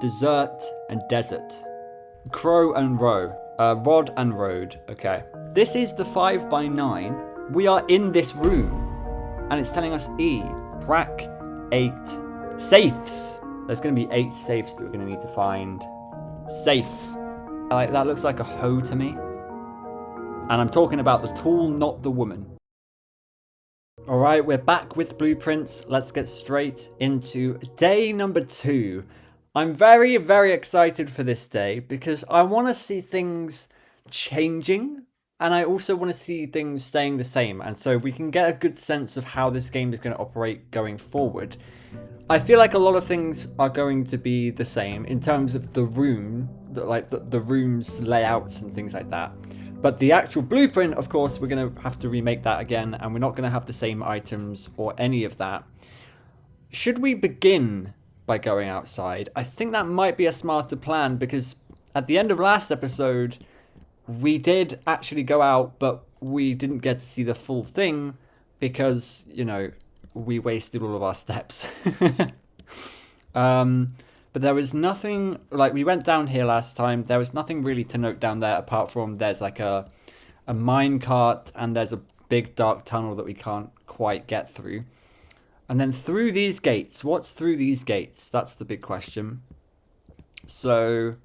Desert and desert. Crow and row. Rod and road. Okay. This is the 5x9. We are in this room. And it's telling us E. Crack 8 safes. There's going to be 8 safes that we're going to need to find. Safe. That looks like a hoe to me. And I'm talking about the tool, not the woman. Alright, we're back with blueprints. Let's get straight into day number 2. I'm very, very excited for this day because I want to see things changing. And I also want to see things staying the same. And so we can get a good sense of how this game is going to operate going forward. I feel like a lot of things are going to be the same in terms of the room, the room's layouts and things like that. But the actual blueprint, of course, we're going to have to remake that again, and we're not going to have the same items or any of that. Should we begin by going outside? I think that might be a smarter plan, because at the end of last episode, we did actually go out, but we didn't get to see the full thing because, you know, we wasted all of our steps. But there was nothing, like we went down here last time, there was nothing really to note down there apart from there's like a mine cart and there's a big dark tunnel that we can't quite get through. And then through these gates, what's through these gates? That's the big question. So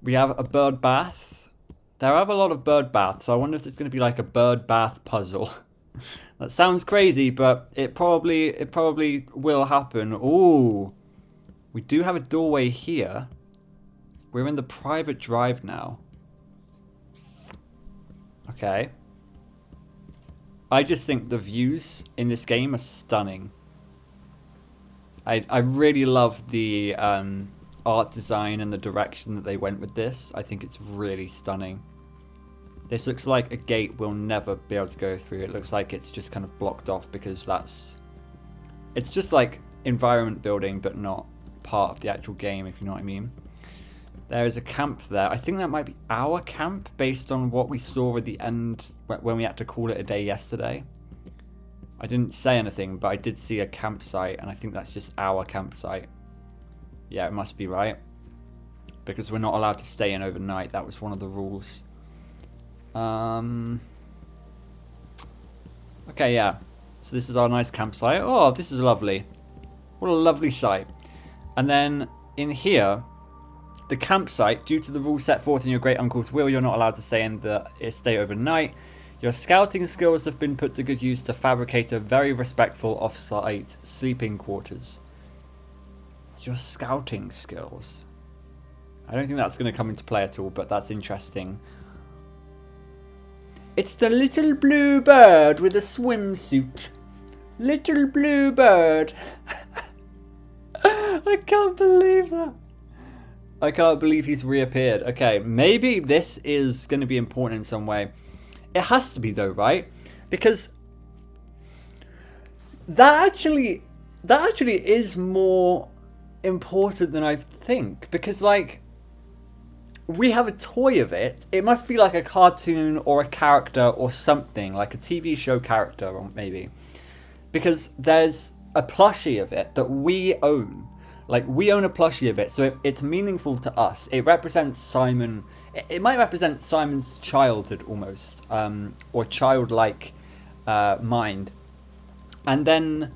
we have a bird bath. There are a lot of bird baths, so I wonder if it's going to be like a bird bath puzzle. That sounds crazy, but it probably will happen. Ooh, we do have a doorway here. We're in the private drive now. Okay. I just think the views in this game are stunning. I really love the art design and the direction that they went with this. I think it's really stunning. This looks like a gate we'll never be able to go through. It looks like it's just kind of blocked off because it's just like environment building, but not part of the actual game, if you know what I mean. There is a camp there. I think that might be our camp based on what we saw at the end when we had to call it a day yesterday. I didn't say anything, but I did see a campsite, and I think that's just our campsite. Yeah, it must be, right? Because we're not allowed to stay in overnight. That was one of the rules. Okay, yeah. So this is our nice campsite. Oh, this is lovely. What a lovely sight. And then in here, the campsite, due to the rules set forth in your great uncle's will, you're not allowed to stay overnight. Your scouting skills have been put to good use to fabricate a very respectful off-site sleeping quarters. Your scouting skills. I don't think that's going to come into play at all, but that's interesting. It's the little blue bird with a swimsuit. Little blue bird. I can't believe that. I can't believe he's reappeared. Okay, maybe this is going to be important in some way. It has to be though, right? Because that actually is more important than I think. Because like, we have a toy of it. It must be like a cartoon or a character or something, like a TV show character or maybe. Because there's a plushie of it that we own. Like, we own a plushie of it, so it's meaningful to us. It represents Simon. It might represent Simon's childhood almost, or childlike mind. And then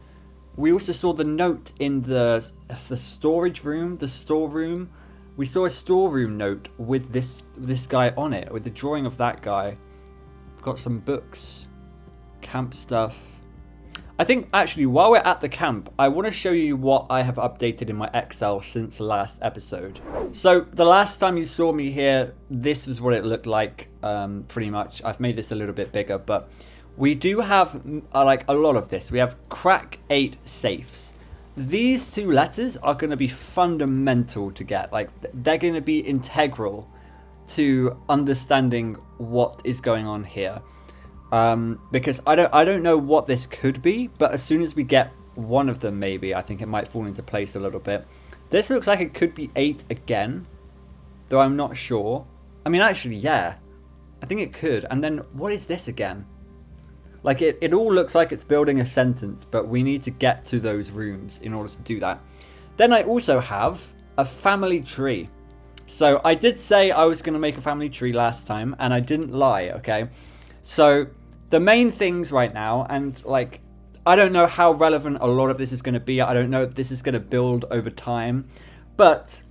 we also saw the note in the storage room, the storeroom. We saw a storeroom note with this guy on it, with the drawing of that guy. We've got some books, camp stuff. I think, actually, while we're at the camp, I want to show you what I have updated in my Excel since the last episode. So, the last time you saw me here, this was what it looked like, pretty much. I've made this a little bit bigger, but we do have, like, a lot of this. We have crack 8 safes. These 2 letters are going to be fundamental to get. Like, they're going to be integral to understanding what is going on here. Because I don't know what this could be, but as soon as we get one of them, maybe, I think it might fall into place a little bit. This looks like it could be 8 again, though I'm not sure. I mean, actually, yeah, I think it could. And then what is this again? Like, it all looks like it's building a sentence, but we need to get to those rooms in order to do that. Then I also have a family tree. So I did say I was going to make a family tree last time, and I didn't lie, okay? So the main things right now, and like, I don't know how relevant a lot of this is going to be. I don't know if this is going to build over time. But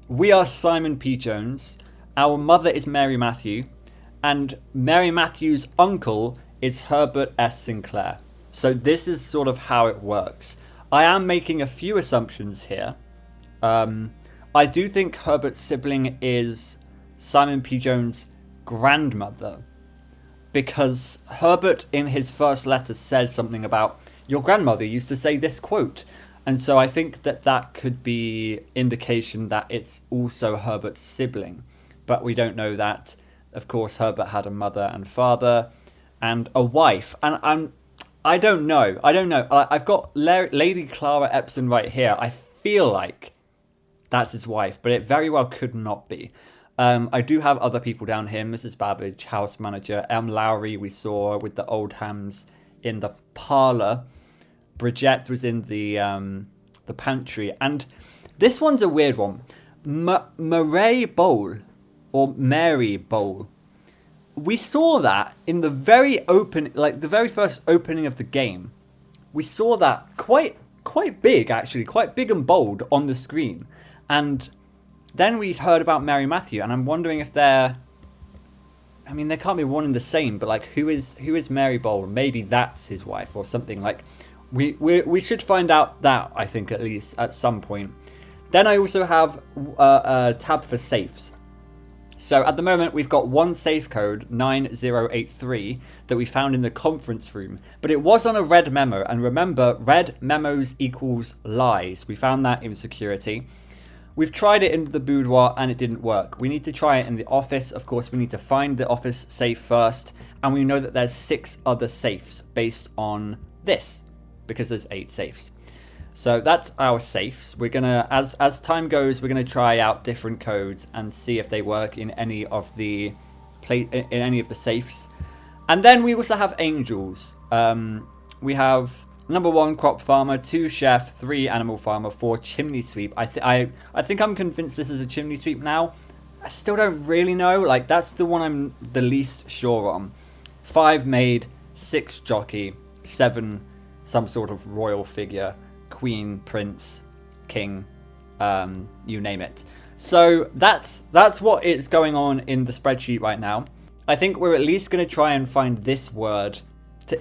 we are Simon P. Jones. Our mother is Mary Matthew. And Mary Matthew's uncle is Herbert S. Sinclair. So this is sort of how it works. I am making a few assumptions here. I do think Herbert's sibling is Simon P. Jones' grandmother, because Herbert in his first letter said something about, your grandmother used to say this quote. And so I think that that could be indication that it's also Herbert's sibling. But we don't know that. Of course, Herbert had a mother and father and a wife. And I don't know. I've got Lady Clara Epsom right here. I feel like that's his wife, but it very well could not be. I do have other people down here. Mrs. Babbage, house manager. M. Lowry we saw with the old hams in the parlour. Bridget was in the pantry. And this one's a weird one. Murray Bowl, or Mary Bowl. We saw that in the very the very first opening of the game. We saw that quite big, actually. Quite big and bold on the screen. And then we heard about Mary Matthew, and I'm wondering if they're... I mean, they can't be one and the same, but like, who is Mary Bowl? Maybe that's his wife or something. Like, we should find out that, I think, at least at some point. Then I also have a tab for safes. So at the moment, we've got one safe code, 9083, that we found in the conference room. But it was on a red memo, and remember, red memos equals lies. We found that in security. We've tried it in the boudoir and it didn't work. We need to try it in the office. Of course, we need to find the office safe first. And we know that there's 6 other safes based on this, because there's 8 safes. So that's our safes. We're gonna, as time goes, we're gonna try out different codes and see if they work in any of the safes. And then we also have angels. We have number 1 crop farmer, 2 chef, 3 animal farmer, 4 chimney sweep. I think I'm convinced this is a chimney sweep now. I still don't really know. Like, that's the one I'm the least sure on. 5 maid, 6 jockey, 7 some sort of royal figure, queen, prince, king, you name it. So that's what is going on in the spreadsheet right now. I think we're at least going to try and find this word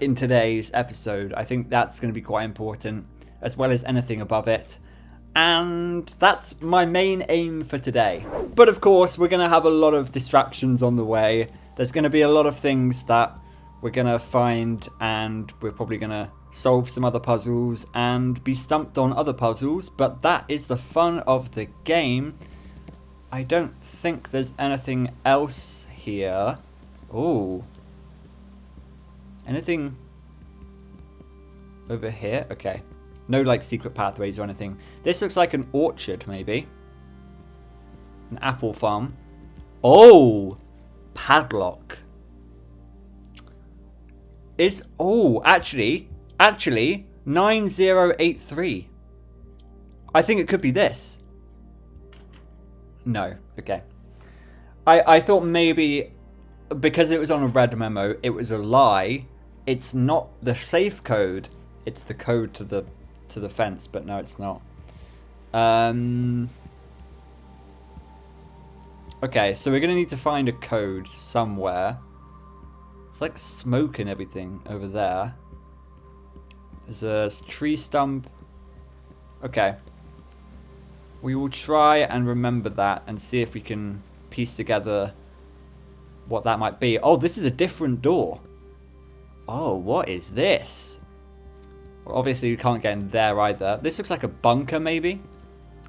in today's episode. I think that's going to be quite important, as well as anything above it. And that's my main aim for today. But of course, we're going to have a lot of distractions on the way. There's going to be a lot of things that we're going to find, and we're probably going to solve some other puzzles and be stumped on other puzzles. But that is the fun of the game. I don't think there's anything else here. Oh. Anything over here? Okay. No, like, secret pathways or anything. This looks like an orchard, maybe. An apple farm. Oh! Padlock. Actually, 9083. I think it could be this. No. Okay. I thought maybe, because it was on a red memo, it was a lie. It's not the safe code. It's the code to the fence, but no, it's not. Okay, so we're gonna need to find a code somewhere. It's like smoke and everything over there. There's a tree stump. Okay. We will try and remember that and see if we can piece together what that might be. Oh, this is a different door. Oh, what is this? Well, obviously we can't get in there either. This looks like a bunker, maybe?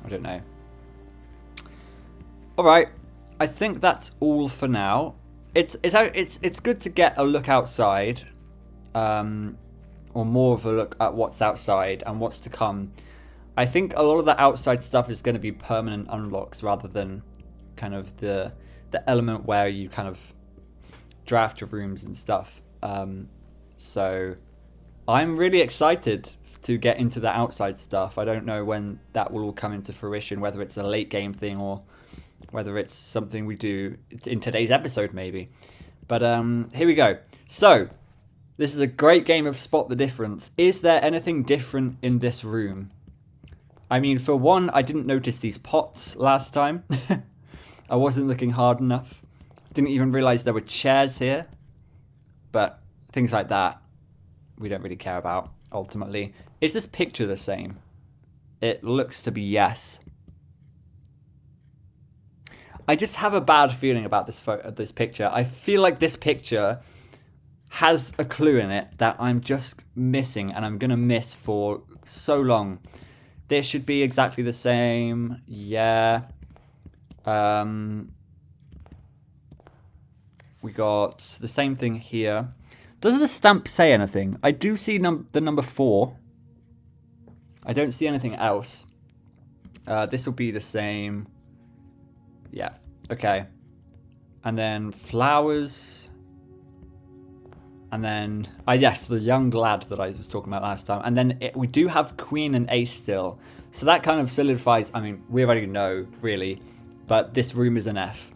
I don't know. Alright. I think that's all for now. It's good to get a look outside. Or more of a look at what's outside and what's to come. I think a lot of the outside stuff is going to be permanent unlocks rather than kind of the element where you kind of draft your rooms and stuff. So I'm really excited to get into the outside stuff. I don't know when that will all come into fruition, whether it's a late game thing or whether it's something we do in today's episode maybe. But here we go. So, this is a great game of Spot the Difference. Is there anything different in this room? I mean, for one, I didn't notice these pots last time. I wasn't looking hard enough. Didn't even realize there were chairs here. But things like that, we don't really care about, ultimately. Is this picture the same? It looks to be yes. I just have a bad feeling about this picture. I feel like this picture has a clue in it that I'm just missing, and I'm going to miss for so long. This should be exactly the same. Yeah. We got the same thing here. Does the stamp say anything? I do see the number 4. I don't see anything else. This will be the same. Yeah. Okay. And then flowers. And then, yes, the young lad that I was talking about last time. And then we do have Queen and Ace still. So that kind of solidifies, I mean, we already know, really. But this room is an F.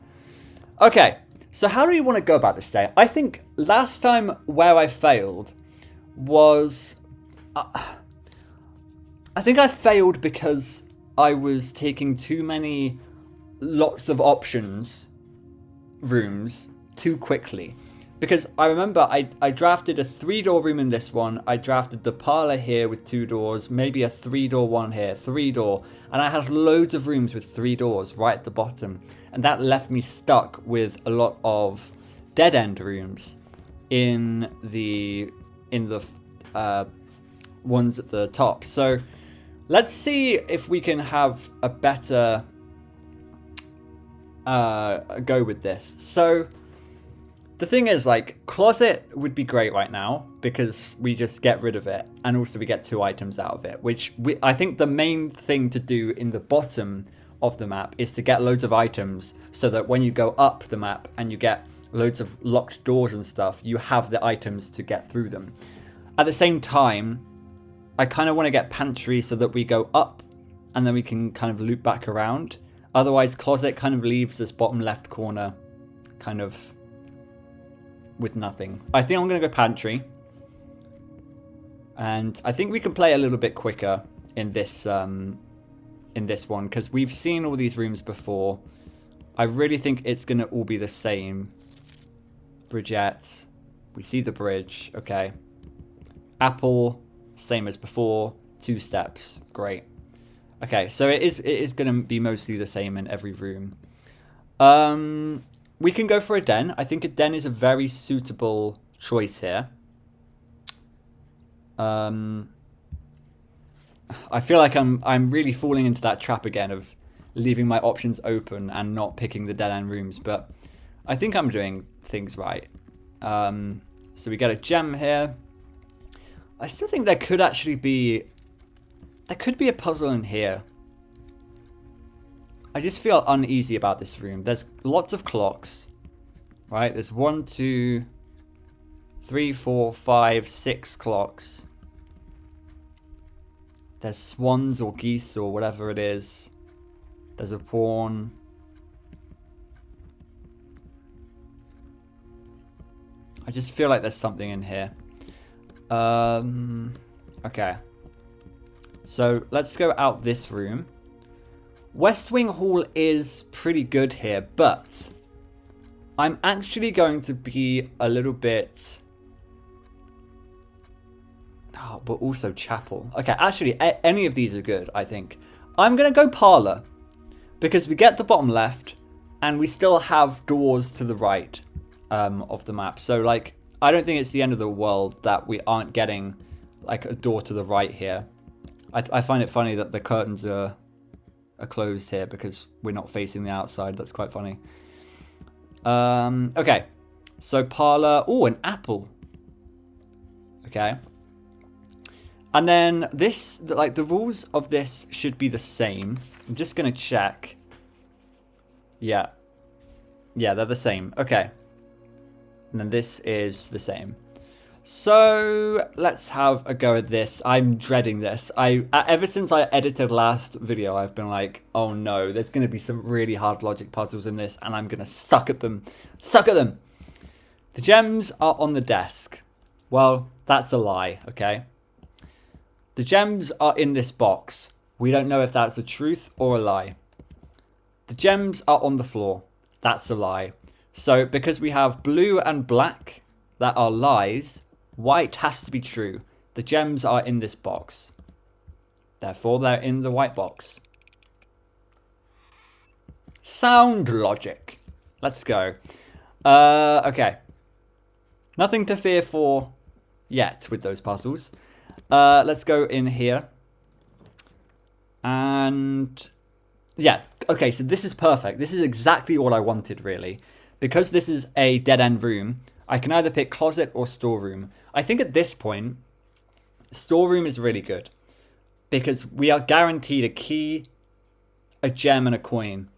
Okay, so how do you want to go about this day? I think last time where I failed was... I think I failed because I was taking too many lots of options rooms too quickly. Because I remember I drafted a 3-door room in this one. I drafted the parlor here with 2 doors. Maybe a 3-door one here, 3-door. And I had loads of rooms with 3 doors right at the bottom. And that left me stuck with a lot of dead-end rooms in the ones at the top. So let's see if we can have a better go with this. So... the thing is, like, closet would be great right now because we just get rid of it, and also we get 2 items out of it, which I think the main thing to do in the bottom of the map is to get loads of items so that when you go up the map and you get loads of locked doors and stuff, you have the items to get through them. At the same time, I kind of want to get pantry so that we go up and then we can kind of loop back around. Otherwise, closet kind of leaves this bottom left corner kind of with nothing. I think I'm going to go pantry. And I think we can play a little bit quicker in this one because we've seen all these rooms before. I really think it's going to all be the same. Bridgette. We see the bridge. Okay. Apple. Same as before. 2 steps. Great. Okay, so it is going to be mostly the same in every room. We can go for a den. I think a den is a very suitable choice here. I feel like I'm really falling into that trap again of leaving my options open and not picking the dead end rooms, but I think I'm doing things right. So we get a gem here. I still think there could actually be... there could be a puzzle in here. I just feel uneasy about this room. There's lots of clocks, right? There's 1, 2, 3, 4, 5, 6 clocks. There's swans or geese or whatever it is. There's a pawn. I just feel like there's something in here. Okay. So let's go out this room. West Wing Hall is pretty good here, but I'm actually going to be a little bit... oh, but also chapel. Okay, actually, any of these are good, I think. I'm going to go parlor, because we get the bottom left, and we still have doors to the right of the map. So, like, I don't think it's the end of the world that we aren't getting, like, a door to the right here. I find it funny that the curtains are closed here because we're not facing the outside. That's quite funny. Okay, so parlor. Oh, an apple. Okay. And then this, like, the rules of this should be the same. I'm just going to check. Yeah. Yeah, they're the same. Okay. And then this is the same. So let's have a go at this. I'm dreading this. Ever since I edited last video, I've been like, oh no, there's going to be some really hard logic puzzles in this, and I'm going to suck at them. Suck at them! The gems are on the desk. Well, that's a lie, okay? The gems are in this box. We don't know if that's a truth or a lie. The gems are on the floor. That's a lie. So because we have blue and black that are lies, white has to be true. The gems are in this box. Therefore, they're in the white box. Sound logic. Let's go. Okay. Nothing to fear for yet with those puzzles. Let's go in here. And yeah, okay, so this is perfect. This is exactly what I wanted, really. Because this is a dead-end room, I can either pick closet or storeroom. I think at this point, storeroom is really good. Because we are guaranteed a key, a gem, and a coin.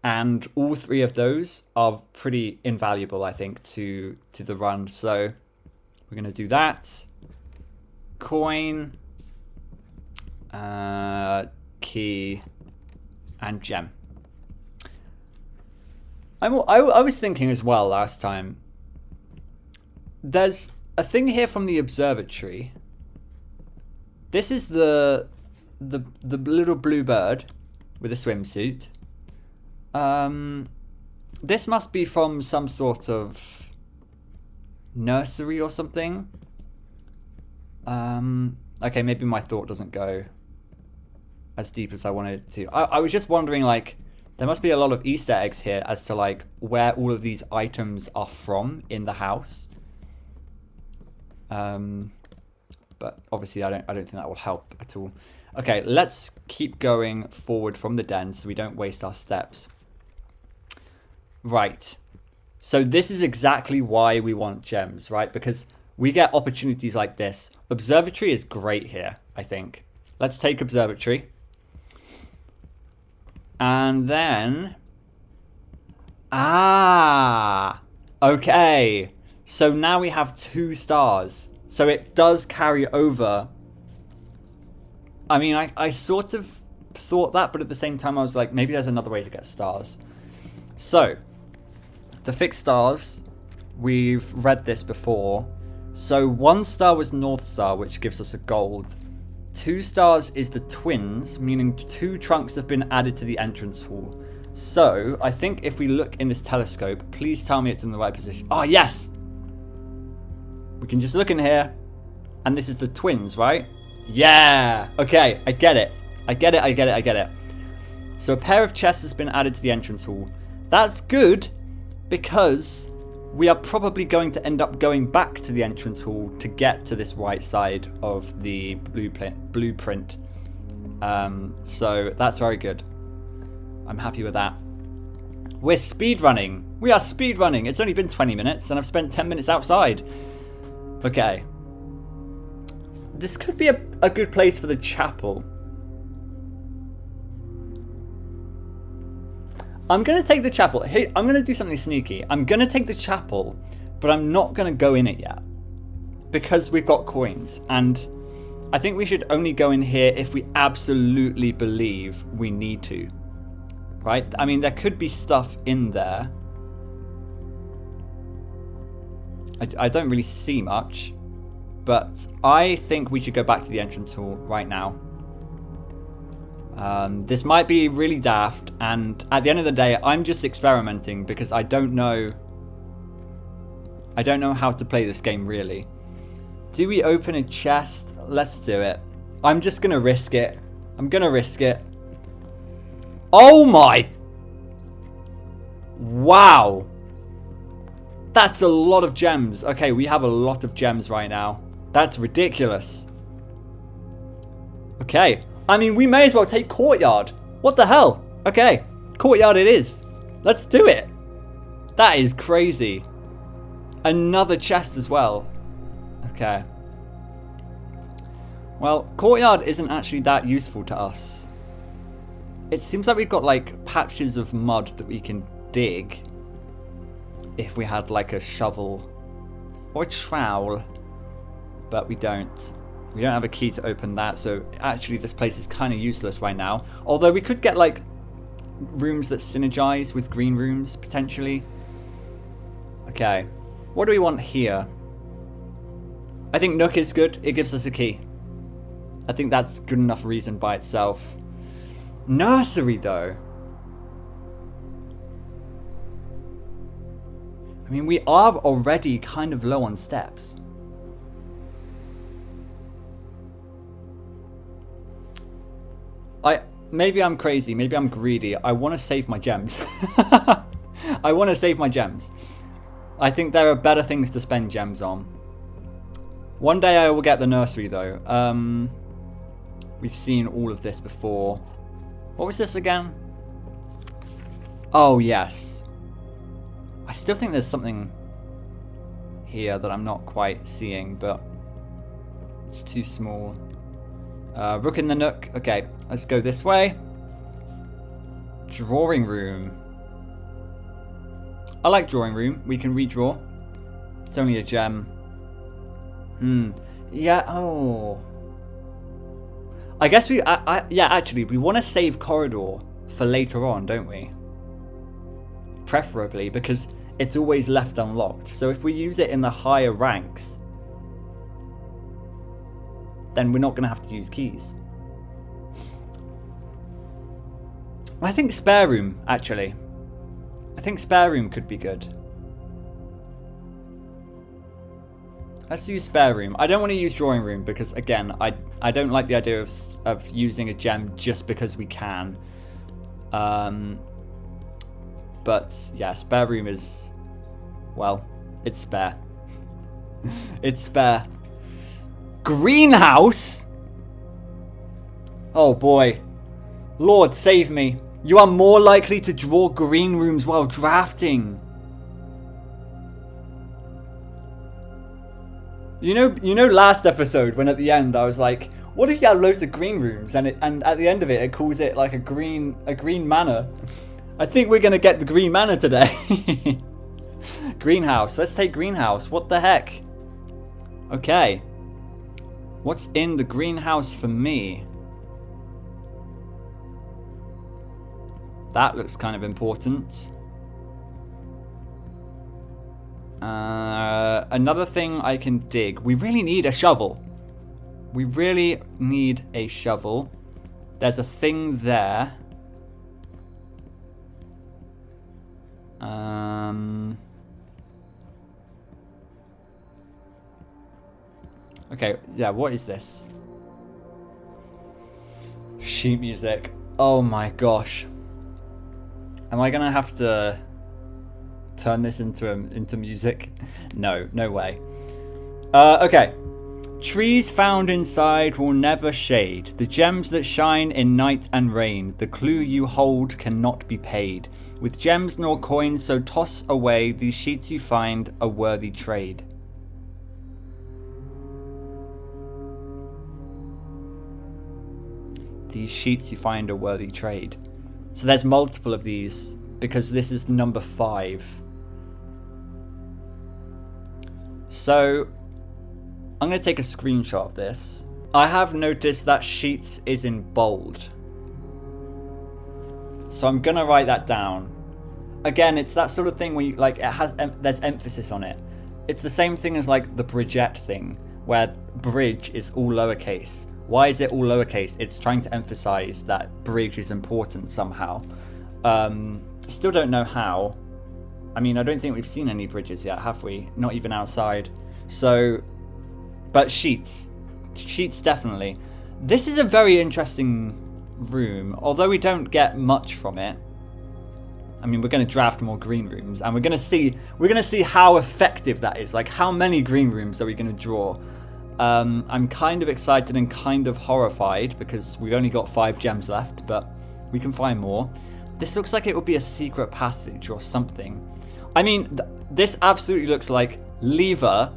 And all three of those are pretty invaluable, I think, to the run. So we're going to do that. Coin, key, and gem. I was thinking as well last time. There's a thing here from the observatory. This is the little blue bird with a swimsuit. This must be from some sort of nursery or something. Okay, maybe my thought doesn't go as deep as I wanted it to. I was just wondering, like, there must be a lot of Easter eggs here as to, like, where all of these items are from in the house. But obviously I don't think that will help at all. Okay, let's keep going forward from the den so we don't waste our steps. Right. So this is exactly why we want gems, right? Because we get opportunities like this. Observatory is great here, I think. Let's take observatory. And then... Ah! Okay. So now we have 2 stars. So it does carry over. I mean, I sort of thought that, but at the same time I was like, maybe there's another way to get stars. So, the fixed stars, we've read this before. So 1 star was North Star, which gives us a gold. 2 stars is the twins, meaning 2 trunks have been added to the entrance hall. So, I think if we look in this telescope, please tell me it's in the right position. Oh, yes! We can just look in here, and this is the twins, right? Yeah! Okay, I get it. I get it. So a pair of chests has been added to the entrance hall. That's good, because we are probably going to end up going back to the entrance hall to get to this right side of the blueprint. So that's very good. I'm happy with that. We're speedrunning. We are speedrunning. It's only been 20 minutes, and I've spent 10 minutes outside. Okay. This could be a good place for the chapel. I'm going to take the chapel. Hey, I'm going to do something sneaky. I'm going to take the chapel, but I'm not going to go in it yet. Because we've got coins. And I think we should only go in here if we absolutely believe we need to. Right? I mean, there could be stuff in there. I don't really see much. But I think we should go back to the entrance hall right now. This might be really daft, and at the end of the day, I'm just experimenting because I don't know how to play this game, really. Do we open a chest? Let's do it. I'm just going to risk it. I'm going to risk it. Oh my... Wow. That's a lot of gems. Okay, we have a lot of gems right now. That's ridiculous. Okay. I mean, we may as well take courtyard. What the hell? Okay. Courtyard it is. Let's do it. That is crazy. Another chest as well. Okay. Well, courtyard isn't actually that useful to us. It seems like we've got like patches of mud that we can dig if we had like a shovel Or a trowel. But we don't. We don't have a key to open that, so actually this place is kind of useless right now. Although we could get, like, rooms that synergize with green rooms, potentially. Okay. What do we want here? I think Nook is good. It gives us a key. I think that's good enough reason by itself. Nursery, though. I mean, we are already kind of low on steps. Maybe I'm crazy. Maybe I'm greedy. I want to save my gems. I want to save my gems. I think there are better things to spend gems on. One day I will get the nursery, though. We've seen all of this before. What was this again? Oh, yes. I still think there's something here that I'm not quite seeing, but it's too small. Rook in the nook. Okay, let's go this way. Drawing room. I like drawing room. We can redraw. It's only a gem. Yeah, oh. I guess we... yeah, actually, we want to save corridor for later on, don't we? Preferably, because it's always left unlocked. So if we use it in the higher ranks, then we're not going to have to use keys. I think spare room, actually. I think spare room could be good. Let's use spare room. I don't want to use drawing room because, again, I don't like the idea of using a gem just because we can. But, yeah, spare room is... Well, it's spare. It's spare. Greenhouse? Oh boy. Lord save me. You are more likely to draw green rooms while drafting. You know last episode when at the end I was like, what if you had loads of green rooms and at the end of it calls it like a green manor? I think we're gonna get the green manor today. Greenhouse. Let's take greenhouse. What the heck? Okay. What's in the greenhouse for me? That looks kind of important. Another thing I can dig. We really need a shovel. We really need a shovel. There's a thing there. Okay, yeah, what is this? Sheet music. Oh my gosh. Am I gonna have to turn this into music? No, no way. Okay. Trees found inside will never shade. The gems that shine in night and rain. The clue you hold cannot be paid. With gems nor coins, so toss away. These sheets you find a worthy trade. These sheets you find a worthy trade. So there's multiple of these because this is number 5. So I'm going to take a screenshot of this. I have noticed that sheets is in bold. So I'm going to write that down. Again, it's that sort of thing where you, like, there's emphasis on it. It's the same thing as like the bridgette thing where bridge is all lowercase. Why is it all lowercase? It's trying to emphasize that bridge is important somehow. Still don't know how. I mean, I don't think we've seen any bridges yet, have we? Not even outside. So, but sheets. Sheets definitely. This is a very interesting room, although we don't get much from it. I mean, we're going to draft more green rooms, and we're going to see how effective that is. Like, how many green rooms are we going to draw? I'm kind of excited and kind of horrified because we've only got 5 gems left, but we can find more. This looks like it would be a secret passage or something. I mean, this absolutely looks like lever,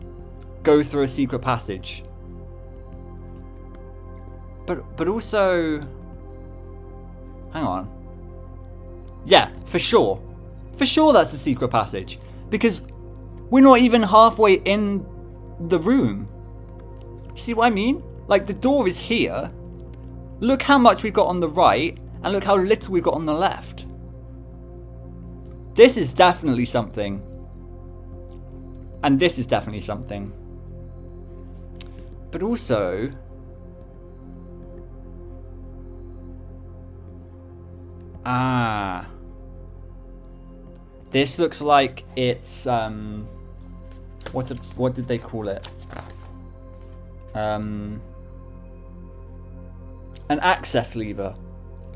go through a secret passage. But also, hang on. Yeah, for sure. For sure that's a secret passage. Because We're not even halfway in the room. See what I mean? Like, the door is here. Look how much we've got on the right, and look how little we've got on the left. This is definitely something. And this is definitely something. But also... This looks like it's... What did they call it? An access lever.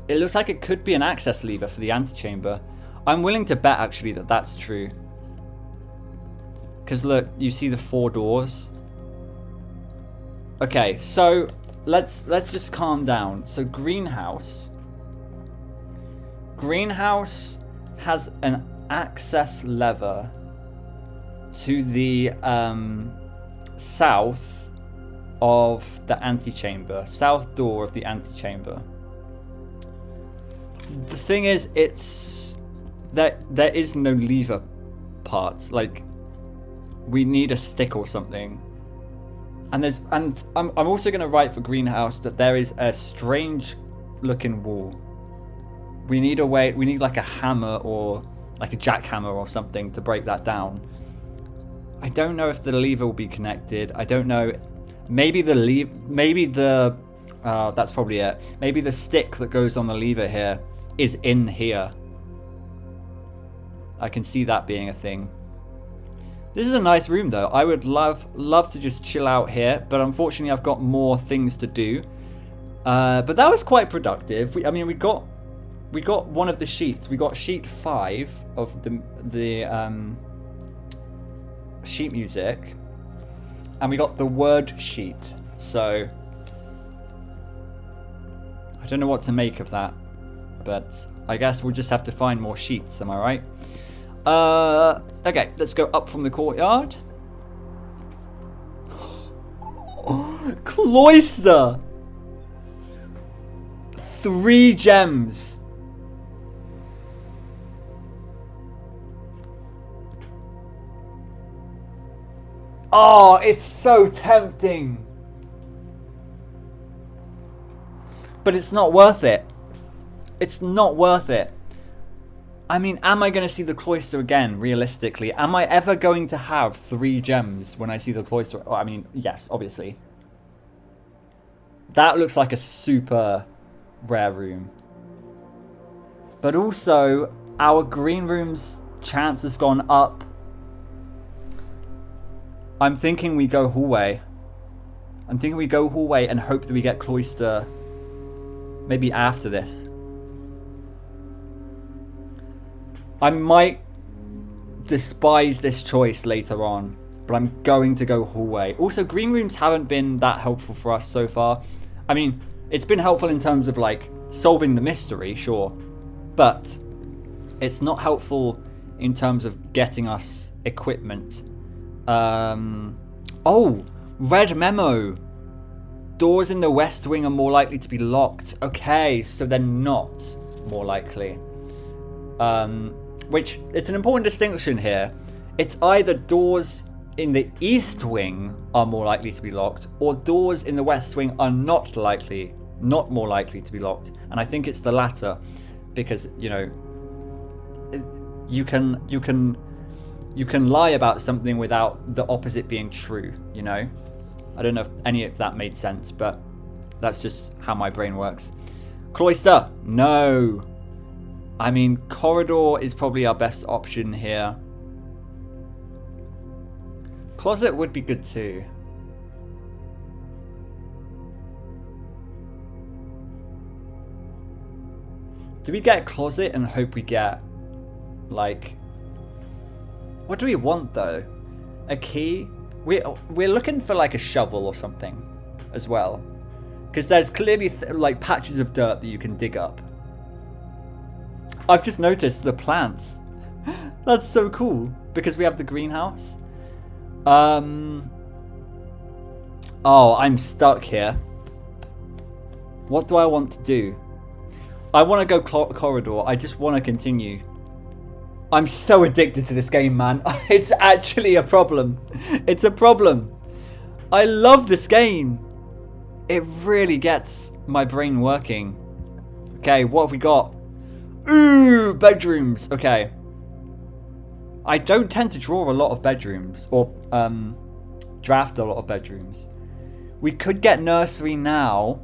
It looks like it could be an access lever for the antechamber. I'm willing to bet actually that that's true. Because look, you see the 4 doors. Okay, so let's just calm down. So greenhouse. Greenhouse has an access lever to the south of the antechamber. South door of the antechamber. The thing is, it's that there is no lever parts. Like, we need a stick or something. And I'm also going to write for greenhouse that there is a strange looking wall. We need a way. We need like a hammer or like a jackhammer or something to break that down. I don't know if the lever will be connected. I don't know. Maybe the that's probably it. Maybe the stick that goes on the lever here is in here. I can see that being a thing. This is a nice room though. I would love to just chill out here, but unfortunately I've got more things to do. But that was quite productive. I mean, we got one of the sheets. We got sheet 5 of the sheet music, and we got the word sheet. So I don't know what to make of that, but I guess we'll just have to find more sheets. Am I right? Okay, let's go up from the courtyard. Cloister! 3 gems. Oh, it's so tempting. But it's not worth it. It's not worth it. I mean, am I going to see the cloister again, realistically? Am I ever going to have 3 gems when I see the cloister? Oh, I mean, yes, obviously. That looks like a super rare room. But also, our green room's chance has gone up. I'm thinking we go hallway. I'm thinking we go hallway and hope that we get cloister maybe after this. I might despise this choice later on, but I'm going to go hallway. Also, green rooms haven't been that helpful for us so far. I mean, it's been helpful in terms of like solving the mystery, sure, but it's not helpful in terms of getting us equipment. Oh, red memo. Doors in the west wing are more likely to be locked. Okay, so they're not more likely. Which, it's an important distinction here. It's either doors in the east wing are more likely to be locked, or doors in the west wing are not more likely to be locked. And I think it's the latter, because, you know, you can lie about something without the opposite being true, you know? I don't know if any of that made sense, but that's just how my brain works. Cloister, no. I mean, corridor is probably our best option here. Closet would be good too. Do we get a closet and hope we get, like... What do we want though? A key? We're looking for like a shovel or something as well. Because there's clearly like patches of dirt that you can dig up. I've just noticed the plants. That's so cool. Because we have the greenhouse. Oh, I'm stuck here. What do I want to do? I want to go corridor. I just want to continue. I'm so addicted to this game, man. It's actually a problem. It's a problem. I love this game. It really gets my brain working. Okay, what have we got? Ooh, bedrooms. Okay. I don't tend to draw a lot of bedrooms. Or draft a lot of bedrooms. We could get nursery now.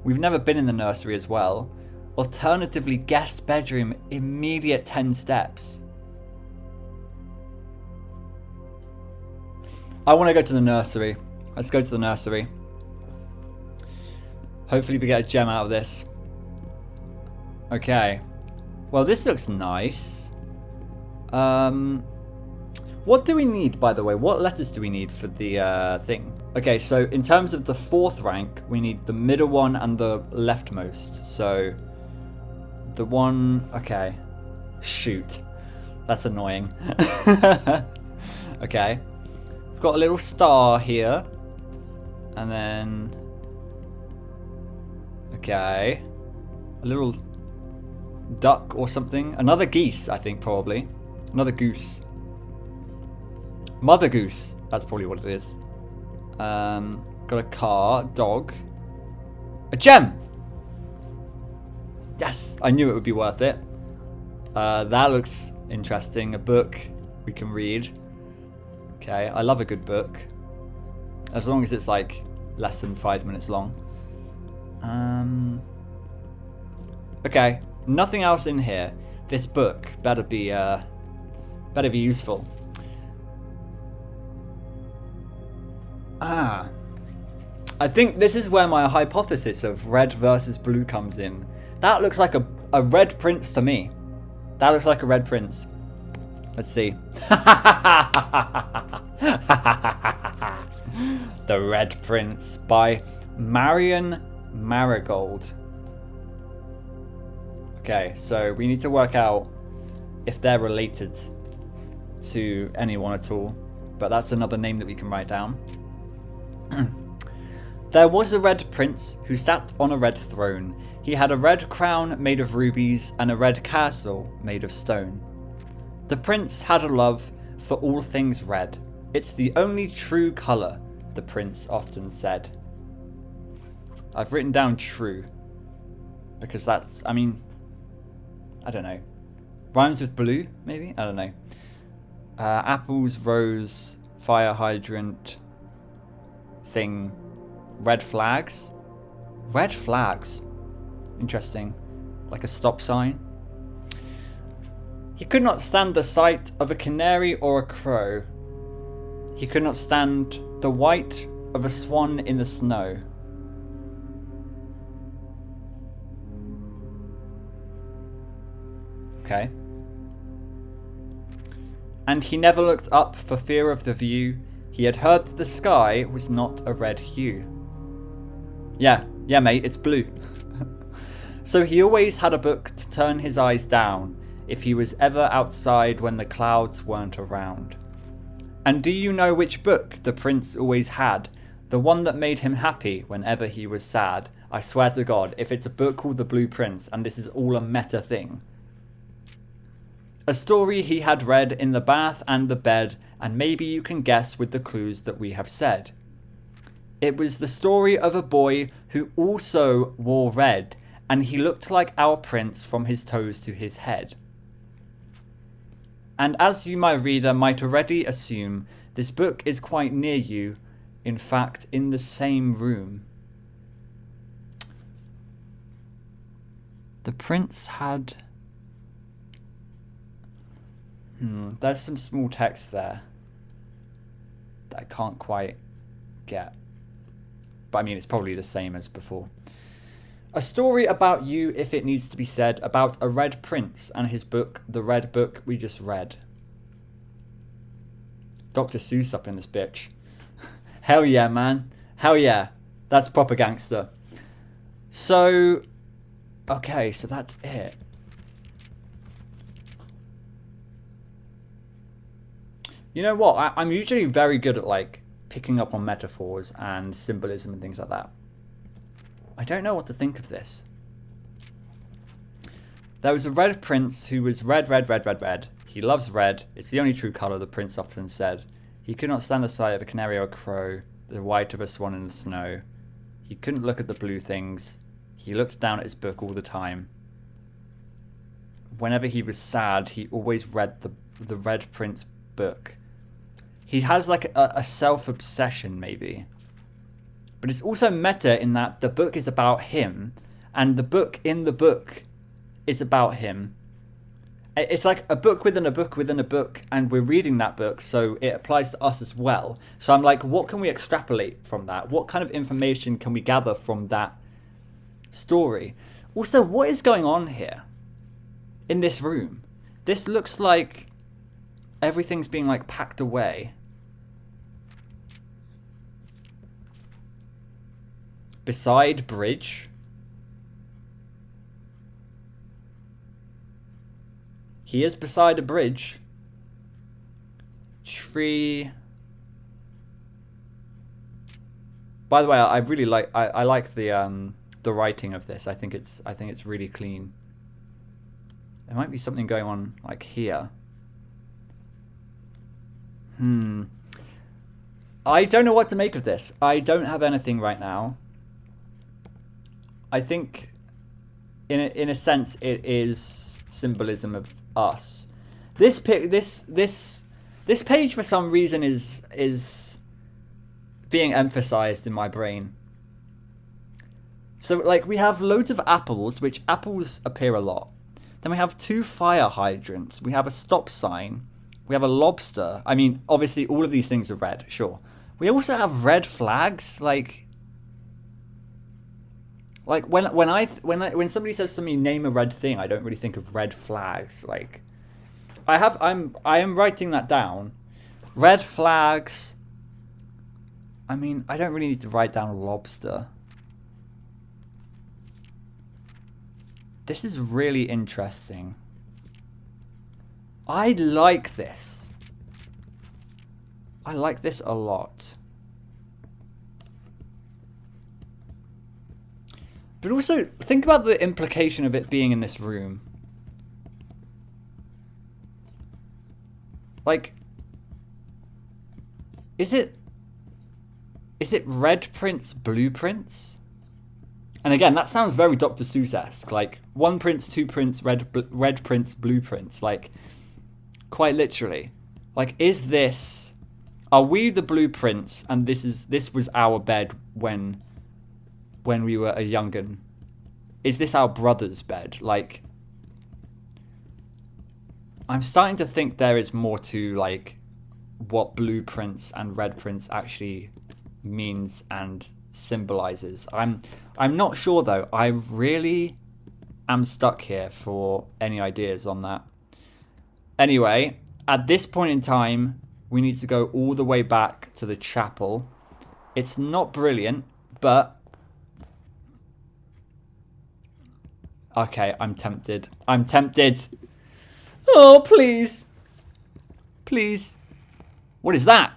We've never been in the nursery as well. Alternatively, guest bedroom, immediate 10 steps. I want to go to the nursery. Let's go to the nursery. Hopefully we get a gem out of this. Okay. Well, this looks nice. What do we need, by the way? What letters do we need for the thing? Okay, so in terms of the 4th rank, we need the middle one and the leftmost. So the one... Okay. Shoot. That's annoying. Okay. We've got a little star here. And then... Okay. A little duck or something. Another geese, I think, probably. Another goose. Mother goose. That's probably what it is. Got a car. Dog. A gem! Yes! I knew it would be worth it. That looks interesting. A book we can read. Okay, I love a good book. As long as it's like less than 5 minutes long. Okay, nothing else in here. This book better be useful. I think this is where my hypothesis of red versus blue comes in. That looks like a red prince to me. That looks like a red prince. Let's see. The Red Prince by Marion Marigold. Okay, so we need to work out if they're related to anyone at all. But that's another name that we can write down. There was a red prince who sat on a red throne. He had a red crown made of rubies and a red castle made of stone. The prince had a love for all things red. It's the only true colour, the prince often said. I've written down true. Because that's, I mean, I don't know. Rhymes with blue, maybe? I don't know. Apples, rose, fire hydrant, thing, red flags. Red flags. Interesting. Like a stop sign. He could not stand the sight of a canary or a crow. He could not stand the white of a swan in the snow. Okay. And he never looked up for fear of the view. He had heard that the sky was not a red hue. Yeah, mate, it's blue. So he always had a book to turn his eyes down if he was ever outside when the clouds weren't around. And do you know which book the prince always had? The one that made him happy whenever he was sad. I swear to God, if it's a book called The Blue Prince and this is all a meta thing. A story he had read in the bath and the bed, and maybe you can guess with the clues that we have said. It was the story of a boy who also wore red, and he looked like our prince from his toes to his head. And as you, my reader, might already assume, this book is quite near you, in fact, in the same room. The prince had... there's some small text there that I can't quite get. But I mean, it's probably the same as before. A story about you, if it needs to be said, about a red prince and his book, the red book we just read. Dr. Seuss up in this bitch. Hell yeah, man. Hell yeah. That's proper gangster. So, okay, so that's it. You know what? I'm usually very good at like picking up on metaphors and symbolism and things like that. I don't know what to think of this. There was a red prince who was red, red, red, red, red. He loves red. It's the only true colour, the prince often said. He could not stand the sight of a canary or a crow, the white of a swan in the snow. He couldn't look at the blue things. He looked down at his book all the time. Whenever he was sad, he always read the Red Prince book. He has like a self-obsession, maybe. But it's also meta in that the book is about him, and the book in the book is about him. It's like a book within a book within a book, and we're reading that book, so it applies to us as well. So I'm like, what can we extrapolate from that? What kind of information can we gather from that story? Also, what is going on here in this room? This looks like everything's being like packed away. Beside bridge. He is beside a bridge. Tree. By the way, I really like I like the writing of this. I think it's really clean. There might be something going on like here. I don't know what to make of this. I don't have anything right now. I think in a sense it is symbolism of us. This page for some reason is being emphasized in my brain. So like we have loads of apples, which apples appear a lot. Then we have 2 fire hydrants. We have a stop sign. We have a lobster. I mean, obviously all of these things are red, sure. We also have red flags, like when somebody says to me name a red thing, I don't really think of red flags. Like I am writing that down. Red flags. I mean, I don't really need to write down lobster. This is really interesting. I like this. I like this a lot. But also, think about the implication of it being in this room. Like, is it Red Prince, Blue Prince? And again, that sounds very Dr. Seuss-esque. Like, 1 prince, 2 prince, red prince, blue prince. Like, quite literally. Like, is this... Are we the Blue Prince, and this was our bed when we were a young'un? Is this our brother's bed? Like, I'm starting to think there is more to, like, what Blue Prince and Red Prince actually means and symbolizes. I'm not sure, though. I really am stuck here for any ideas on that. Anyway, at this point in time, we need to go all the way back to the chapel. It's not brilliant, but... Okay, I'm tempted. I'm tempted. Oh, please. Please. What is that?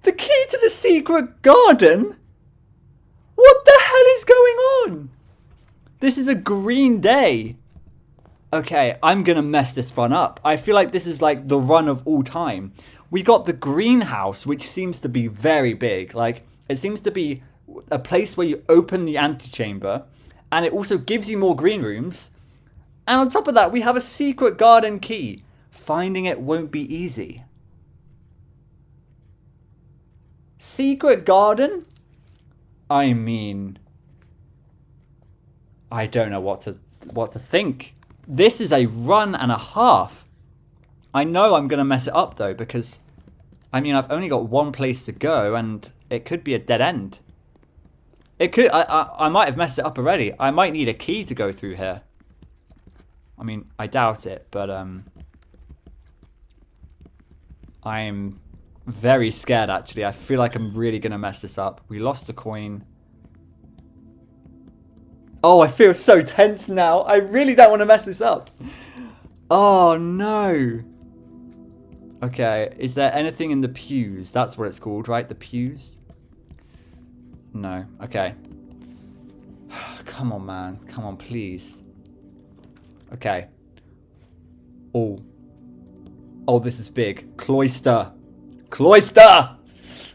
The key to the secret garden? What the hell is going on? This is a green day. Okay, I'm going to mess this run up. I feel like this is like the run of all time. We got the greenhouse, which seems to be very big. Like, it seems to be a place where you open the antechamber, and it also gives you more green rooms. And on top of that, we have a secret garden key. Finding it won't be easy. Secret garden? I mean, I don't know what to think. This is a run and a half. I know I'm going to mess it up, though, because, I mean, I've only got one place to go, and it could be a dead end. It could. I might have messed it up already. I might need a key to go through here. I mean, I doubt it, but I'm very scared, actually. I feel like I'm really going to mess this up. We lost a coin. Oh, I feel so tense now. I really don't want to mess this up. Oh, no. Okay, is there anything in the pews? That's what it's called, right? The pews? No. Okay. come on, man. Come on, please. Okay. Oh. Oh, this is big. Cloister. Cloister!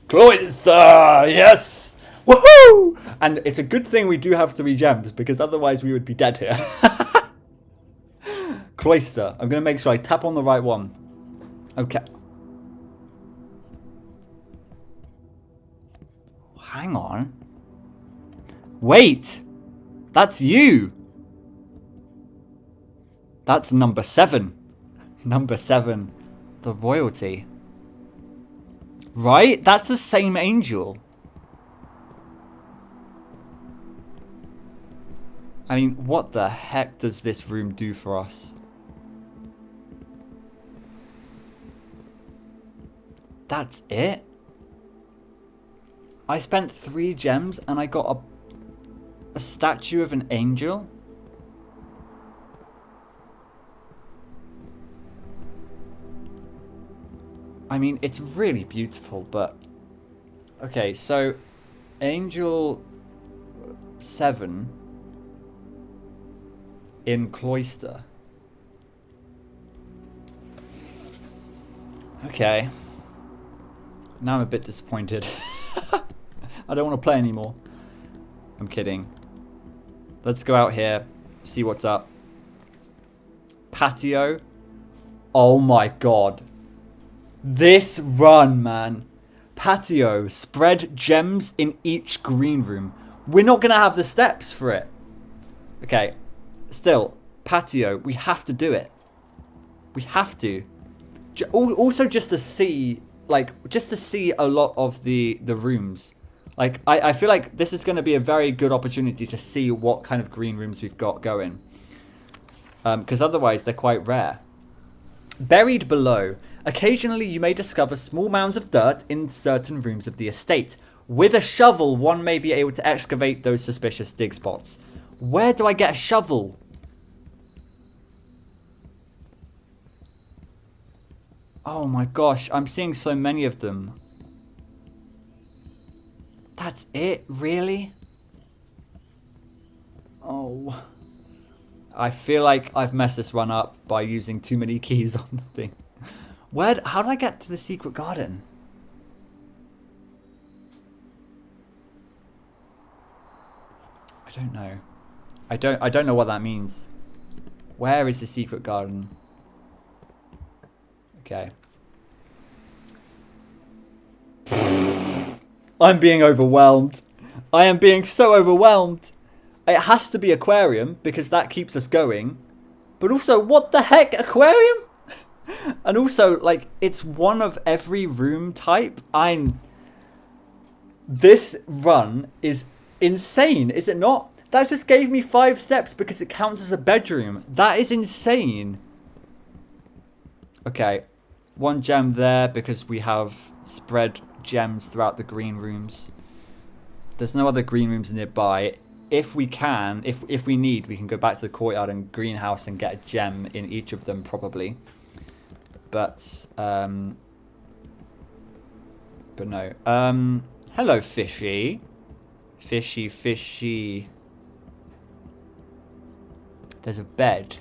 Cloister! Yes! Woohoo! And it's a good thing we do have 3 gems, because otherwise we would be dead here. Cloister. I'm going to make sure I tap on the right one. Okay. Hang on. Wait! That's you! That's number 7. Number 7. The royalty. Right? That's the same angel. I mean, what the heck does this room do for us? That's it? I spent 3 gems and I got a statue of an angel? I mean, it's really beautiful, but... Okay, so... Angel 7 in Cloister. Okay. Now I'm a bit disappointed. I don't want to play anymore. I'm kidding. Let's go out here, see what's up. Patio. Oh my god. This run, man. Patio. Spread gems in each green room. We're not going to have the steps for it. Okay. Still, patio. We have to do it. We have to. Also just to see, like, just to see a lot of the rooms. Like, I feel like this is going to be a very good opportunity to see what kind of green rooms we've got going. Because otherwise they're quite rare. Buried below. Occasionally you may discover small mounds of dirt in certain rooms of the estate. With a shovel, one may be able to excavate those suspicious dig spots. Where do I get a shovel? Oh my gosh, I'm seeing so many of them. That's it? Really? Oh. I feel like I've messed this run up by using too many keys on the thing. How do I get to the secret garden? I don't know. I don't know what that means. Where is the secret garden? Okay. I'm being overwhelmed. I am being so overwhelmed. It has to be aquarium because that keeps us going. But also, what the heck? Aquarium? And also, like, it's one of every room type. This run is insane, is it not? That just gave me 5 steps because it counts as a bedroom. That is insane. Okay. 1 gem there because we have spread gems throughout the green rooms. There's no other green rooms nearby. If we can, if we need, we can go back to the courtyard and greenhouse and get a gem in each of them probably. But no. Hello, fishy. Fishy, fishy. There's a bed.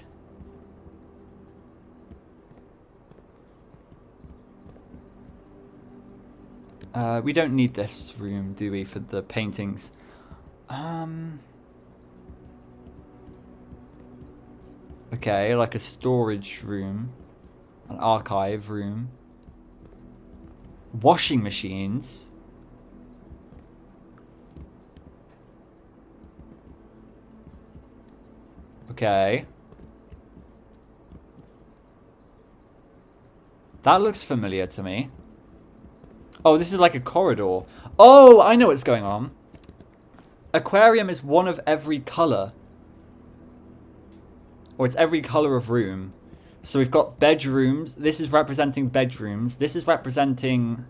We don't need this room, do we, for the paintings? Okay, like a storage room. An archive room. Washing machines. Okay. That looks familiar to me. Oh, this is like a corridor. Oh, I know what's going on. Aquarium is one of every colour. Or it's every colour of room. So we've got bedrooms. This is representing bedrooms. This is representing...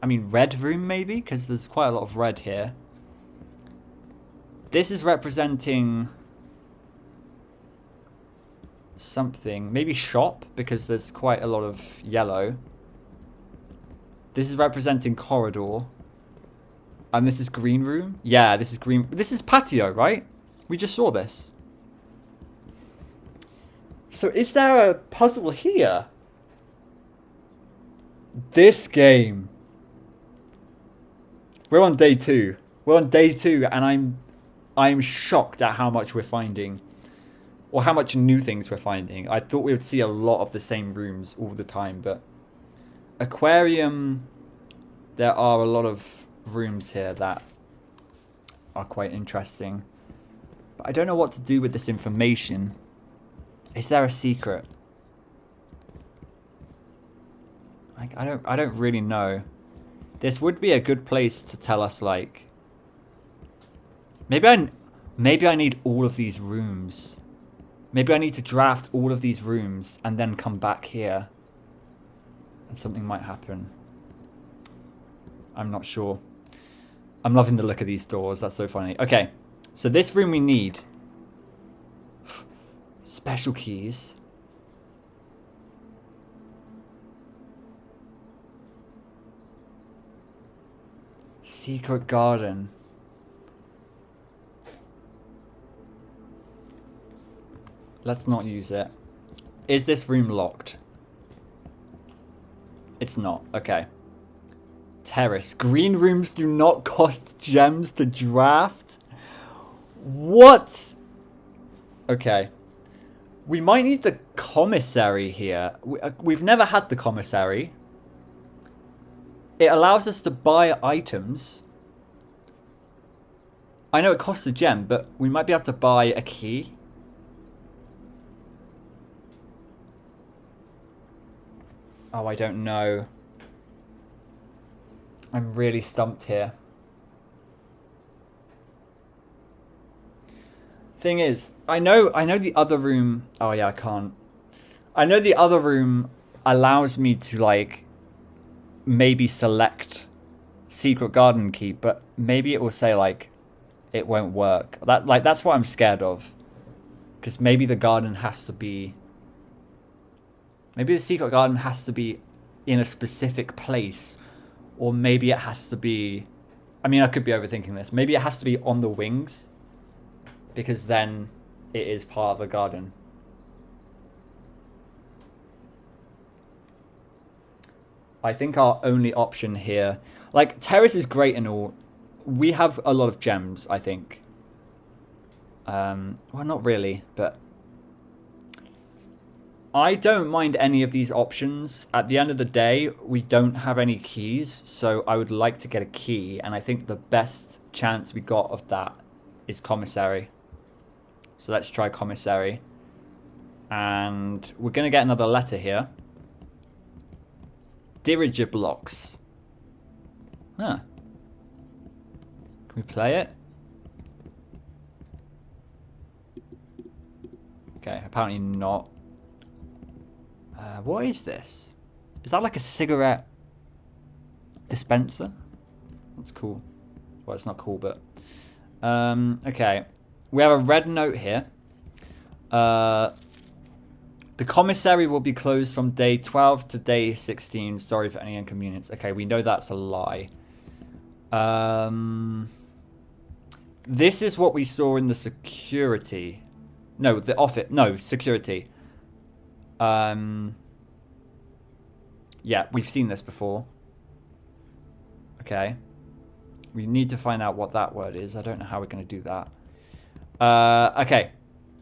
I mean, red room maybe? Because there's quite a lot of red here. This is representing... something. Maybe shop, because there's quite a lot of yellow. This is representing corridor. And this is green room? Yeah, this is green. This is patio, right? We just saw this. So is there a puzzle here? This game. We're on day 2. We're on day 2 and I'm shocked at how much we're finding. Or how much new things we're finding. I thought we would see a lot of the same rooms all the time, but aquarium, there are a lot of rooms here that are quite interesting. But I don't know what to do with this information. Is there a secret? Like, I don't really know. This would be a good place to tell us, like, maybe I need all of these rooms. Maybe I need to draft all of these rooms and then come back here. And something might happen. I'm not sure. I'm loving the look of these doors. That's so funny. Okay. So this room we need. Special keys. Secret garden. Let's not use it. Is this room locked? It's not. Okay. Terrace. Green rooms do not cost gems to draft? What? Okay. We might need the commissary here. We've never had the commissary. It allows us to buy items. I know it costs a gem, but we might be able to buy a key. Oh, I don't know. I'm really stumped here. Thing is, I know the other room. Oh yeah, I can't. I know the other room allows me to, like, maybe select secret garden key, but maybe it will say, like, it won't work. That's what I'm scared of. Because maybe the garden has to be. Maybe the secret garden has to be in a specific place. Or maybe it has to be... I mean, I could be overthinking this. Maybe it has to be on the wings. Because then it is part of the garden. I think our only option here... Like, terrace is great and all. We have a lot of gems, I think. Well, not really, but... I don't mind any of these options. At the end of the day, we don't have any keys, so I would like to get a key, and I think the best chance we got of that is commissary. So let's try commissary. And we're going to get another letter here. Diriger blocks. Huh. Can we play it? Okay, apparently not. What is this? Is that like a cigarette dispenser? That's cool. Well, it's not cool, but... okay. We have a red note here. The commissary will be closed from day 12 to day 16. Sorry for any inconvenience. Okay, we know that's a lie. This is what we saw in the security. No, the office. No, security. Yeah, we've seen this before. Okay. We need to find out what that word is. I don't know how we're going to do that. Okay.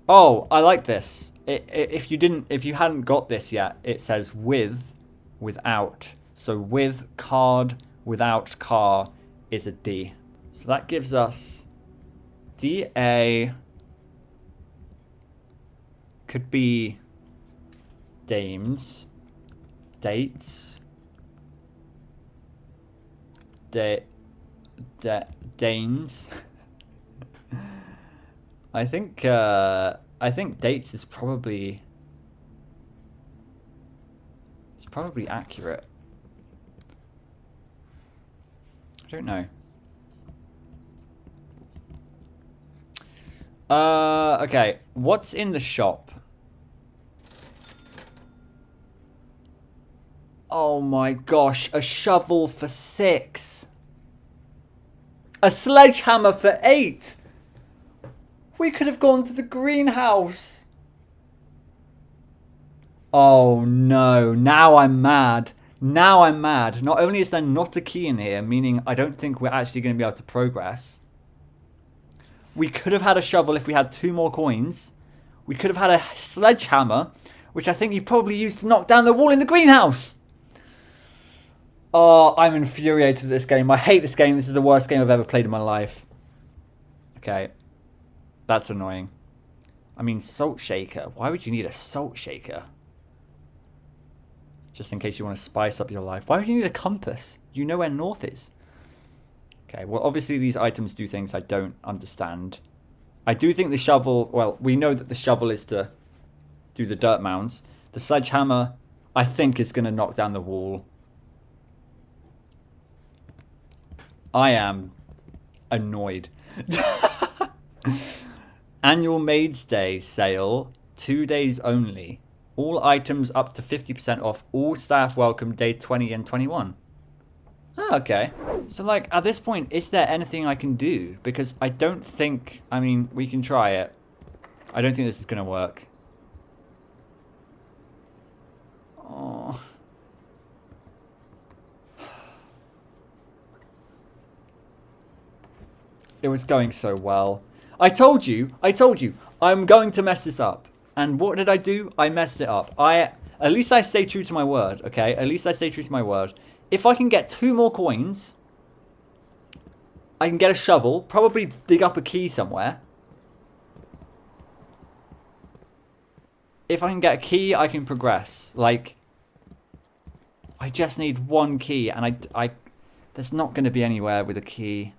Oh, I like this. If you hadn't got this yet, it says with, without. So with card, without car is a D. So that gives us DA. Could be dames, dates, dames. I think dates is probably accurate. I don't know. Okay, what's in the shop? Oh my gosh, a shovel for 6. A sledgehammer for 8. We could have gone to the greenhouse. Oh no, now I'm mad. Now I'm mad. Not only is there not a key in here, meaning I don't think we're actually going to be able to progress. We could have had a shovel if we had 2 more coins. We could have had a sledgehammer, which I think you probably used to knock down the wall in the greenhouse. Oh, I'm infuriated at this game. I hate this game. This is the worst game I've ever played in my life. Okay. That's annoying. I mean, salt shaker. Why would you need a salt shaker? Just in case you want to spice up your life. Why would you need a compass? You know where north is. Okay, well, obviously these items do things I don't understand. I do think the shovel... Well, we know that the shovel is to do the dirt mounds. The sledgehammer, I think, is going to knock down the wall. I am annoyed. Annual Maids Day sale, 2 days only. All items up to 50% off. All staff welcome day 20 and 21. Oh, okay. So, like, at this point, is there anything I can do? Because I don't think... I mean, we can try it. I don't think this is going to work. Oh. It was going so well. I told you, I'm going to mess this up. And what did I do? I messed it up. At least I stay true to my word, okay? At least I stay true to my word. If I can get 2 more coins, I can get a shovel, probably dig up a key somewhere. If I can get a key, I can progress. Like, I just need 1 key, and there's not going to be anywhere with a key.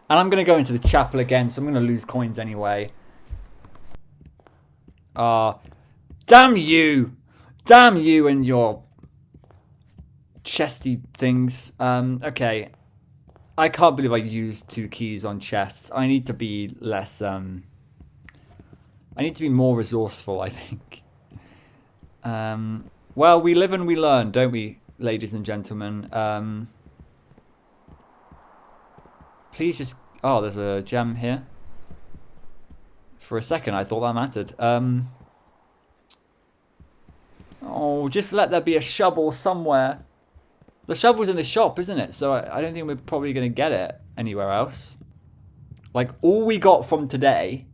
And I'm going to go into the chapel again, so I'm going to lose coins anyway. Damn you! Damn you and your chesty things. Okay. I can't believe I used 2 keys on chests. I need to be less, I need to be more resourceful, I think. Well, we live and we learn, don't we, ladies and gentlemen? Please just... Oh, there's a gem here. For a second, I thought that mattered. Oh, just let there be a shovel somewhere. The shovel's in the shop, isn't it? So I don't think we're probably going to get it anywhere else. Like, all we got from today...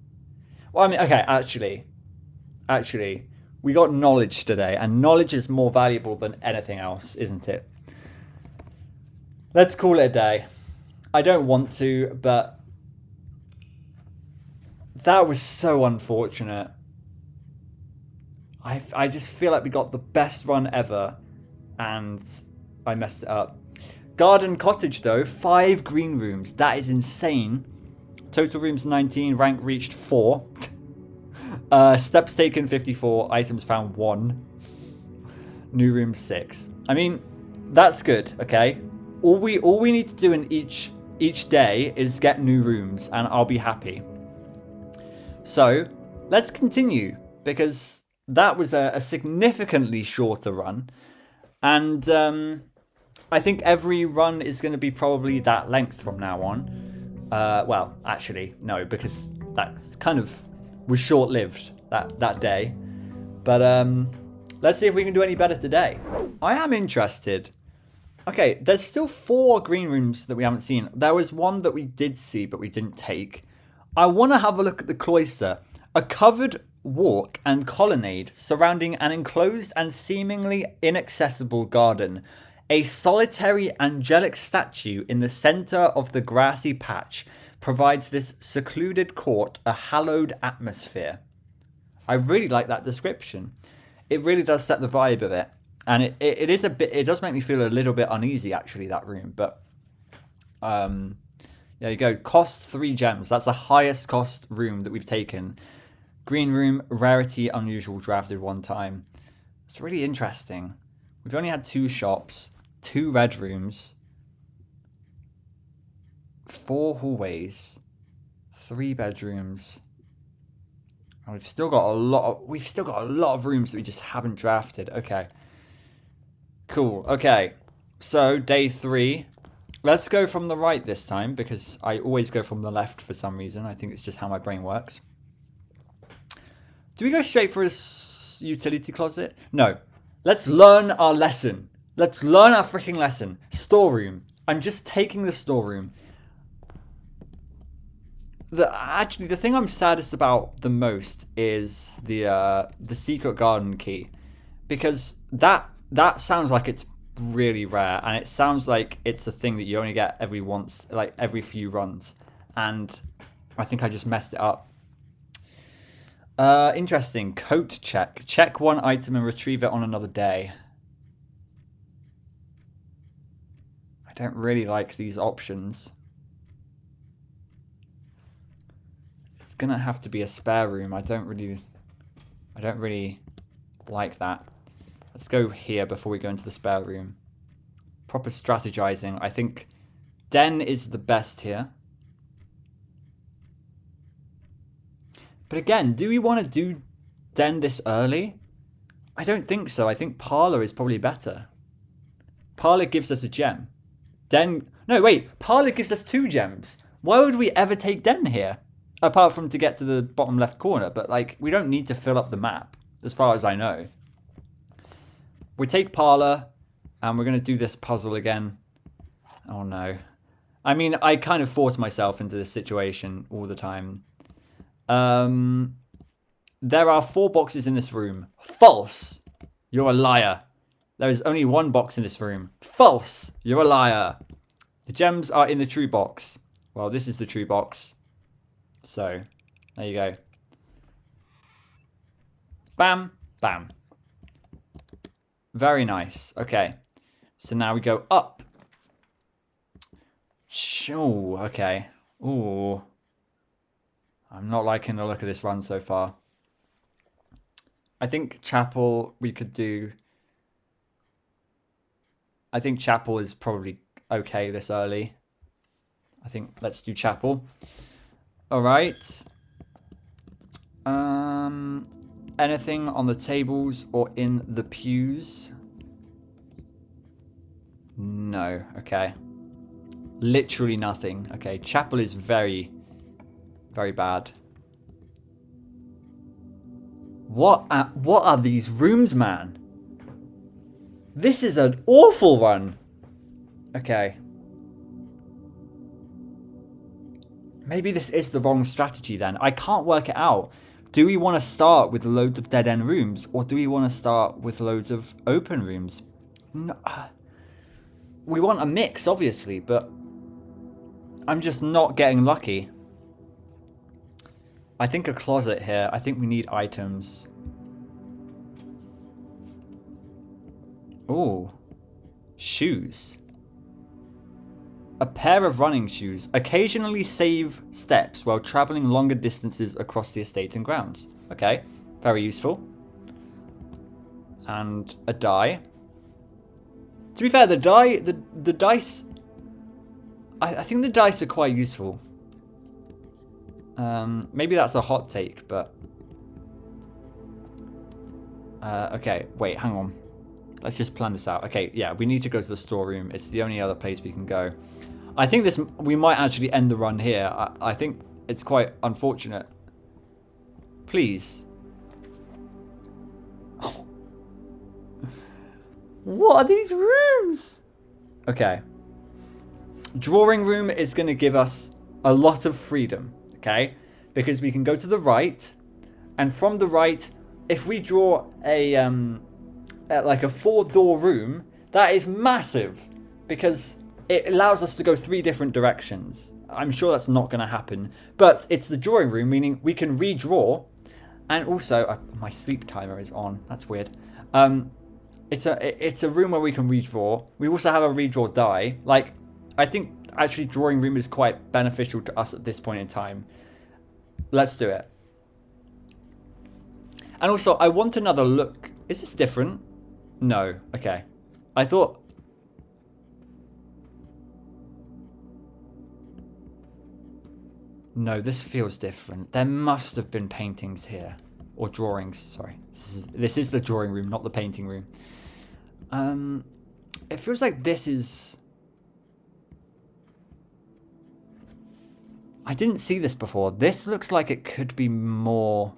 Well, I mean, okay, actually, we got knowledge today. And knowledge is more valuable than anything else, isn't it? Let's call it a day. I don't want to, but that was so unfortunate. I just feel like we got the best run ever, and I messed it up. Garden cottage, though, 5 green rooms. That is insane. Total rooms 19, rank reached 4. Steps taken 54, items found 1. New rooms 6. I mean, that's good, okay? All we need to do in each day is get new rooms, and I'll be happy. So let's continue, because that was a significantly shorter run, and I think every run is going to be probably that length from now on. Well, actually, no, because that kind of was short-lived that day. But let's see if we can do any better today. I am interested. Okay, there's still 4 green rooms that we haven't seen. There was one that we did see, but we didn't take. I want to have a look at the cloister. A covered walk and colonnade surrounding an enclosed and seemingly inaccessible garden. A solitary angelic statue in the center of the grassy patch provides this secluded court a hallowed atmosphere. I really like that description. It really does set the vibe of it. And it is a bit, it does make me feel a little bit uneasy, actually, that room. But, there you go. Cost 3 gems. That's the highest cost room that we've taken. Green room, rarity, unusual, drafted 1 time. It's really interesting. We've only had 2 shops, 2 red rooms, 4 hallways, 3 bedrooms. And we've still got a lot of rooms that we just haven't drafted. Okay. Cool. Okay. So, day 3. Let's go from the right this time, because I always go from the left for some reason. I think it's just how my brain works. Do we go straight for a utility closet? No. Let's learn our lesson. Let's learn our freaking lesson. Storeroom. I'm just taking the storeroom. Actually, the thing I'm saddest about the most is the secret garden key, because that sounds like it's really rare, and it sounds like it's a thing that you only get every few runs, and I think I just messed it up. Interesting. Coat check. Check one item and retrieve it on another day. I don't really like these options. It's gonna have to be a spare room. I don't really like that. Let's go here before we go into the spare room. Proper strategizing. I think den is the best here. But again, do we want to do den this early? I don't think so. I think parlor is probably better. Parlor gives us a gem. Den... No, wait. Parlor gives us 2 gems. Why would we ever take den here? Apart from to get to the bottom left corner. But, like, we don't need to fill up the map, as far as I know. We take parlor, and we're going to do this puzzle again. Oh, no. I mean, I kind of force myself into this situation all the time. There are 4 boxes in this room. False. You're a liar. There is only 1 box in this room. False. You're a liar. The gems are in the true box. Well, this is the true box. So, there you go. Bam. Bam. Very nice. Okay. So now we go up. Oh, okay. Ooh. I'm not liking the look of this run so far. I think chapel we could do. I think chapel is probably okay this early. I think let's do chapel. All right. Anything on the tables or in the pews? No. Okay. Literally nothing. Okay. Chapel is very, very bad. What are these rooms, man? This is an awful one. Okay. Maybe this is the wrong strategy then. I can't work it out. Do we want to start with loads of dead-end rooms, or do we want to start with loads of open rooms? No. We want a mix, obviously, but I'm just not getting lucky. I think a closet here. I think we need items. Ooh. Shoes. A pair of running shoes. Occasionally save steps while traveling longer distances across the estate and grounds. Okay. Very useful. And a die. To be fair, the dice... I think the dice are quite useful. Maybe that's a hot take, but... okay, wait, hang on. Let's just plan this out. Okay, yeah, we need to go to the storeroom. It's the only other place we can go. I think we might actually end the run here. I think it's quite unfortunate. Please. Oh. What are these rooms? Okay. Drawing room is going to give us a lot of freedom. Okay, because we can go to the right, and from the right, if we draw a like a 4-door room, that is massive because it allows us to go 3 different directions. I'm sure that's not going to happen, but it's the drawing room, meaning we can redraw, and also my sleep timer is on. That's weird. It's a room where we can redraw. We also have a redraw die. Like, I think actually drawing room is quite beneficial to us at this point in time. Let's do it. And also, I want another look. Is this different? No. Okay. I thought... No, this feels different. There must have been paintings here. Or drawings, sorry. This is the drawing room, not the painting room. It feels like this is... I didn't see this before. This looks like it could be more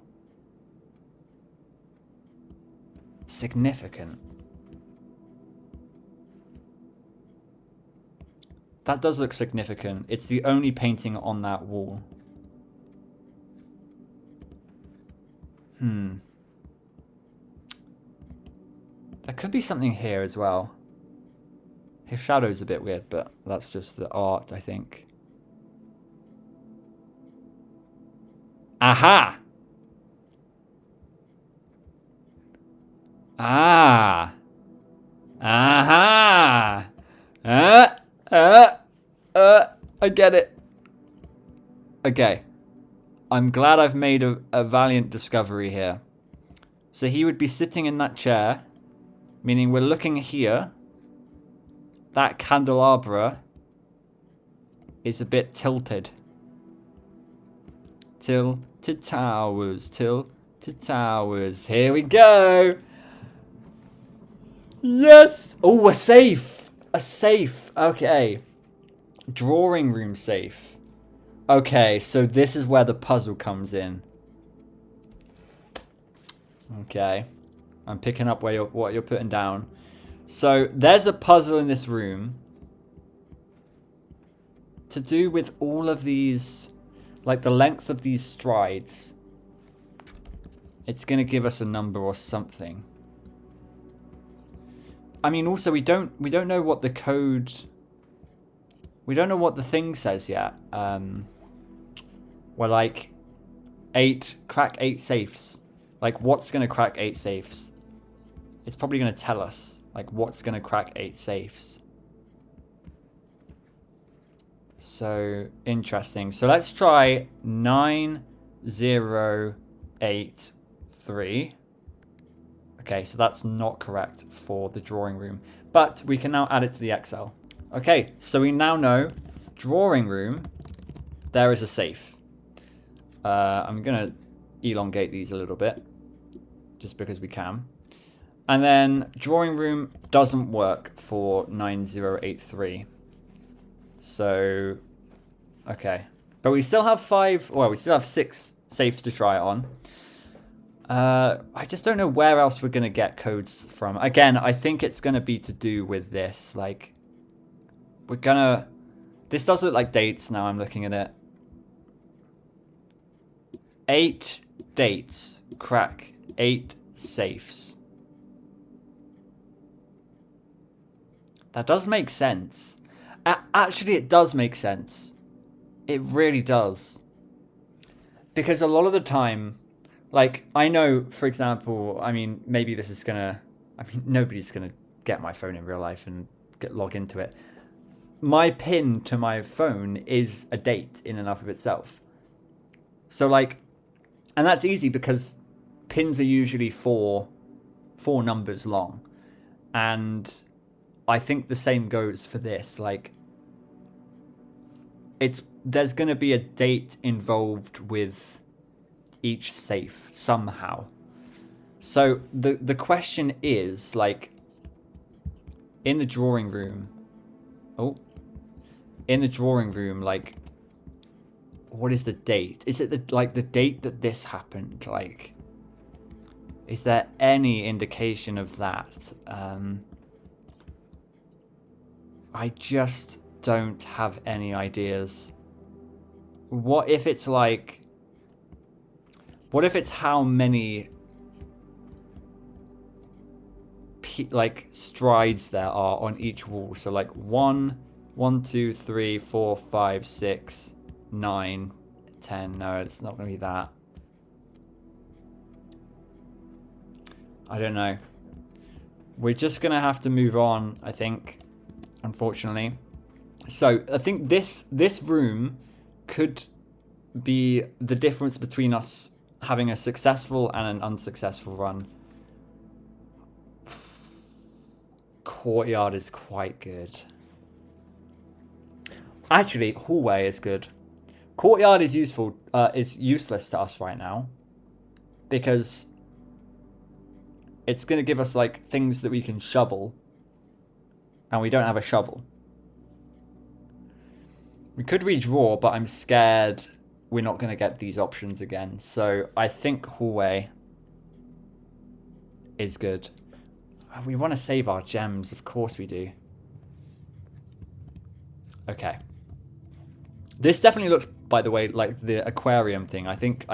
significant. That does look significant. It's the only painting on that wall. There could be something here as well. His shadow's a bit weird, but that's just the art, I think. Aha! Ah! Aha! I get it. Okay. I'm glad I've made a valiant discovery here. So he would be sitting in that chair, meaning we're looking here. That candelabra is a bit tilted. Tilted towers, tilted towers. Here we go. Yes. Oh, a safe. A safe. Okay. Drawing room safe. Okay, so this is where the puzzle comes in. Okay. I'm picking up what you're putting down. So there's a puzzle in this room to do with all of these, like the length of these strides. It's going to give us a number or something. I mean, also we don't know what the code. We don't know what the thing says yet. We're like crack 8 safes. Like what's going to crack 8 safes? It's probably going to tell us like what's going to crack 8 safes. So interesting. So let's try 9083. Okay, so that's not correct for the drawing room, but we can now add it to the Excel. Okay, so we now know drawing room, there is a safe. I'm going to elongate these a little bit just because we can. And then drawing room doesn't work for 9083. So, okay. But we still have 6 safes to try it on. I just don't know where else we're going to get codes from. Again, I think it's going to be to do with this. Like, this does look like dates now, I'm looking at it. 8 dates, crack 8 safes. That does make sense. Actually, it does make sense. It really does. Because a lot of the time, like, I know, for example, I mean, maybe this is gonna, I mean, nobody's gonna get my phone in real life and log into it. My pin to my phone is a date in and of itself. So, like, and that's easy because pins are usually four numbers long. And I think the same goes for this. Like, there's going to be a date involved with each safe somehow. So the question is, like, in the drawing room, like, what is the date? Is it the date that this happened? Like, is there any indication of that? I just don't have any ideas. What if it's like... What if it's how many... strides there are on each wall? So like 1, 2, 3, 4, 5, 6, 9, 10. No, it's not going to be that. I don't know. We're just going to have to move on, I think. Unfortunately. So I think this room could be the difference between us having a successful and an unsuccessful run. Courtyard is quite good. Actually, hallway is good. Courtyard is useless to us right now because it's going to give us like things that we can shovel. And we don't have a shovel. We could redraw, but I'm scared we're not going to get these options again. So I think hallway is good. We want to save our gems. Of course we do. Okay. This definitely looks, by the way, like the aquarium thing. I think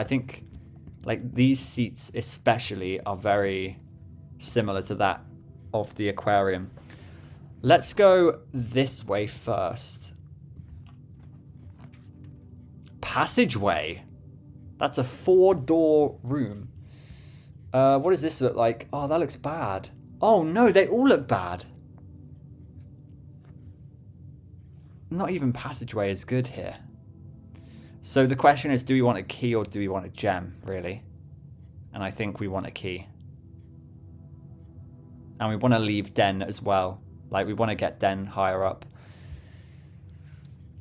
like these seats especially are very similar to that of the aquarium. Let's go this way first. Passageway. That's a 4-door room. What does this look like? Oh, that looks bad. Oh no, they all look bad. Not even passageway is good here. So the question is, do we want a key or do we want a gem, really? And I think we want a key. And we want to leave Den as well. Like, we want to get Den higher up.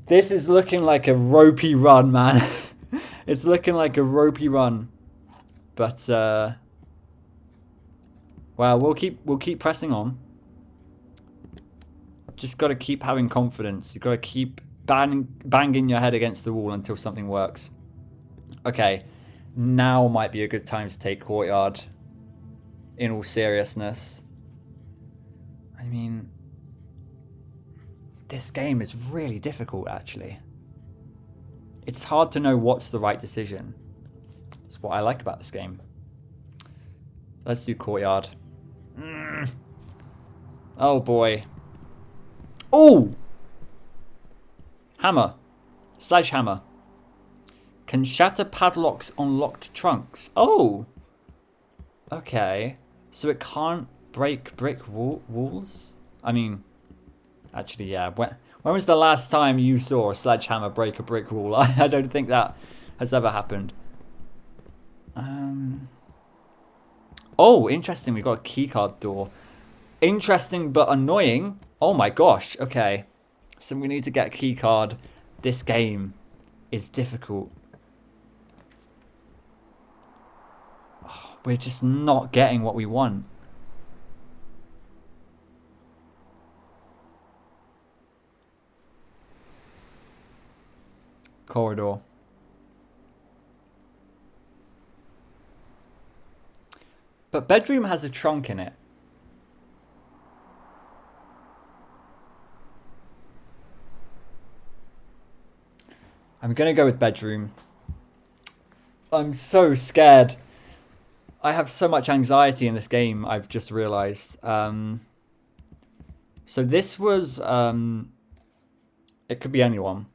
This is looking like a ropey run, man. It's looking like a ropey run. But, well, we'll keep pressing on. Just got to keep having confidence. You've got to keep banging your head against the wall until something works. Okay, now might be a good time to take courtyard. In all seriousness. I mean, this game is really difficult, actually. It's hard to know what's the right decision. That's what I like about this game. Let's do courtyard. Oh, boy. Oh! Hammer. Sledgehammer. Can shatter padlocks on locked trunks. Oh! Okay. So it can't break brick walls? I mean, actually, yeah. When was the last time you saw a sledgehammer break a brick wall? I don't think that has ever happened. Oh, interesting. We've got a keycard door. Interesting but annoying. Oh my gosh. Okay. So we need to get a keycard. This game is difficult. Oh, we're just not getting what we want. Corridor. But bedroom has a trunk in it. I'm going to go with bedroom. I'm so scared. I have so much anxiety in this game, I've just realized. So this was... it could be anyone.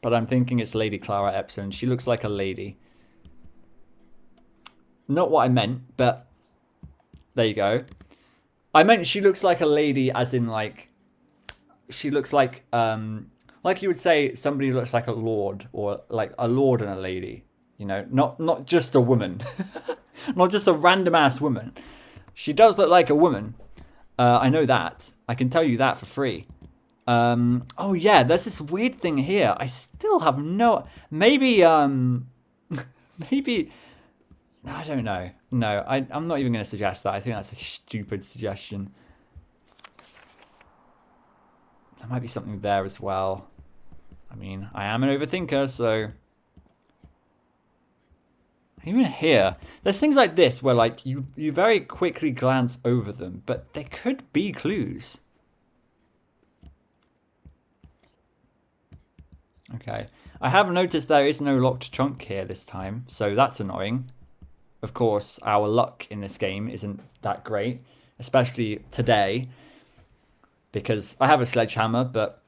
But I'm thinking it's Lady Clara Epson. She looks like a lady. Not what I meant, but... There you go. I meant she looks like a lady as in like... She looks like... Like you would say somebody who looks like a lord. Or like a lord and a lady. You know, not just a woman. Not just a random ass woman. She does look like a woman. I know that. I can tell you that for free. Oh yeah, there's this weird thing here. I still have no... Maybe, maybe... I don't know. No, I'm not even going to suggest that. I think that's a stupid suggestion. There might be something there as well. I mean, I am an overthinker, so... Even here, there's things like this where like you very quickly glance over them, but they could be clues. Okay, I have noticed there is no locked trunk here this time, so that's annoying. Of course, our luck in this game isn't that great, especially today, because I have a sledgehammer, but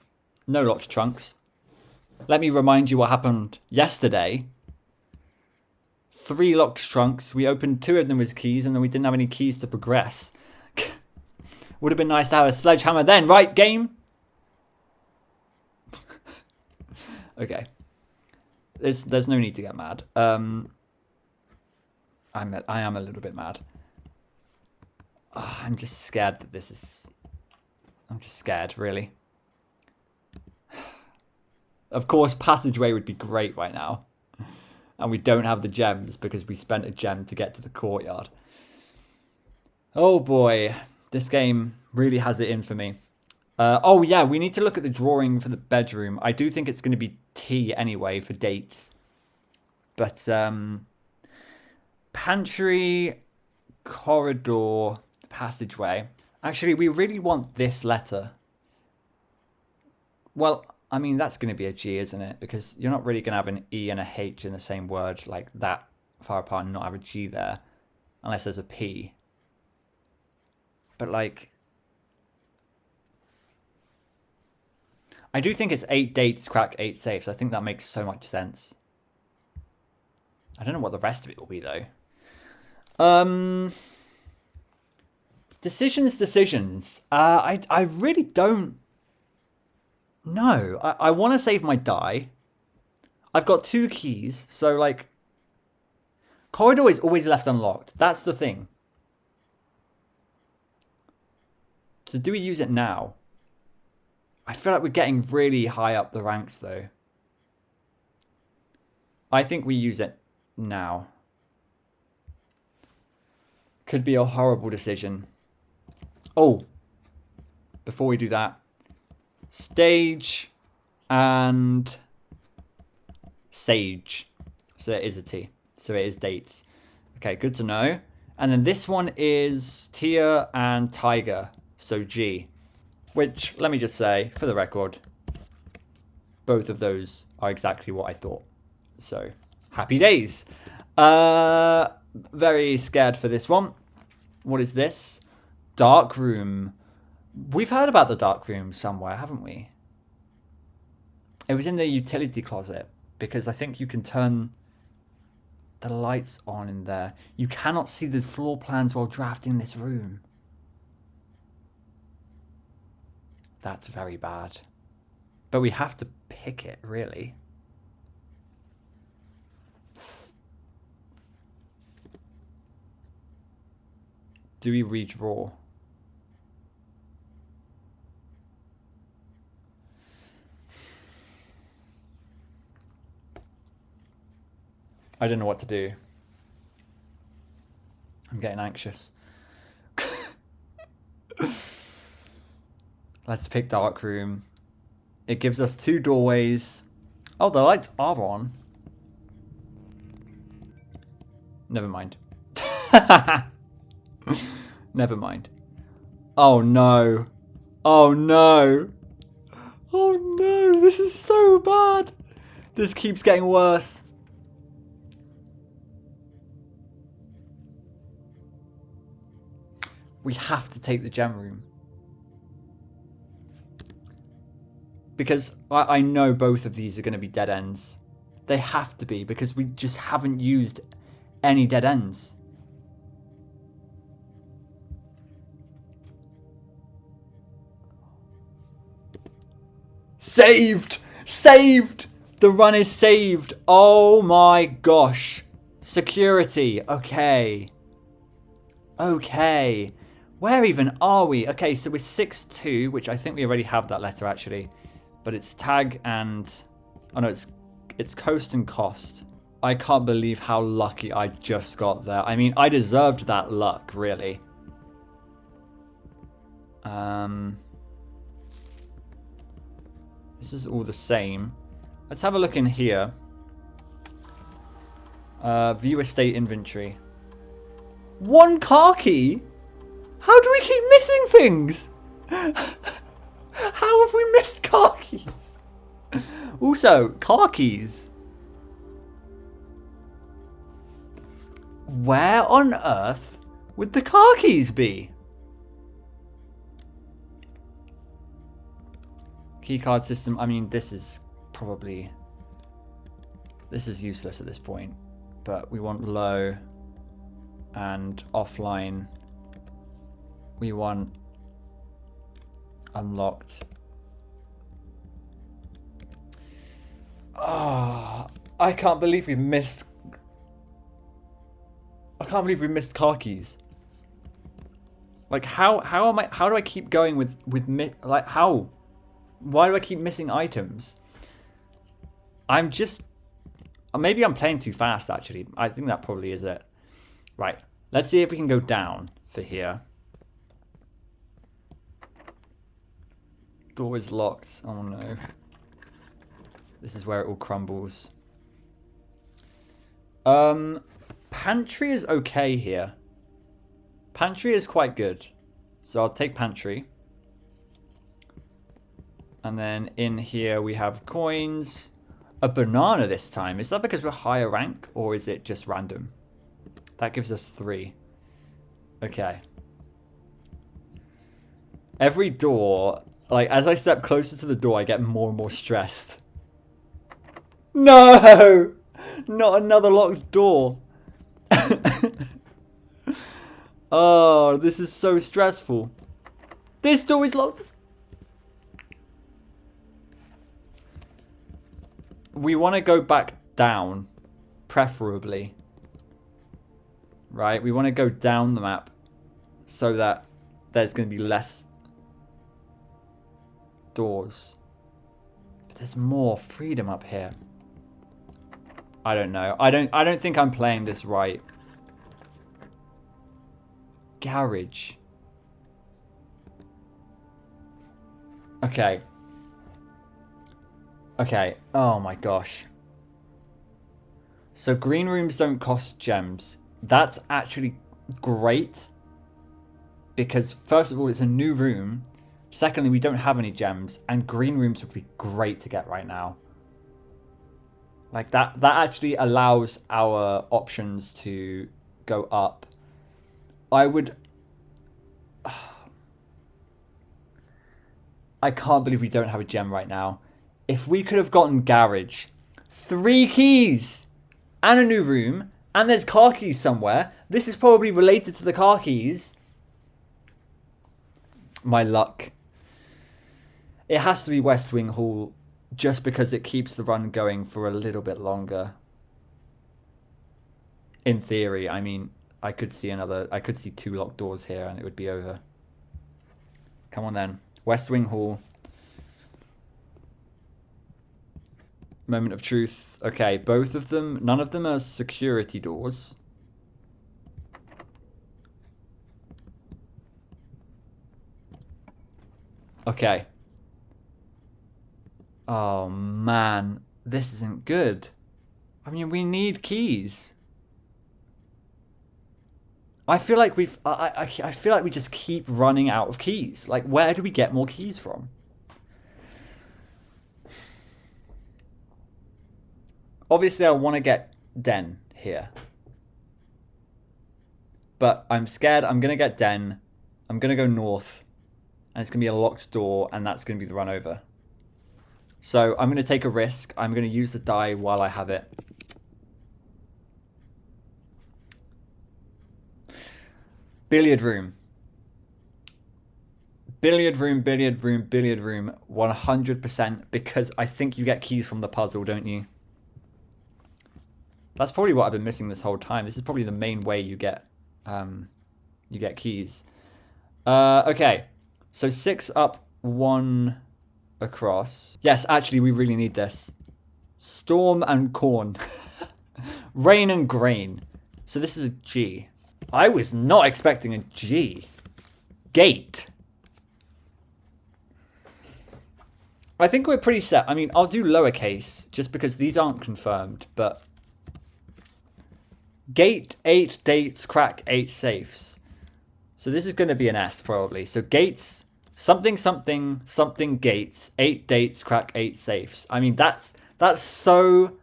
no locked trunks. Let me remind you what happened yesterday. 3 locked trunks. We opened 2 of them with keys, and then we didn't have any keys to progress. Would have been nice to have a sledgehammer then, right, game? Okay. There's no need to get mad. I am a little bit mad. Oh, I'm just scared that this is... I'm just scared, really. Of course, passageway would be great right now. And we don't have the gems because we spent a gem to get to the courtyard. Oh boy, this game really has it in for me. Oh yeah, we need to look at the drawing for the bedroom. I do think it's going to be T anyway for dates. But pantry, corridor, passageway. Actually, we really want this letter. Well, I mean, that's going to be a G, isn't it? Because you're not really going to have an E and a H in the same word like that far apart and not have a G there. Unless there's a P. But like... I do think it's 8 dates, crack 8 safes. I think that makes so much sense. I don't know what the rest of it will be, though. Decisions. I really don't know. I want to save my die. I've got 2 keys, so, like... Corridor is always left unlocked. That's the thing. So do we use it now? I feel like we're getting really high up the ranks, though. I think we use it now. Could be a horrible decision. Oh, before we do that, stage and sage. So it is a T. So it is dates. Okay, good to know. And then this one is tier and tiger. So G. Which, let me just say, for the record, both of those are exactly what I thought. So, happy days. Very scared for this one. What is this? Dark room. We've heard about the dark room somewhere, haven't we? It was in the utility closet, because I think you can turn the lights on in there. You cannot see the floor plans while drafting this room. That's very bad. But we have to pick it, really. Do we redraw? I don't know what to do. I'm getting anxious. Let's pick dark room. It gives us 2 doorways. Oh, the lights are on. Never mind. Never mind. Oh no. Oh no. Oh no, this is so bad. This keeps getting worse. We have to take the gem room. Because I know both of these are going to be dead ends. They have to be, because we just haven't used any dead ends. Saved! Saved! The run is saved. Oh my gosh. Security. Okay. Okay. Where even are we? Okay, so we're 6-2, which I think we already have that letter, actually. But it's tag and... Oh no, it's coast and cost. I can't believe how lucky I just got there. I mean, I deserved that luck, really. This is all the same. Let's have a look in here. View estate inventory. 1 car key? How do we keep missing things? How have we missed car keys? Also, car keys. Where on earth would the car keys be? Keycard system. I mean, this is probably... This is useless at this point. But we want low and offline. We want unlocked. Ah, I can't believe we missed. I can't believe we missed car keys. Like how am I? How do I keep going with like how? Why do I keep missing items? I'm just. Maybe I'm playing too fast. Actually, I think that probably is it. Right. Let's see if we can go down for here. Door is locked. Oh no. This is where it all crumbles. Pantry is okay here. Pantry is quite good. So I'll take pantry. And then in here we have coins. A banana this time. Is that because we're higher rank or is it just random? That gives us 3. Okay. Every door, like as I step closer to the door, I get more and more stressed. No! Not another locked door. Oh, this is so stressful. This door is locked. We want to go back down, preferably. Right? We want to go down the map so that there's going to be less doors. But there's more freedom up here. I don't know. I don't think I'm playing this right. Garage. Okay. Okay. Oh my gosh. So green rooms don't cost gems. That's actually great. Because first of all, it's a new room. Secondly, we don't have any gems. And green rooms would be great to get right now. Like that actually allows our options to go up. I would... I can't believe we don't have a gem right now. If we could have gotten garage, 3 keys and a new room, and there's car keys somewhere. This is probably related to the car keys. My luck. It has to be West Wing Hall just because it keeps the run going for a little bit longer. In theory, I mean, I could see 2 locked doors here and it would be over. Come on then. West Wing Hall. Moment of truth. Okay, both of them. None of them are security doors. Okay. Oh, man. This isn't good. I mean, we need keys. I feel like I feel like we just keep running out of keys. Like, where do we get more keys from? Obviously, I want to get Den here. But I'm scared I'm going to get Den. I'm going to go north. And it's going to be a locked door. And that's going to be the run over. So I'm going to take a risk. I'm going to use the die while I have it. Billiard room. Billiard room, billiard room, billiard room. 100% because I think you get keys from the puzzle, don't you? That's probably what I've been missing this whole time. This is probably the main way you get keys. Okay. So 6 up, 1 across. Yes, actually, we really need this. Storm and corn. Rain and grain. So this is a G. I was not expecting a G. Gate. I think we're pretty set. I mean, I'll do lowercase just because these aren't confirmed, but... Gate, 8 dates, crack, 8 safes. So this is going to be an S probably. So gates, something, something, something gates, 8 dates, crack, 8 safes. I mean, that's so...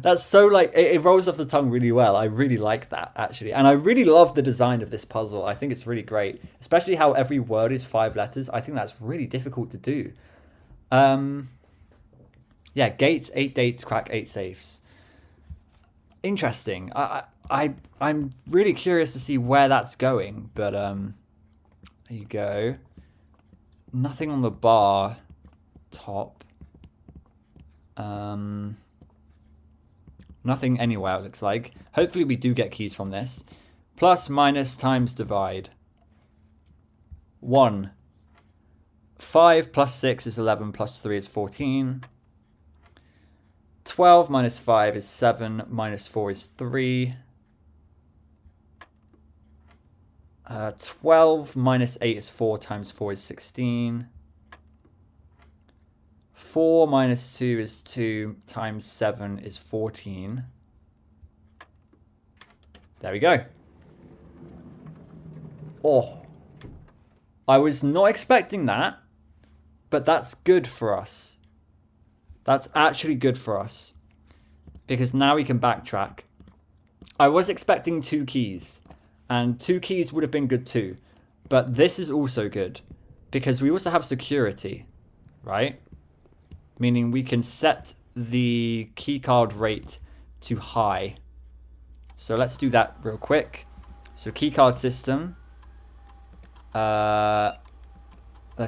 That's so like, it rolls off the tongue really well. I really like that actually. And I really love the design of this puzzle. I think it's really great. Especially how every word is 5 letters. I think that's really difficult to do. Yeah, gates, 8 dates, crack, 8 safes. Interesting. I'm really curious to see where that's going. But there you go. Nothing on the bar top. Nothing anywhere, it looks like. Hopefully we do get keys from this. Plus, minus, times, divide. 1. 5 plus 6 is 11, plus 3 is 14. 12 minus 5 is 7, minus 4 is 3. 12 minus 8 is 4, times 4 is 16. 4 minus 2 is 2 times 7 is 14. There we go. Oh. I was not expecting that, but that's good for us. That's actually good for us. Because now we can backtrack. I was expecting 2 keys. And 2 keys would have been good too. But this is also good. Because we also have security. Right? Meaning we can set the keycard rate to high. So let's do that real quick. So keycard system. Let's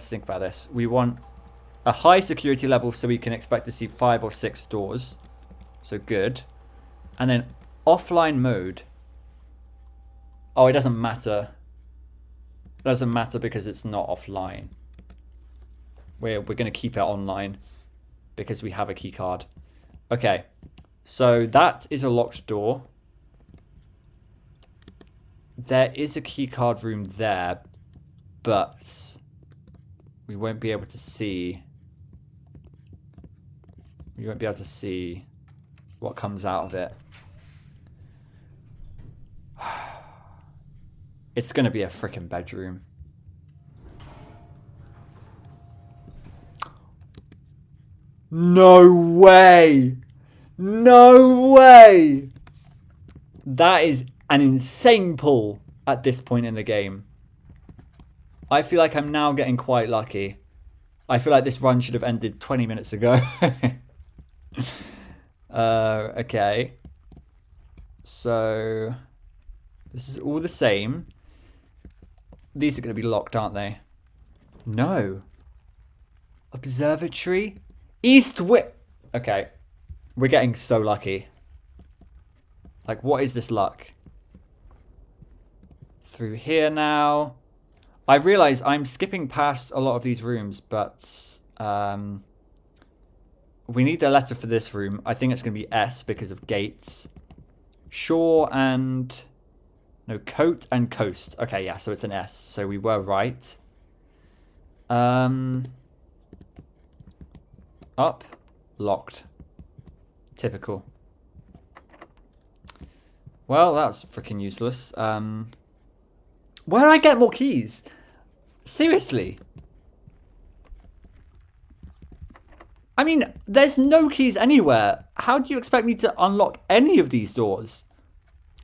think about this. We want a high security level so we can expect to see 5 or 6 doors. So good. And then offline mode. Oh, it doesn't matter. It doesn't matter because it's not offline. We're going to keep it online because we have a key card. Okay. So that is a locked door. There is a key card room there, but we won't be able to see. We won't be able to see what comes out of it. It's going to be a freaking bedroom. No way! No way! That is an insane pull at this point in the game. I feel like I'm now getting quite lucky. I feel like this run should have ended 20 minutes ago. Okay. So this is all the same. These are going to be locked, aren't they? No. Observatory? East Okay. We're getting so lucky. Like, what is this luck? Through here now. I realise I'm skipping past a lot of these rooms, but we need a letter for this room. I think it's going to be S because of gates. Shore and... No, coat and coast. Okay, yeah, so it's an S. So we were right. Up. Locked. Typical. Well, that's freaking useless. Where do I get more keys? Seriously? I mean, there's no keys anywhere. How do you expect me to unlock any of these doors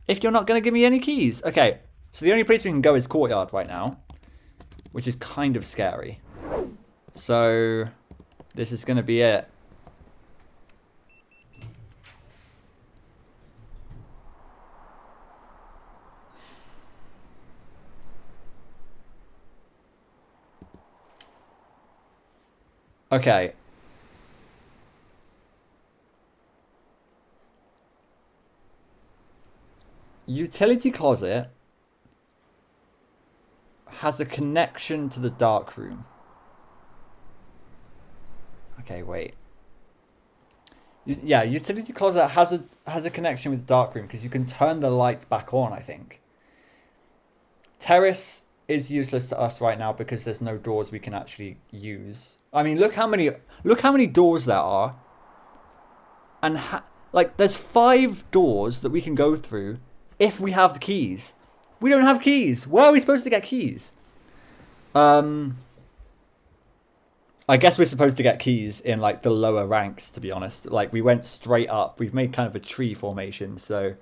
if you're not going to give me any keys? Okay, so the only place we can go is courtyard right now, which is kind of scary. So this is going to be it. Okay. Utility closet has a connection to the dark room. Okay, wait. Yeah, utility closet has a connection with dark room because you can turn the lights back on, I think. Terrace is useless to us right now because there's no doors we can actually use. I mean, look how many doors there are. And like there's 5 doors that we can go through if we have the keys. We don't have keys. Where are we supposed to get keys? I guess we're supposed to get keys in like the lower ranks, to be honest. Like we went straight up. We've made kind of a tree formation, so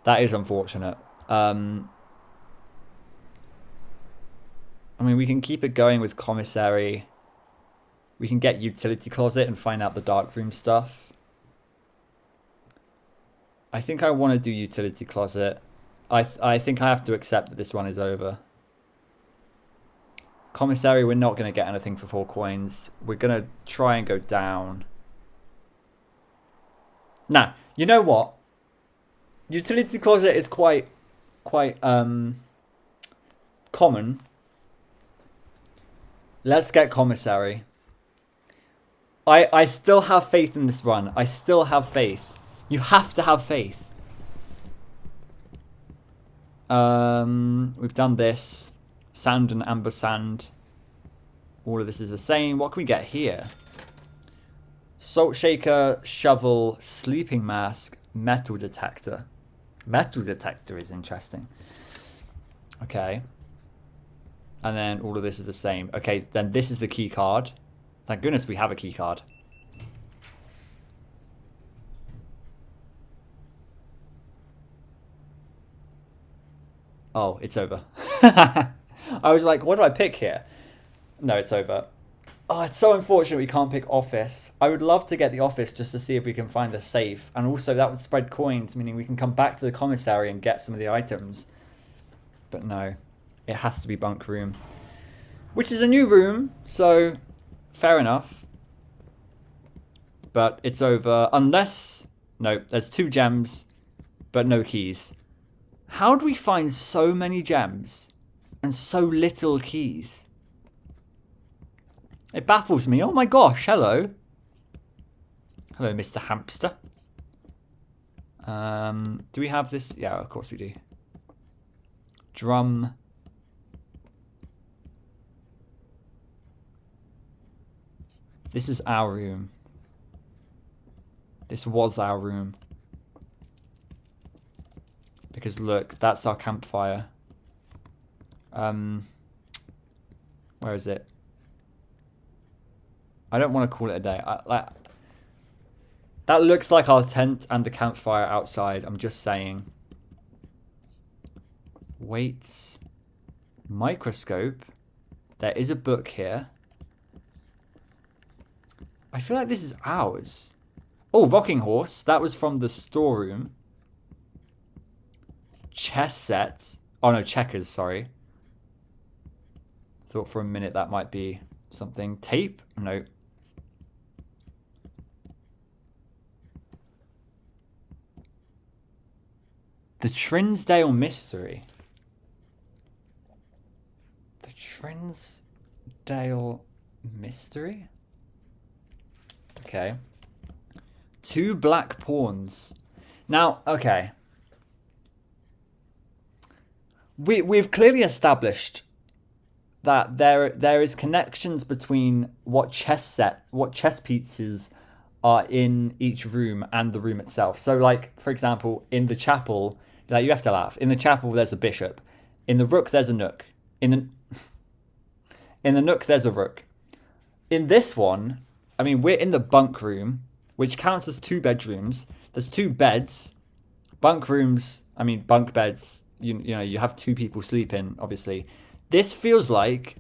that is unfortunate. I mean, we can keep it going with commissary. We can get utility closet and find out the dark room stuff. I think I want to do utility closet. I think I have to accept that this one is over. Commissary, we're not going to get anything for 4 coins. We're going to try and go down. Now, you know what? Utility closet is quite common. Let's get commissary. I still have faith in this run. I still have faith. You have to have faith. We've done this. Sand and amber sand. All of this is the same. What can we get here? Salt shaker, shovel, sleeping mask, metal detector. Metal detector is interesting. Okay. And then all of this is the same. Okay, then this is the key card. Thank goodness we have a key card. Oh, it's over. I was like, what do I pick here? No, it's over. Oh, it's so unfortunate we can't pick office. I would love to get the office just to see if we can find the safe. And also that would spread coins, meaning we can come back to the commissary and get some of the items. But no, it has to be bunk room. Which is a new room, so fair enough. But it's over unless... No, there's 2 gems, but no keys. How do we find so many gems and so little keys? It baffles me. Oh my gosh, hello. Hello, Mr. Hamster. Do we have this? Yeah, of course we do. Drum. This is our room. This was our room. Because look, that's our campfire. Where is it? I don't want to call it a day. That looks like our tent and the campfire outside. I'm just saying. Weights. Microscope. There is a book here. I feel like this is ours. Oh, rocking horse. That was from the storeroom. Chess set. Oh no, checkers, sorry. Thought for a minute that might be something. Tape? No. The Trinsdale Mystery. The Trinsdale Mystery? Okay. 2 black pawns. Now, okay. We've clearly established that there is connections between what chess pieces are in each room and the room itself. So, like, for example, in the chapel, like, you have to laugh. In the chapel, there's a bishop. In the rook, there's a nook. In the nook, there's a rook. In this one, I mean, we're in the bunk room, which counts as 2 bedrooms. There's 2 beds. Bunk rooms, I mean, bunk beds, you know, you have 2 people sleeping, obviously. This feels like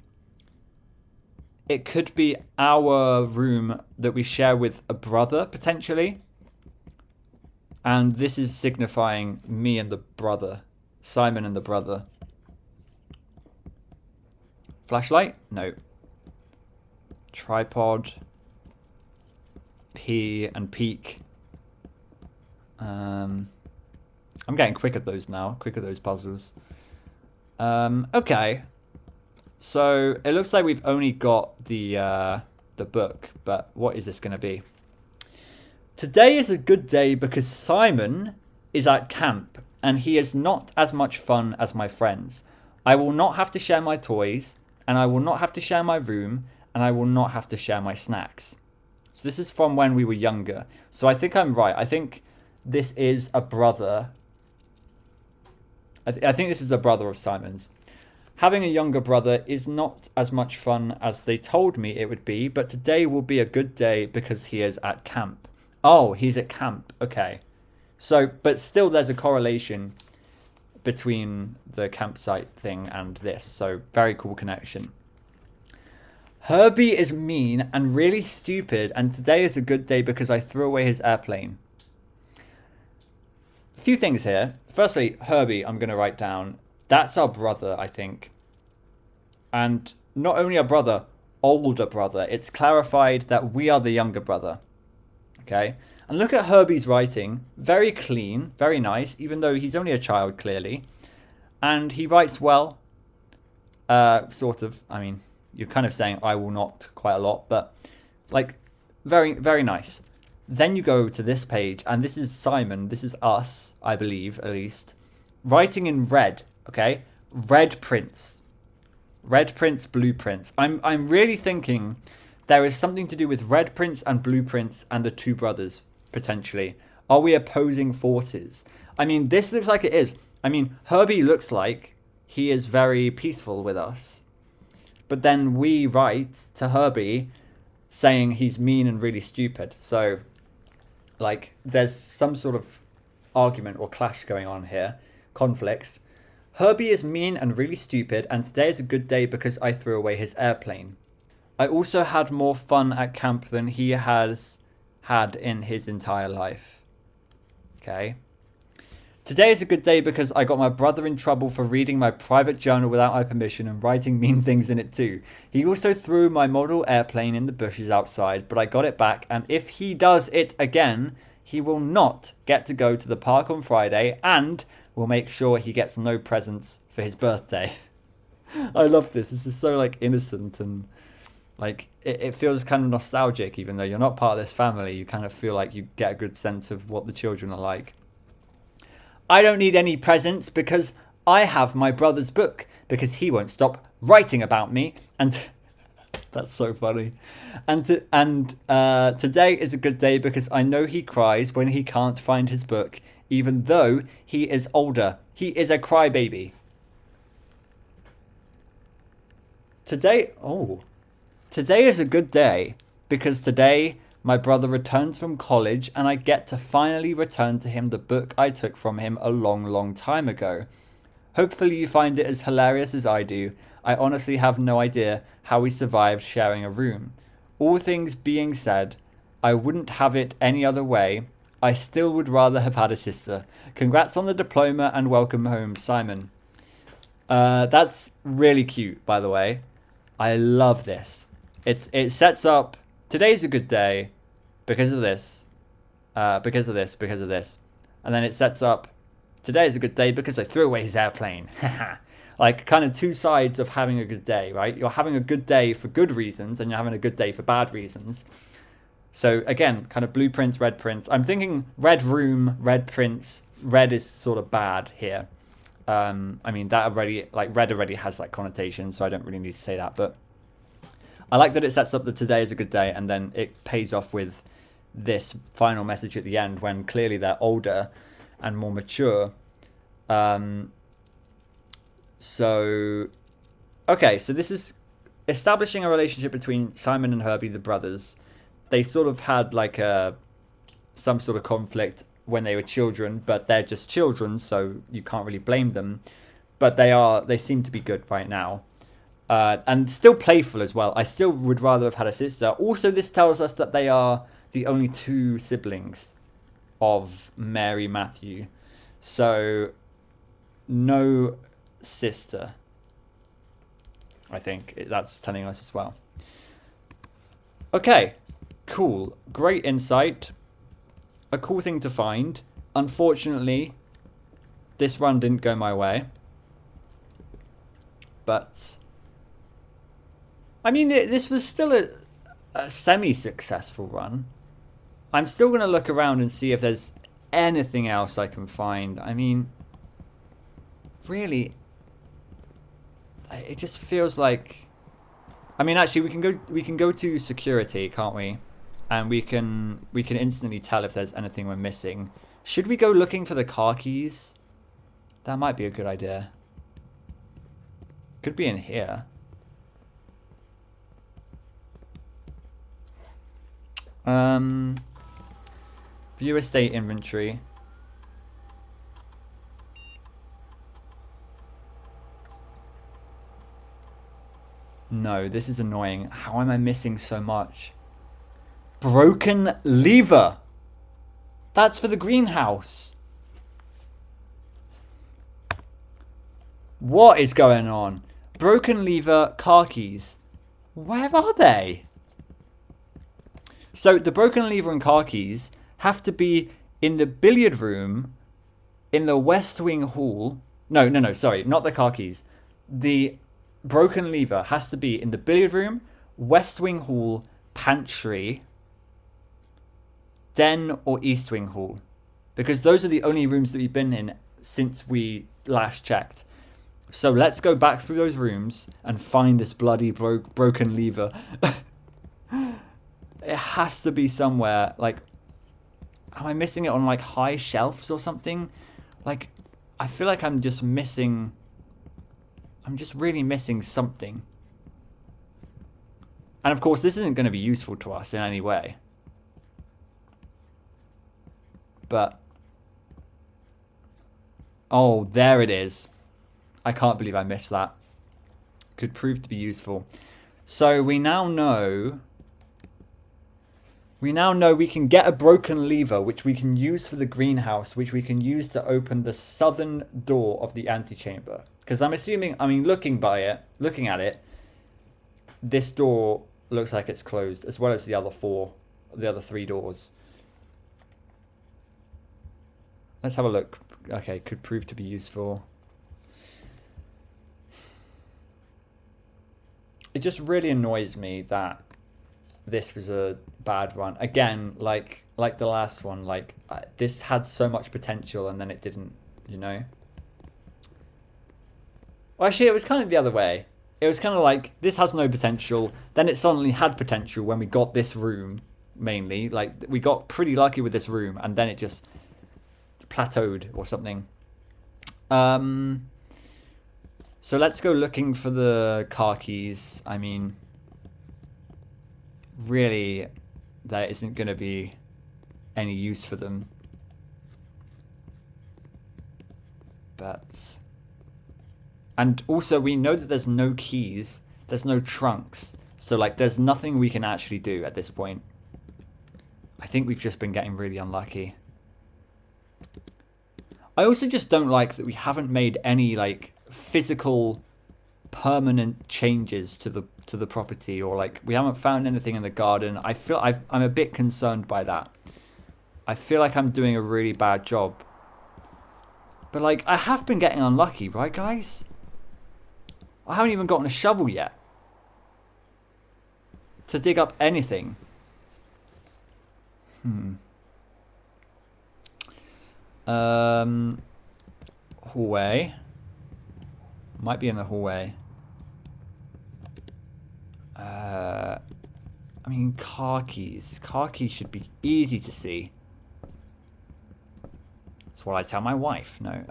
it could be our room that we share with a brother, potentially. And this is signifying me and the brother. Simon and the brother. Flashlight? No. Tripod. P and peak. I'm getting quick at those now. Quick at those puzzles. Okay. So it looks like we've only got the book, but what is this going to be? Today is a good day because Simon is at camp and he is not as much fun as my friends. I will not have to share my toys, and I will not have to share my room, and I will not have to share my snacks. So this is from when we were younger. So I think I'm right. I think this is a brother. I think this is a brother of Simon's. Having a younger brother is not as much fun as they told me it would be, but today will be a good day because he is at camp. Oh, he's at camp. Okay. So, but still there's a correlation between the campsite thing and this. So, very cool connection. Herbie is mean and really stupid, and today is a good day because I threw away his airplane. A few things here. Firstly, Herbie, I'm going to write down. That's our brother, I think. And not only our brother, older brother. It's clarified that we are the younger brother. Okay? And look at Herbie's writing. Very clean, very nice, even though he's only a child, clearly. And he writes well. Sort of. I mean, you're kind of saying I will not quite a lot, but like, very, very nice. Then you go to this page, and this is Simon. This is us, I believe, at least. Writing in red, okay? Red prints. Red prints, blue prints. I'm really thinking There is something to do with red prince and blue prince and the two brothers, potentially. Are we opposing forces? I mean, this looks like it is. I mean, Herbie looks like he is very peaceful with us. But then we write to Herbie saying he's mean and really stupid. So, like, there's some sort of argument or clash going on here. Conflicts. Herbie is mean and really stupid, and today is a good day because I threw away his airplane. I also had more fun at camp than he has had in his entire life. Okay. Today is a good day because I got my brother in trouble for reading my private journal without my permission and writing mean things in it too. He also threw my model airplane in the bushes outside, but I got it back, and if he does it again, he will not get to go to the park on Friday, and will make sure he gets no presents for his birthday. I love this. This is so, like, innocent, and like it feels kind of nostalgic. Even though you're not part of this family, you kind of feel like you get a good sense of what the children are like. I don't need any presents because I have my brother's book, because he won't stop writing about me, and that's so funny. And today is a good day because I know he cries when he can't find his book, even though he is older. He is a crybaby. Today is a good day because today my brother returns from college and I get to finally return to him the book I took from him a long, long time ago. Hopefully you find it as hilarious as I do. I honestly have no idea how we survived sharing a room. All things being said, I wouldn't have it any other way. I still would rather have had a sister. Congrats on the diploma and welcome home, Simon. That's really cute, by the way. I love this. It sets up, today's a good day because of this, because of this, because of this. And then it sets up, today's a good day because I threw away his airplane. Like, kind of two sides of having a good day, right? You're having a good day for good reasons and you're having a good day for bad reasons. So again, kind of blue prince, red prince. I'm thinking red room, red prince. Red is sort of bad here. I mean, that already, like, red already has that connotation, so I don't really need to say that. But I like that it sets up that today is a good day, and then it pays off with this final message at the end when clearly they're older and more mature. So, okay, so this is establishing a relationship between Simon and Herbie, the brothers. They sort of had like some sort of conflict when they were children, but they're just children, so you can't really blame them. But they seem to be good right now. And still playful as well. I still would rather have had a sister. Also, this tells us that they are the only two siblings of Mary Matthew. So, no sister. I think that's telling us as well. Okay, cool. Great insight. A cool thing to find. Unfortunately, this run didn't go my way. But I mean, this was still a semi-successful run. I'm still going to look around and see if there's anything else I can find. I mean, really, it just feels like. I mean, actually, we can go to security, can't we? And we can instantly tell if there's anything we're missing. Should we go looking for the car keys? That might be a good idea. Could be in here. View estate inventory. No, this is annoying. How am I missing so much? Broken lever. That's for the greenhouse. What is going on? Broken lever, car keys. Where are they? So the broken lever and car keys have to be in the billiard room, in the West Wing Hall. No, sorry, not the car keys. The broken lever has to be in the billiard room, West Wing Hall, pantry, den or East Wing Hall. Because those are the only rooms that we've been in since we last checked. So let's go back through those rooms and find this bloody broken lever. It has to be somewhere. Like, am I missing it on like high shelves or something? Like, I feel like I'm just missing. I'm just really missing something. And of course, this isn't going to be useful to us in any way. But oh, there it is. I can't believe I missed that. Could prove to be useful. So we now know we can get a broken lever, which we can use for the greenhouse, which we can use to open the southern door of the antechamber. Because I'm assuming, I mean, looking at it, this door looks like it's closed, as well as the other three doors. Let's have a look. Okay, could prove to be useful. It just really annoys me that this was a bad run. Again, like the last one, like this had so much potential and then it didn't, you know? Well, actually, it was kind of the other way. It was kind of like, this has no potential. Then it suddenly had potential when we got this room, mainly. Like, we got pretty lucky with this room, and then it just plateaued or something. So let's go looking for the car keys. I mean, really, there isn't going to be any use for them. But... And also, we know that there's no keys, there's no trunks, so like there's nothing we can actually do at this point. I think we've just been getting really unlucky. I also just don't like that we haven't made any like physical permanent changes to the property, or like we haven't found anything in the garden. I feel I'm a bit concerned by that. I feel like I'm doing a really bad job. But like, I have been getting unlucky, right guys? I haven't even gotten a shovel yet to dig up anything. Hallway. Might be in the hallway. I mean, car keys. Car keys should be easy to see. That's what I tell my wife. No.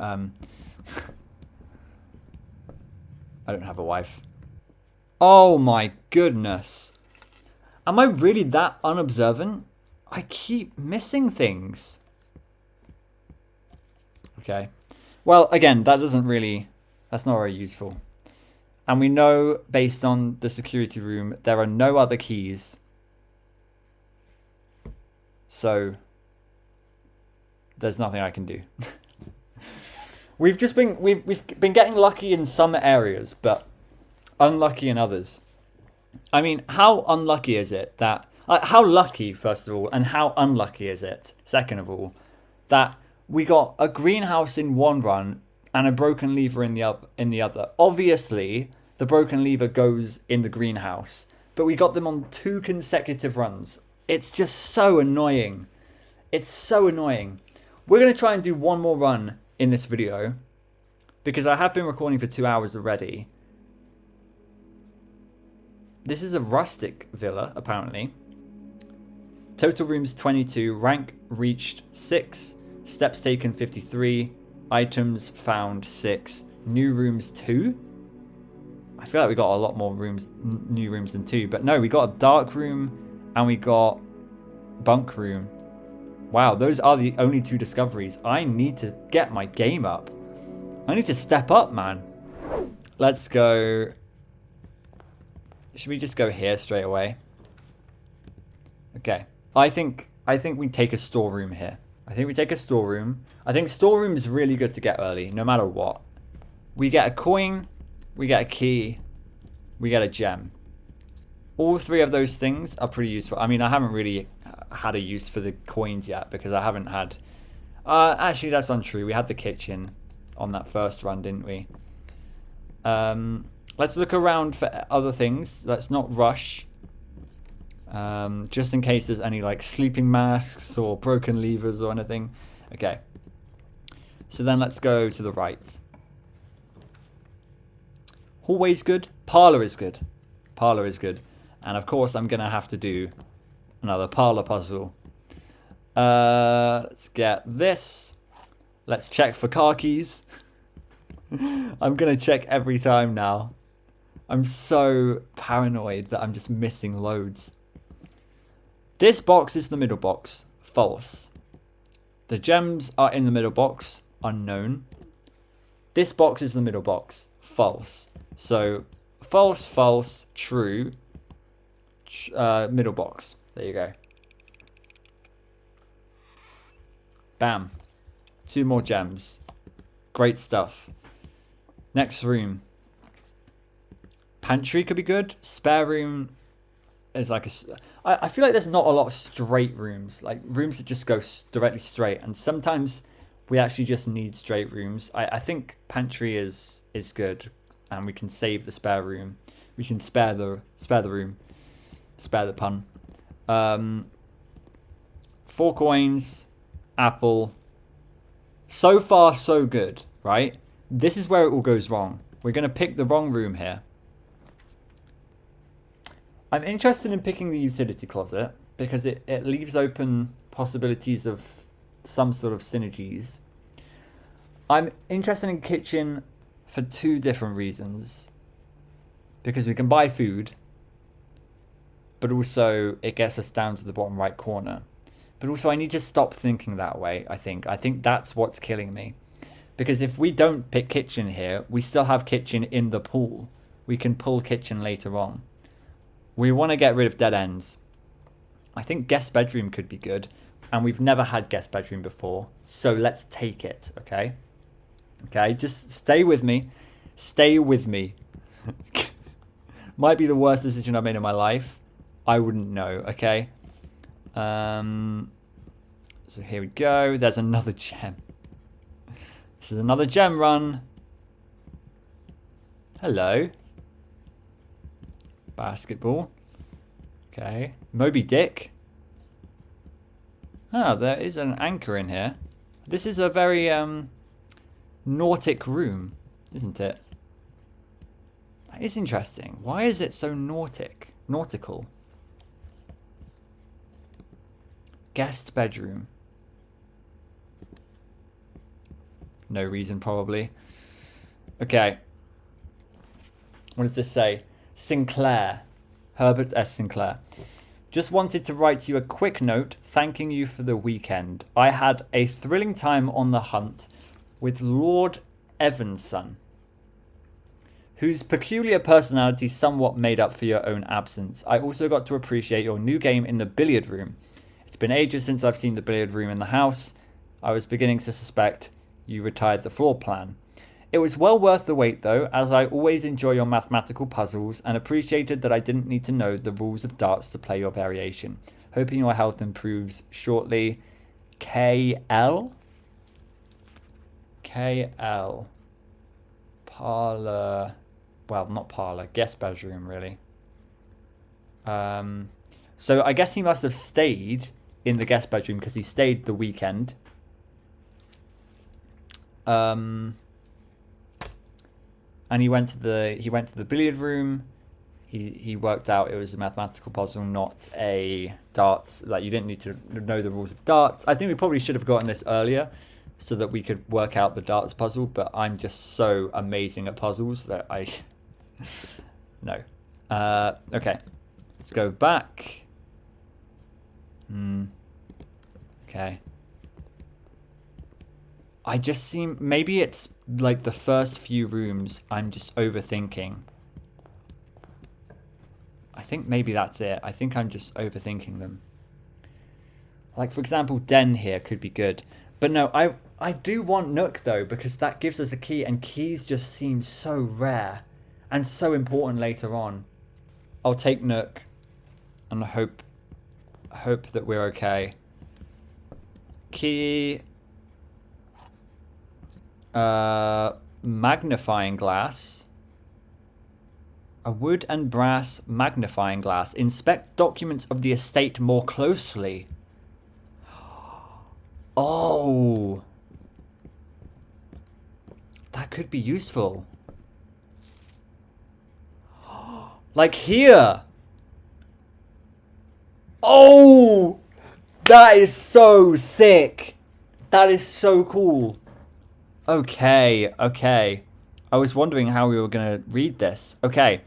I don't have a wife. Oh my goodness. Am I really that unobservant? I keep missing things. Okay. Well, again, that's not very useful. And we know, based on the security room, there are no other keys. So, there's nothing I can do. We've been getting lucky in some areas, but unlucky in others. I mean, how unlucky is it that... how lucky, first of all, and how unlucky is it, second of all, that we got a greenhouse in one run and a broken lever in the other. Obviously, the broken lever goes in the greenhouse, but we got them on 2 consecutive runs. It's just so annoying. It's so annoying. We're going to try and do one more run in this video, because I have been recording for 2 hours already. This is a rustic villa, apparently. Total rooms 22, rank reached 6, steps taken 53, items found 6, new rooms 2. I feel like we got a lot more new rooms than 2, but no, we got a dark room and we got bunk room. Wow, those are the only 2 discoveries. I need to get my game up. I need to step up, man. Let's go. Should we just go here straight away? Okay. I think we take a storeroom here. I think we take a storeroom. I think storeroom is really good to get early, no matter what. We get a coin, we get a key, we get a gem. All 3 of those things are pretty useful. I mean, I haven't really had a use for the coins yet, because I haven't had... actually, that's untrue. We had the kitchen on that first run, didn't we? Let's look around for other things. Let's not rush. Just in case there's any like sleeping masks or broken levers or anything. Okay. So then let's go to the right. Hallway's good. Parlor is good. Parlor is good. And of course I'm going to have to do Another parlor puzzle. Let's get this. Let's check for car keys. I'm going to check every time now. I'm so paranoid that I'm just missing loads. This box is the middle box. False. The gems are in the middle box. Unknown. This box is the middle box. False. So, false, false, true. Middle box. There you go. Bam. 2 more gems. Great stuff. Next room. Pantry could be good. Spare room is like a... I feel like there's not a lot of straight rooms. Like rooms that just go directly straight. And sometimes we actually just need straight rooms. I think pantry is good. And we can save the spare room. We can spare the room. Spare the pun. 4 coins. Apple. So far, so good, right? This is where it all goes wrong. We're going to pick the wrong room here. I'm interested in picking the utility closet because it leaves open possibilities of some sort of synergies. I'm interested in kitchen for 2 different reasons. Because we can buy food, but also it gets us down to the bottom right corner. But also I need to stop thinking that way, I think. I think that's what's killing me. Because if we don't pick kitchen here, we still have kitchen in the pool. We can pull kitchen later on. We want to get rid of dead ends. I think guest bedroom could be good. And we've never had guest bedroom before. So let's take it, okay? Okay, just stay with me. Stay with me. Might be the worst decision I've made in my life. I wouldn't know, okay? So here we go. There's another gem. This is another gem run. Hello. Basketball. Okay. Moby Dick. Ah, there is an anchor in here. This is a very nautic room, isn't it? That is interesting. Why is it so nautical? Guest bedroom. No reason, probably. Okay. What does this say? Sinclair. Herbert S. Sinclair. Just wanted to write you a quick note thanking you for the weekend. I had a thrilling time on the hunt with Lord Evanson, whose peculiar personality somewhat made up for your own absence. I also got to appreciate your new game in the billiard room. It's been ages since I've seen the billiard room in the house. I was beginning to suspect you retired the floor plan. It was well worth the wait though, as I always enjoy your mathematical puzzles and appreciated that I didn't need to know the rules of darts to play your variation. Hoping your health improves shortly. KL? KL. Parlor. Well, not parlor. Guest bedroom, really. So I guess he must have stayed in the guest bedroom because he stayed the weekend. And he went to the billiard room. He worked out it was a mathematical puzzle, not a darts. Like, you didn't need to know the rules of darts. I think we probably should have gotten this earlier so that we could work out the darts puzzle, but I'm just so amazing at puzzles that I... No. Okay. Let's go back. Okay. I just seem... Maybe it's like the first few rooms I'm just overthinking. I think maybe that's it. I think I'm just overthinking them. Like, for example, Den here could be good. But no, I do want Nook, though, because that gives us a key, and keys just seem so rare and so important later on. I'll take Nook and hope that we're okay. Key. Magnifying glass. A wood and brass magnifying glass. Inspect documents of the estate more closely. Oh. That could be useful. Like here. Oh! That is so sick. That is so cool. Okay, okay. I was wondering how we were going to read this. Okay.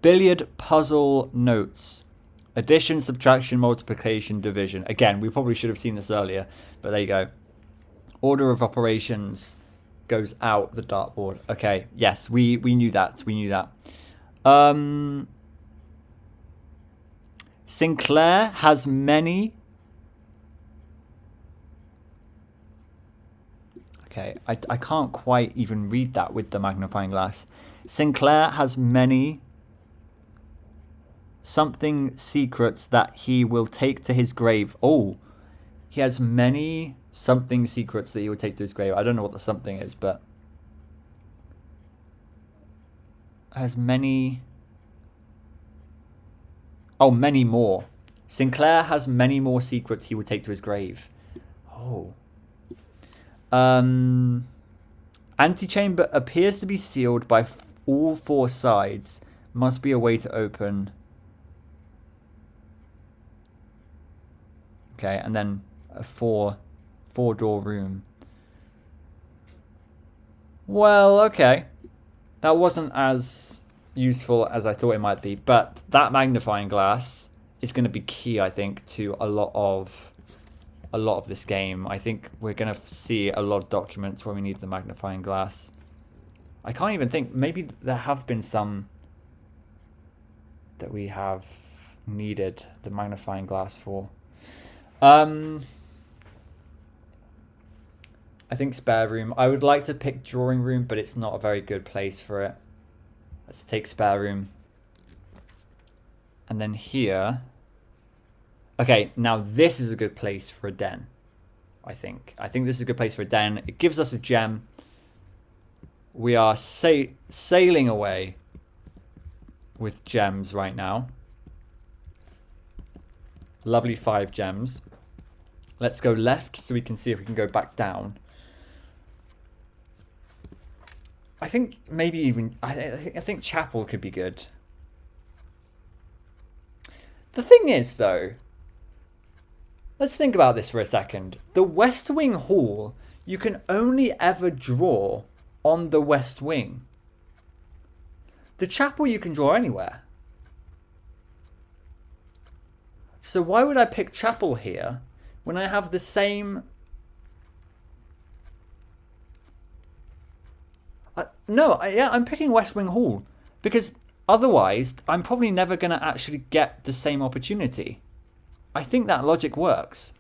Billiard puzzle notes. Addition, subtraction, multiplication, division. Again, we probably should have seen this earlier, but there you go. Order of operations goes out the dartboard. Okay, yes, we knew that. We knew that. Sinclair has many... Okay, I can't quite even read that with the magnifying glass. Sinclair has many something secrets that he will take to his grave. Oh, he has many something secrets that he will take to his grave. I don't know what the something is, but has many... Oh, many more. Sinclair has many more secrets he will take to his grave. Oh. Antechamber appears to be sealed by all four sides. Must be a way to open. Okay, and then a four-door room. Well, okay. That wasn't as useful as I thought it might be, but that magnifying glass is going to be key, I think, to a lot of this game. I think we're going to see a lot of documents where we need the magnifying glass. I can't even think. Maybe there have been some that we have needed the magnifying glass for. I think spare room. I would like to pick drawing room, but it's not a very good place for it. Let's take spare room. And then here... Okay, now this is a good place for a den, I think. I think this is a good place for a den. It gives us a gem. We are sailing away with gems right now. Lovely 5 gems. Let's go left so we can see if we can go back down. I think maybe even... I think chapel could be good. The thing is, though... Let's think about this for a second. The West Wing Hall, you can only ever draw on the West Wing. The chapel you can draw anywhere. So why would I pick chapel here when I have the same... I'm picking West Wing Hall. Because otherwise, I'm probably never going to actually get the same opportunity. I think that logic works.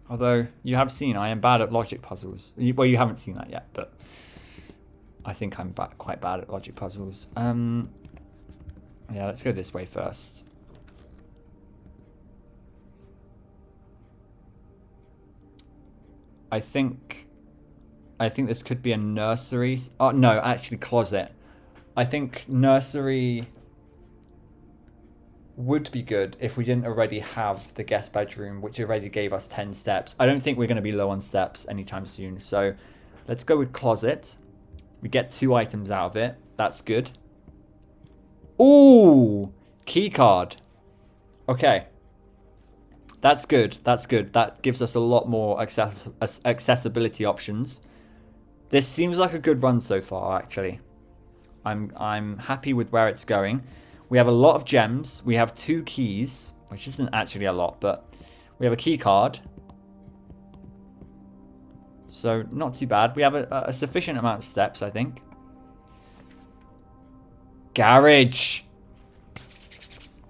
Although, you have seen I am bad at logic puzzles. Well, you haven't seen that yet, but I think I'm quite bad at logic puzzles. Yeah, let's go this way first. I think this could be a nursery. Oh, no, actually closet. I think nursery would be good if we didn't already have the guest bedroom, which already gave us 10 steps. I don't think we're going to be low on steps anytime soon. So let's go with closet. We get 2 items out of it. That's good. Ooh, key card. Okay. That's good. That's good. That gives us a lot more accessibility options. This seems like a good run so far, actually. I'm happy with where it's going. We have a lot of gems. We have 2 keys, which isn't actually a lot, but we have a key card. So not too bad. We have a sufficient amount of steps, I think. Garage.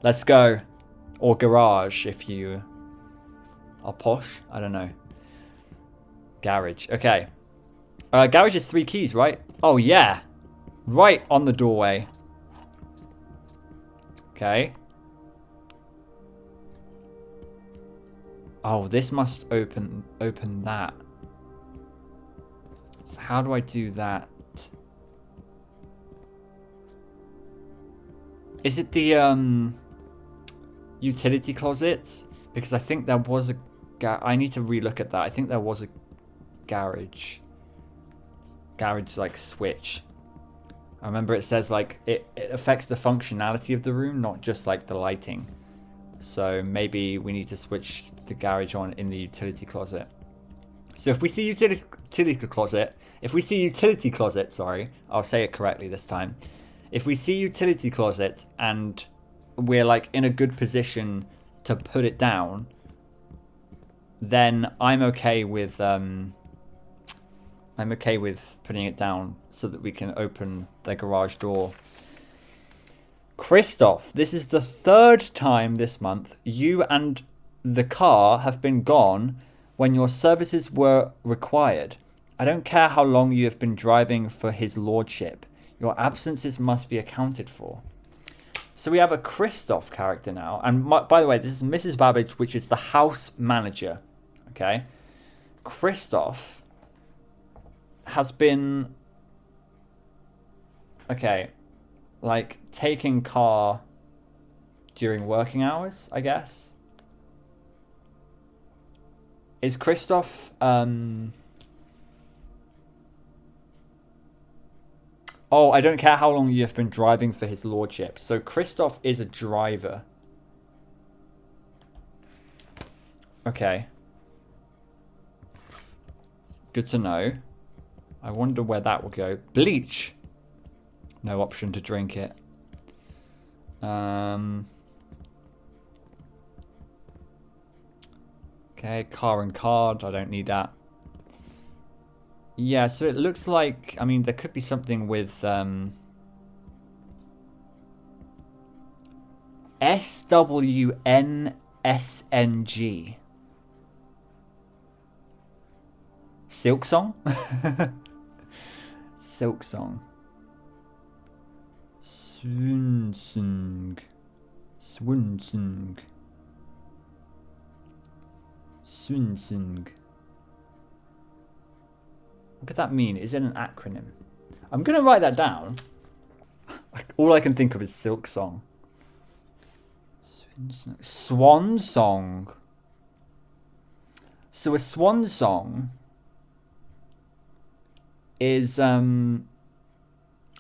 Let's go. Or garage if you are posh. I don't know. Garage. Okay. Garage is 3 keys, right? Oh, yeah. Right on the doorway. Okay. Oh, this must open that. So how do I do that? Is it the utility closet? Because I think there was a I need to relook at that. I think there was a garage like switch. I remember it says like it affects the functionality of the room, not just like the lighting. So maybe we need to switch the garage on in the utility closet. So if we see utility closet, sorry, I'll say it correctly this time. If we see utility closet and we're like in a good position to put it down, then I'm okay with putting it down so that we can open the garage door. Christoph, this is the 3rd time this month you and the car have been gone when your services were required. I don't care how long you have been driving for his lordship. Your absences must be accounted for. So we have a Christoph character now. And by the way, this is Mrs. Babbage, which is the house manager. Okay. Christoph has been... Okay. Like, taking car during working hours, I guess. Is Christoph... Oh, I don't care how long you have been driving for his lordship. So Christoph is a driver. Okay. Good to know. I wonder where that will go. Bleach! No option to drink it. Okay, car and card. I don't need that. Yeah, so it looks like... I mean, there could be something with... SWNSNG. Silk Song? Silk Song. Swinsung. Swinsung. Swinsung. What could that mean? Is it an acronym? I'm going to write that down. All I can think of is Silk Song. Swan Song. So a swan song is... Oh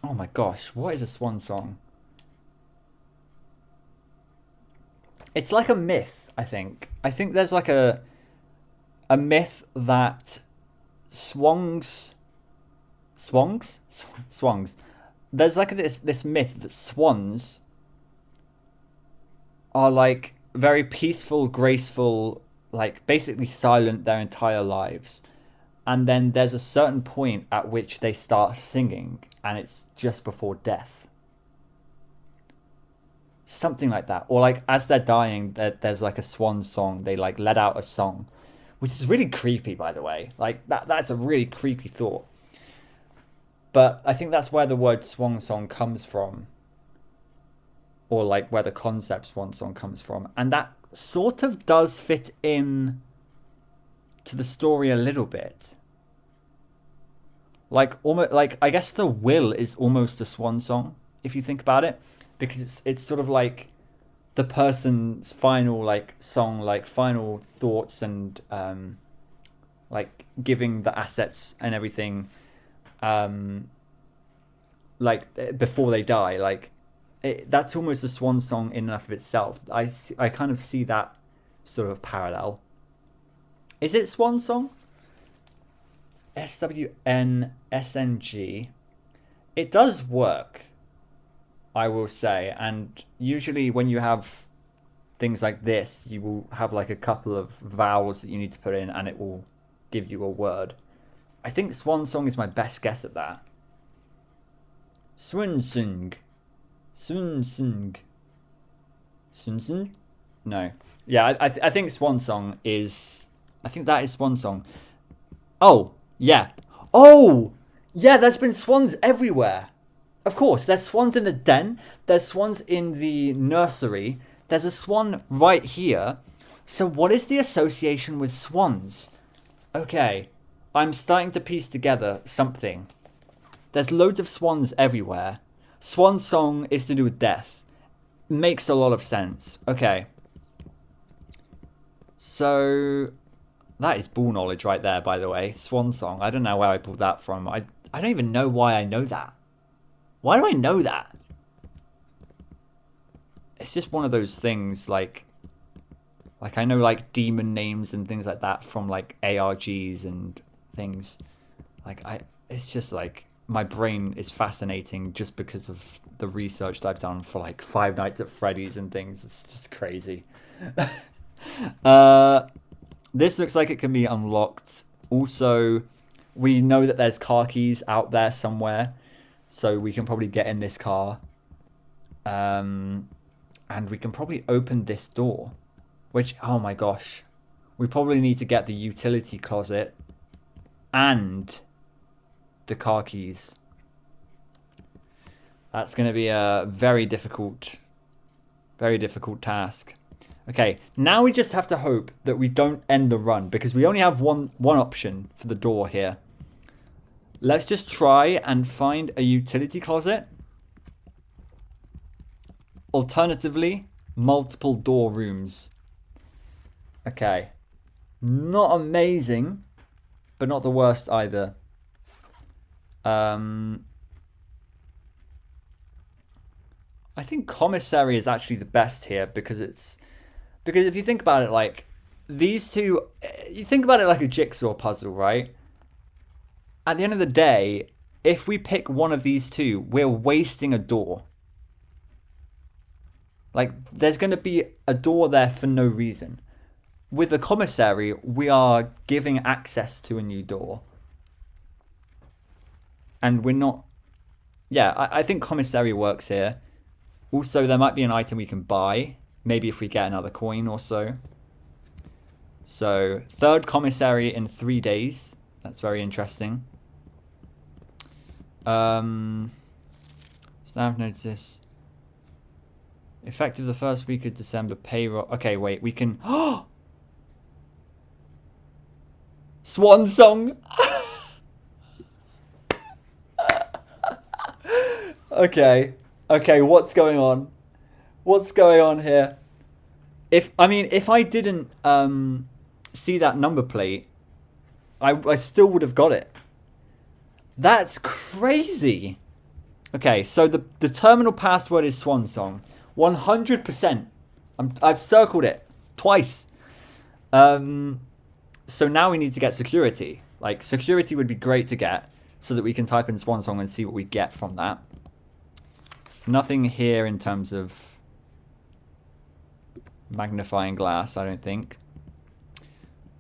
my gosh, what is a swan song? It's like a myth, I think. I think there's like a myth that... Swans. There's like this myth that swans are like very peaceful, graceful, like basically silent their entire lives. And then there's a certain point at which they start singing, and it's just before death. Something like that. Or like as they're dying, there's like a swan song. They like let out a song. Which is really creepy, by the way. Like, that's a really creepy thought. But I think that's where the word swan song comes from. Or, like, where the concept swan song comes from. And that sort of does fit in to the story a little bit. Like, almost, like I guess the will is almost a swan song, if you think about it. Because it's sort of like... the person's final like song, like final thoughts and like giving the assets and everything like before they die, like that's almost a swan song in and of itself. I kind of see that sort of parallel. Is it swan song? SWNSNG. It does work, I will say, and usually when you have things like this, you will have like a couple of vowels that you need to put in and it will give you a word. I think swan song is my best guess at that. Swinsung. Swinsung. Swinsung? No. Yeah, I think swan song is... I think that is swan song. Oh, yeah. Oh! Yeah, there's been swans everywhere. Of course, there's swans in the den. There's swans in the nursery. There's a swan right here. So what is the association with swans? Okay, I'm starting to piece together something. There's loads of swans everywhere. Swan song is to do with death. Makes a lot of sense. Okay. So that is bull knowledge right there, by the way. Swan song. I don't know where I pulled that from. I don't even know why I know that. Why do I know that? It's just one of those things, like I know like demon names and things like that from like ARGs and things. It's just like my brain is fascinating just because of the research that I've done for like Five Nights at Freddy's and things. It's just crazy. This looks like it can be unlocked. Also, we know that there's car keys out there somewhere, so we can probably get in this car. And we can probably open this door, which, oh my gosh, we probably need to get the utility closet and the car keys. That's going to be a very difficult task. Okay, now we just have to hope that we don't end the run, because we only have one option for the door here. Let's just try and find a utility closet. Alternatively, multiple door rooms. Okay. Not amazing, but not the worst either. I think commissary is actually the best here because if you think about it, like these two, you think about it like a jigsaw puzzle, right? At the end of the day, if we pick one of these two, we're wasting a door. Like, there's going to be a door there for no reason. With the commissary, we are giving access to a new door. And we're not... Yeah, I think commissary works here. Also, there might be an item we can buy. Maybe if we get another coin or so. So, third commissary in 3 days. That's very interesting. Staff notice. Effective the first week of December, payroll. Okay, wait, we can... Swan song! Okay, what's going on? What's going on here? If I didn't see that number plate, I still would have got it. That's crazy. Okay, so the terminal password is Swan Song. 100%. I've circled it twice. So now we need to get security. Like, security would be great to get so that we can type in Swan Song and see what we get from that. Nothing here in terms of magnifying glass, I don't think.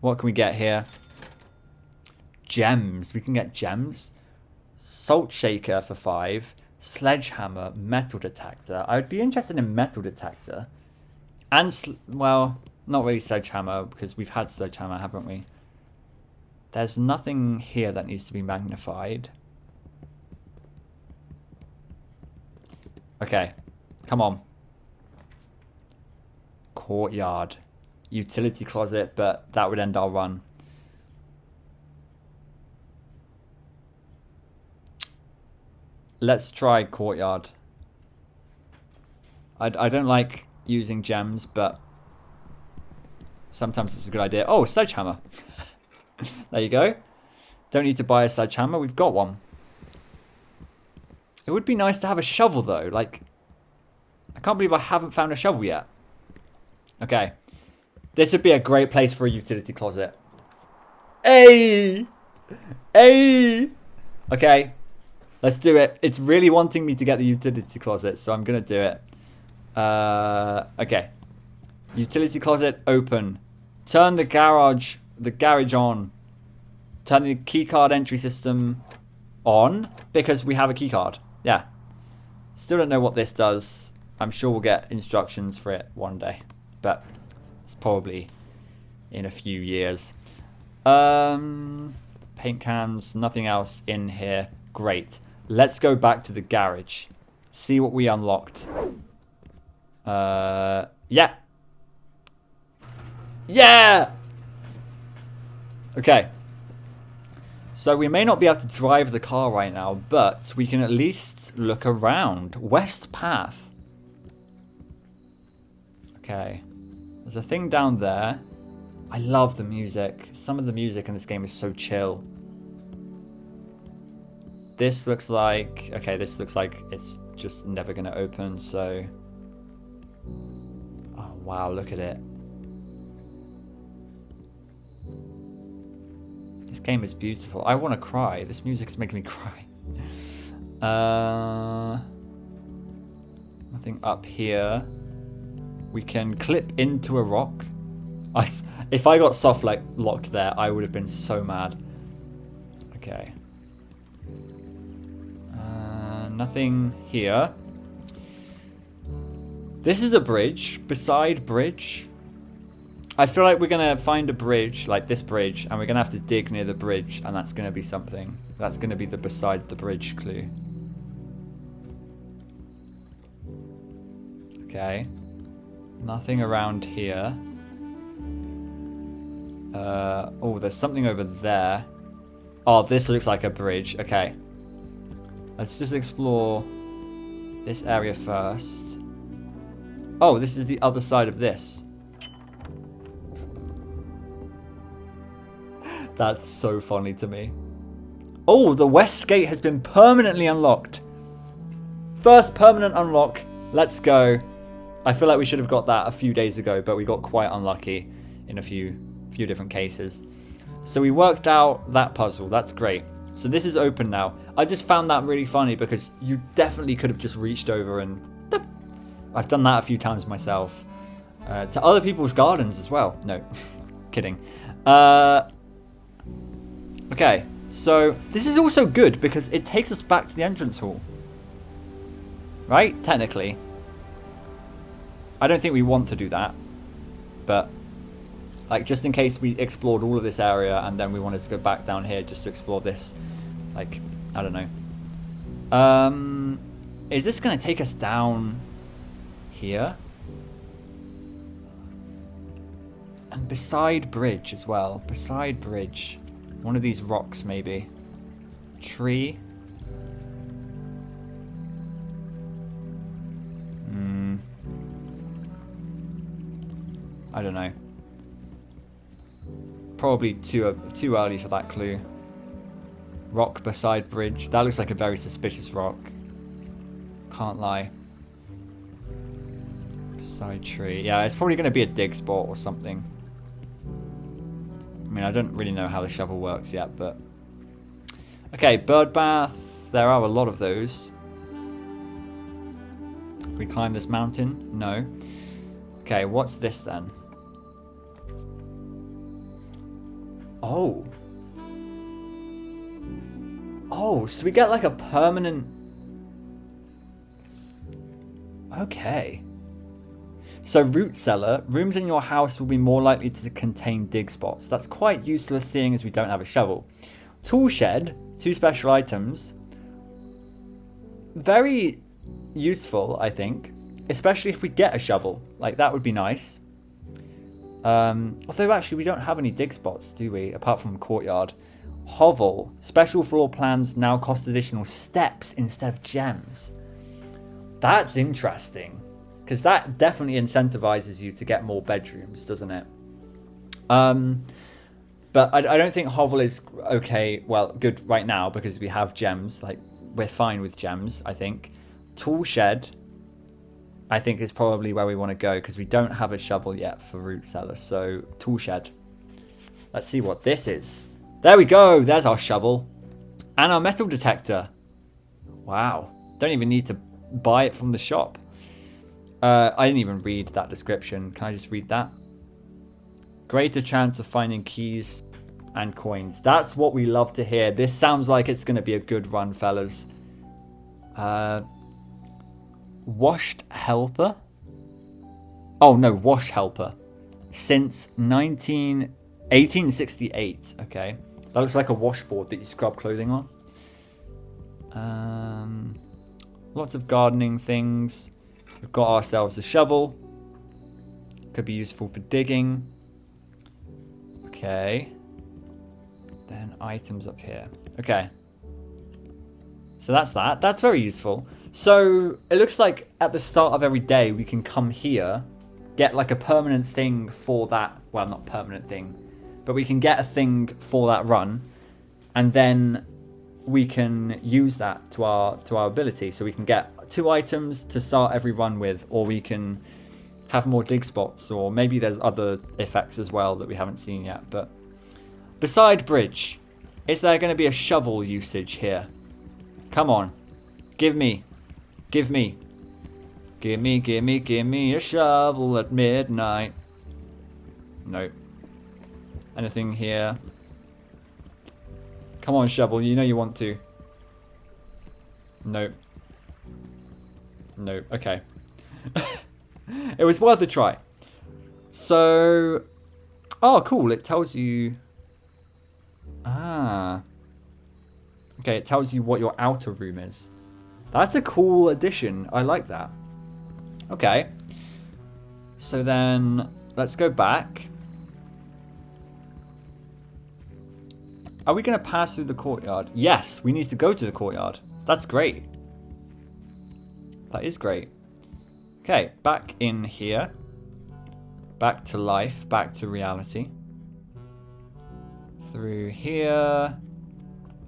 What can we get here? Gems. We can get gems. Salt shaker for 5. Sledgehammer, metal detector. I would be interested in metal detector. And, well, not really sledgehammer, because we've had sledgehammer, haven't we? There's nothing here that needs to be magnified. Okay, come on. Courtyard. Utility closet, but that would end our run. Let's try courtyard. I don't like using gems, but sometimes it's a good idea. Oh, sledgehammer. There you go. Don't need to buy a sledgehammer. We've got one. It would be nice to have a shovel, though. Like, I can't believe I haven't found a shovel yet. Okay. This would be a great place for a utility closet. Hey! Hey! Okay. Let's do it. It's really wanting me to get the utility closet, so I'm going to do it. Okay. Utility closet open. Turn the garage on. Turn the keycard entry system on because we have a keycard. Yeah. Still don't know what this does. I'm sure we'll get instructions for it one day, but it's probably in a few years. Paint cans, nothing else in here. Great. Let's go back to the garage. See what we unlocked. Yeah. Yeah! Okay. So we may not be able to drive the car right now, but we can at least look around. West Path. Okay. There's a thing down there. I love the music. Some of the music in this game is so chill. This looks like... Okay, this looks like it's just never going to open, so... Oh, wow, look at it. This game is beautiful. I want to cry. This music is making me cry. Nothing up here. We can clip into a rock. If I got soft locked there, I would have been so mad. Okay. Nothing here. This is a bridge. Beside bridge. I feel like we're going to find a bridge, like this bridge, and we're going to have to dig near the bridge, and that's going to be something. That's going to be the beside the bridge clue. Okay. Nothing around here. Oh, there's something over there. Oh, this looks like a bridge. Okay. Let's just explore this area first. Oh, this is the other side of this. That's so funny to me. Oh, the west gate has been permanently unlocked. First permanent unlock. Let's go. I feel like we should have got that a few days ago, but we got quite unlucky in a few different cases. So we worked out that puzzle. That's great. So this is open now. I just found that really funny because you definitely could have just reached over and... I've done that a few times myself. To other people's gardens as well. No, kidding. Okay, so this is also good because it takes us back to the entrance hall. Right? Technically. I don't think we want to do that. But, like, just in case we explored all of this area and then we wanted to go back down here just to explore this. Like, I don't know. Is this going to take us down here? And beside bridge as well. Beside bridge. One of these rocks, maybe. Tree. I don't know. Probably too early for that clue. Rock beside bridge. That looks like a very suspicious rock. Can't lie. Beside tree. Yeah, it's probably going to be a dig spot or something. I mean, I don't really know how the shovel works yet, but... Okay, bird bath. There are a lot of those. If we climb this mountain? No. Okay, what's this then? Oh. Oh, so we get like a permanent... Okay. So root cellar, rooms in your house will be more likely to contain dig spots. That's quite useless seeing as we don't have a shovel. Tool shed, 2 special items. Very useful, I think. Especially if we get a shovel. Like, that would be nice. Although actually we don't have any dig spots, do we? Apart from courtyard. Hovel, special floor plans now cost additional steps instead of gems. That's interesting. Because that definitely incentivizes you to get more bedrooms, doesn't it? But I don't think hovel is okay, well, good right now because we have gems. Like, we're fine with gems, I think. Tool shed, I think, is probably where we want to go because we don't have a shovel yet for root cellar. So, tool shed. Let's see what this is. There we go. There's our shovel. And our metal detector. Wow. Don't even need to buy it from the shop. I didn't even read that description. Can I just read that? Greater chance of finding keys and coins. That's what we love to hear. This sounds like it's going to be a good run, fellas. Washed helper? Oh, no, wash helper. Since 1868. Okay. That looks like a washboard that you scrub clothing on. Lots of gardening things. We've got ourselves a shovel. Could be useful for digging. Okay. Then items up here. Okay. So that's that. That's very useful. So it looks like at the start of every day we can come here, get like a permanent thing for that. Well, not permanent thing, but we can get a thing for that run. And then we can use that to our ability. So we can get 2 items to start every run with, or we can have more dig spots, or maybe there's other effects as well that we haven't seen yet. But beside bridge, is there going to be a shovel usage here? Come on. Give me a shovel at midnight. Nope. Anything here? Come on, shovel. You know you want to. Nope. Nope. Okay. It was worth a try. So... Oh, cool. It tells you... Ah. Okay, it tells you what your outer room is. That's a cool addition. I like that. Okay. So then, let's go back. Are we going to pass through the courtyard? Yes, we need to go to the courtyard. That's great. That is great. Okay, back in here. Back to life, back to reality. Through here.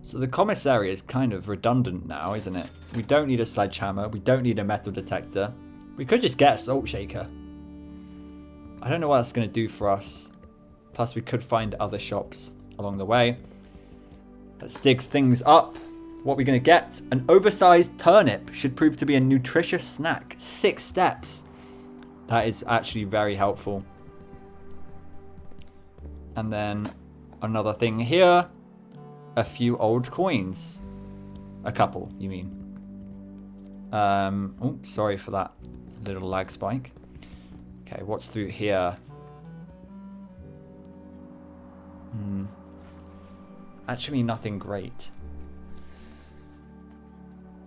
So the commissary is kind of redundant now, isn't it? We don't need a sledgehammer. We don't need a metal detector. We could just get a salt shaker. I don't know what that's going to do for us. Plus, we could find other shops along the way. Let's dig things up. What are we going to get? An oversized turnip should prove to be a nutritious snack. 6 steps. That is actually very helpful. And then another thing here. A few old coins. A couple, you mean. Oh, sorry for that little lag spike. Okay, what's through here? Actually, nothing great.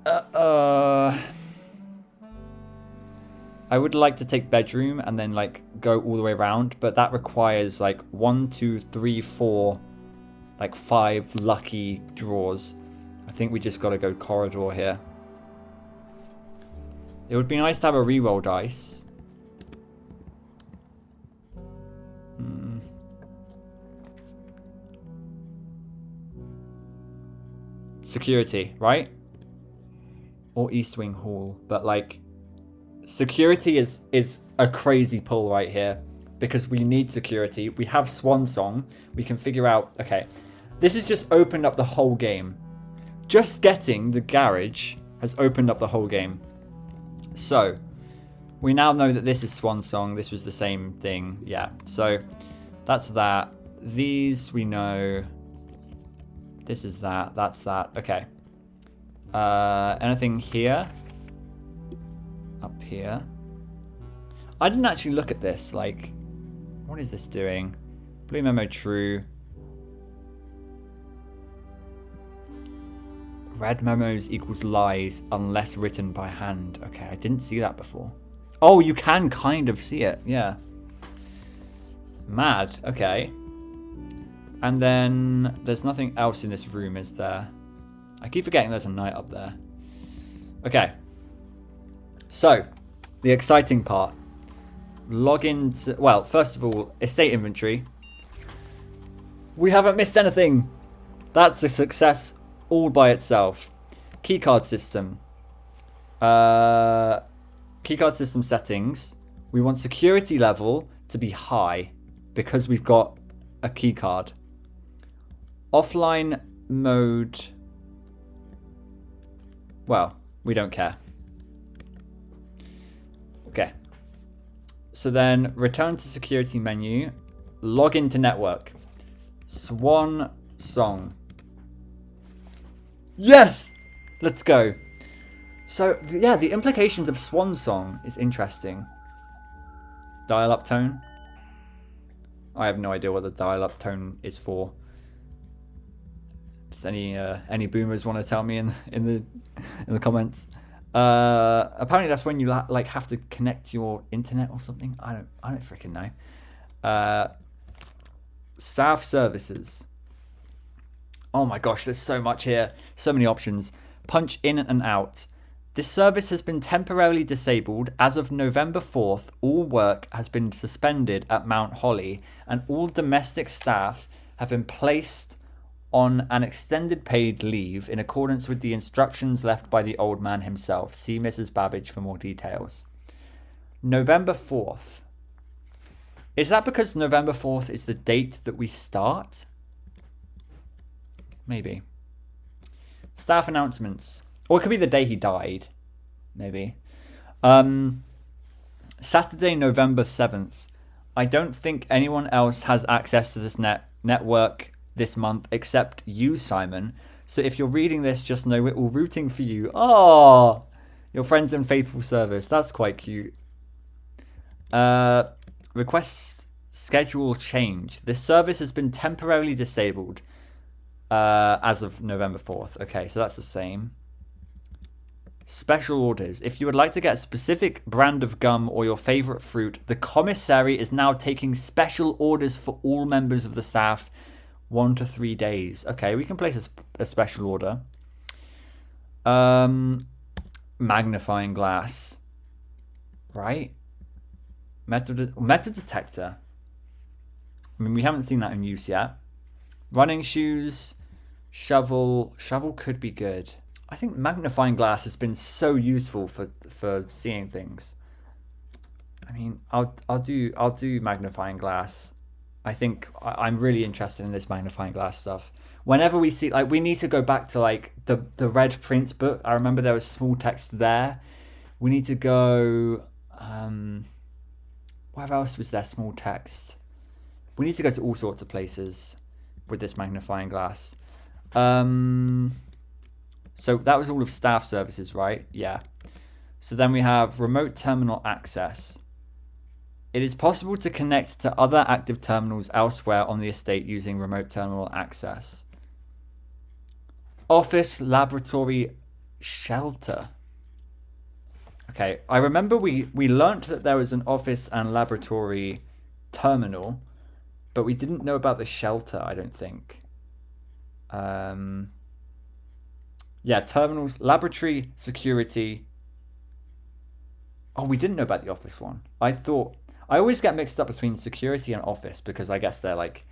I would like to take bedroom and then like go all the way around, but that requires like 1, 2, 3, 4, like 5 lucky draws. I think we just got to go corridor here. It would be nice to have a reroll dice. Security, right? Or East Wing Hall, but like security is a crazy pull right here because we need security. We have Swan Song. We can figure out, okay, this has just opened up the whole game. Just getting the garage has opened up the whole game. So we now know that this is Swan Song. This was the same thing. Yeah, so that's that. These we know. This is that. That's that. Okay. Anything here? Up here? I didn't actually look at this. Like, what is this doing? Blue memo true. Red memos equals lies unless written by hand. Okay, I didn't see that before. Oh, you can kind of see it. Yeah. Mad. Okay. And then there's nothing else in this room, is there? I keep forgetting there's a knight up there. Okay. So, the exciting part. Log into... Well, first of all, estate inventory. We haven't missed anything. That's a success all by itself. Keycard system. Keycard system settings. We want security level to be high because we've got a keycard. Offline mode. Well, we don't care. Okay. So then return to security menu. Log into network. Swan Song. Yes! Let's go. So, yeah, the implications of Swan Song is interesting. Dial-up tone. I have no idea what the dial-up tone is for. Does any boomers want to tell me in the comments? Apparently that's when you like have to connect your internet or something. I don't freaking know. Staff services. Oh my gosh, there's so much here. So many options. Punch in and out. This service has been temporarily disabled. As of November 4th, all work has been suspended at Mount Holly and all domestic staff have been placed on an extended paid leave in accordance with the instructions left by the old man himself. See Mrs. Babbage for more details. November 4th. Is that because November 4th is the date that we start? Maybe. Staff announcements. Or it could be the day he died. Maybe. Saturday, November 7th. I don't think anyone else has access to this network this month except you, Simon. So if you're reading this, just know we're all rooting for you. Oh, your friends in faithful service. That's quite cute. Request schedule change. This service has been temporarily disabled as of November 4th. Okay, so that's the same. Special orders. If you would like to get a specific brand of gum or your favorite fruit, the commissary is now taking special orders for all members of the staff, 1 to 3 days. Okay, we can place a special order. Magnifying glass. Right? Metal detector. I mean, we haven't seen that in use yet. Running shoes. Shovel. Shovel could be good. I think magnifying glass has been so useful for seeing things. I mean, I'll do magnifying glass. I think I'm really interested in this magnifying glass stuff. Whenever we see, like, we need to go back to like the Red Prince book. I remember there was small text there. We need to go. Where else was there small text? We need to go to all sorts of places with this magnifying glass. So that was all of staff services, right? Yeah. So then we have remote terminal access. It is possible to connect to other active terminals elsewhere on the estate using remote terminal access. Office, laboratory, shelter. Okay, I remember we learnt that there was an office and laboratory terminal, but we didn't know about the shelter, I don't think. Yeah, terminals, laboratory, security. Oh, we didn't know about the office one. I always get mixed up between security and office because I guess they're like,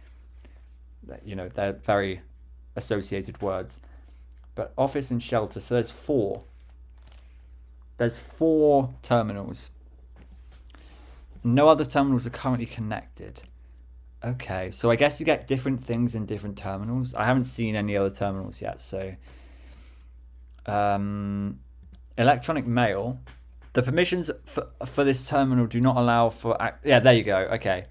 you know, they're very associated words. But office and shelter, so there's 4. There's 4 terminals. No other terminals are currently connected. Okay, so I guess you get different things in different terminals. I haven't seen any other terminals yet, so... electronic mail. The permissions for this terminal do not allow for... Yeah, there you go. Okay.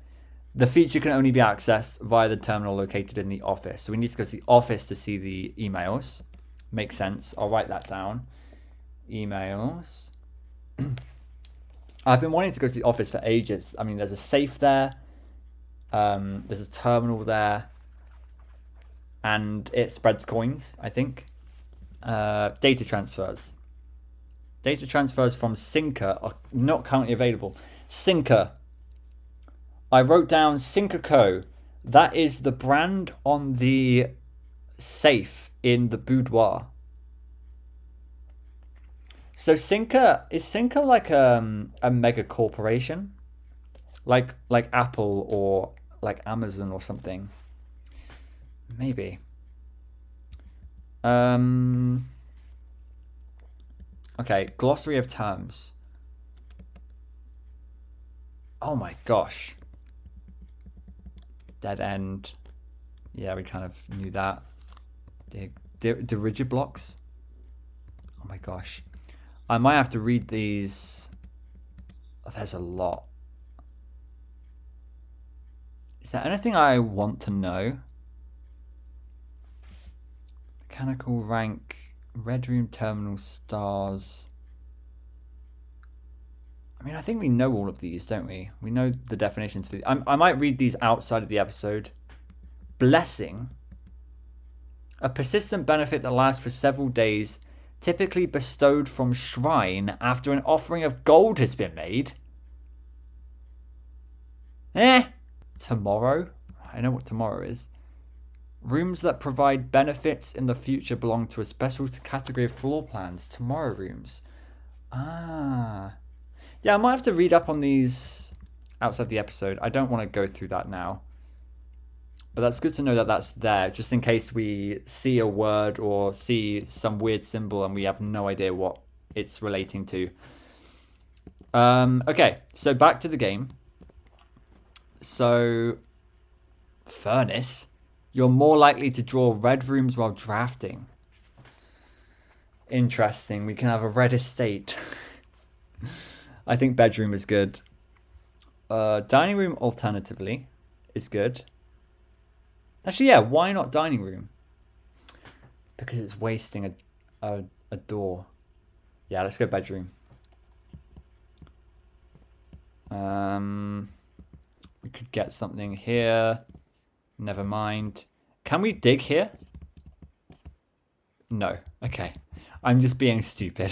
The feature can only be accessed via the terminal located in the office. So we need to go to the office to see the emails. Makes sense. I'll write that down. Emails. I've been wanting to go to the office for ages. I mean, there's a safe there. There's a terminal there. And it spreads coins, I think. Data transfers. Data transfers from Synca are not currently available. Synca. I wrote down Synca Co. That is the brand on the safe in the boudoir. So Synca, is Synca like a mega corporation? Like Apple or like Amazon or something? Maybe. Okay, glossary of terms. Oh my gosh. Dead end. Yeah, we kind of knew that. Dirigiblocks. Oh my gosh. I might have to read these. Oh, there's a lot. Is there anything I want to know? Mechanical rank, red room terminal stars. I mean, I think we know all of these, don't we? We know the definitions for these. I might read these outside of the episode. Blessing. A persistent benefit that lasts for several days, typically bestowed from shrine after an offering of gold has been made. Tomorrow? I know what tomorrow is. Rooms that provide benefits in the future belong to a special category of floor plans. Tomorrow rooms. Ah. Yeah, I might have to read up on these outside the episode. I don't want to go through that now. But that's good to know that that's there, just in case we see a word or see some weird symbol and we have no idea what it's relating to. Okay, so back to the game. So, furnace. You're more likely to draw red rooms while drafting. Interesting. We can have a red estate. I think bedroom is good. Dining room, alternatively, is good. Actually, yeah, why not dining room? Because it's wasting a door. Yeah, let's go bedroom. We could get something here. Never mind. Can we dig here? No. Okay. I'm just being stupid.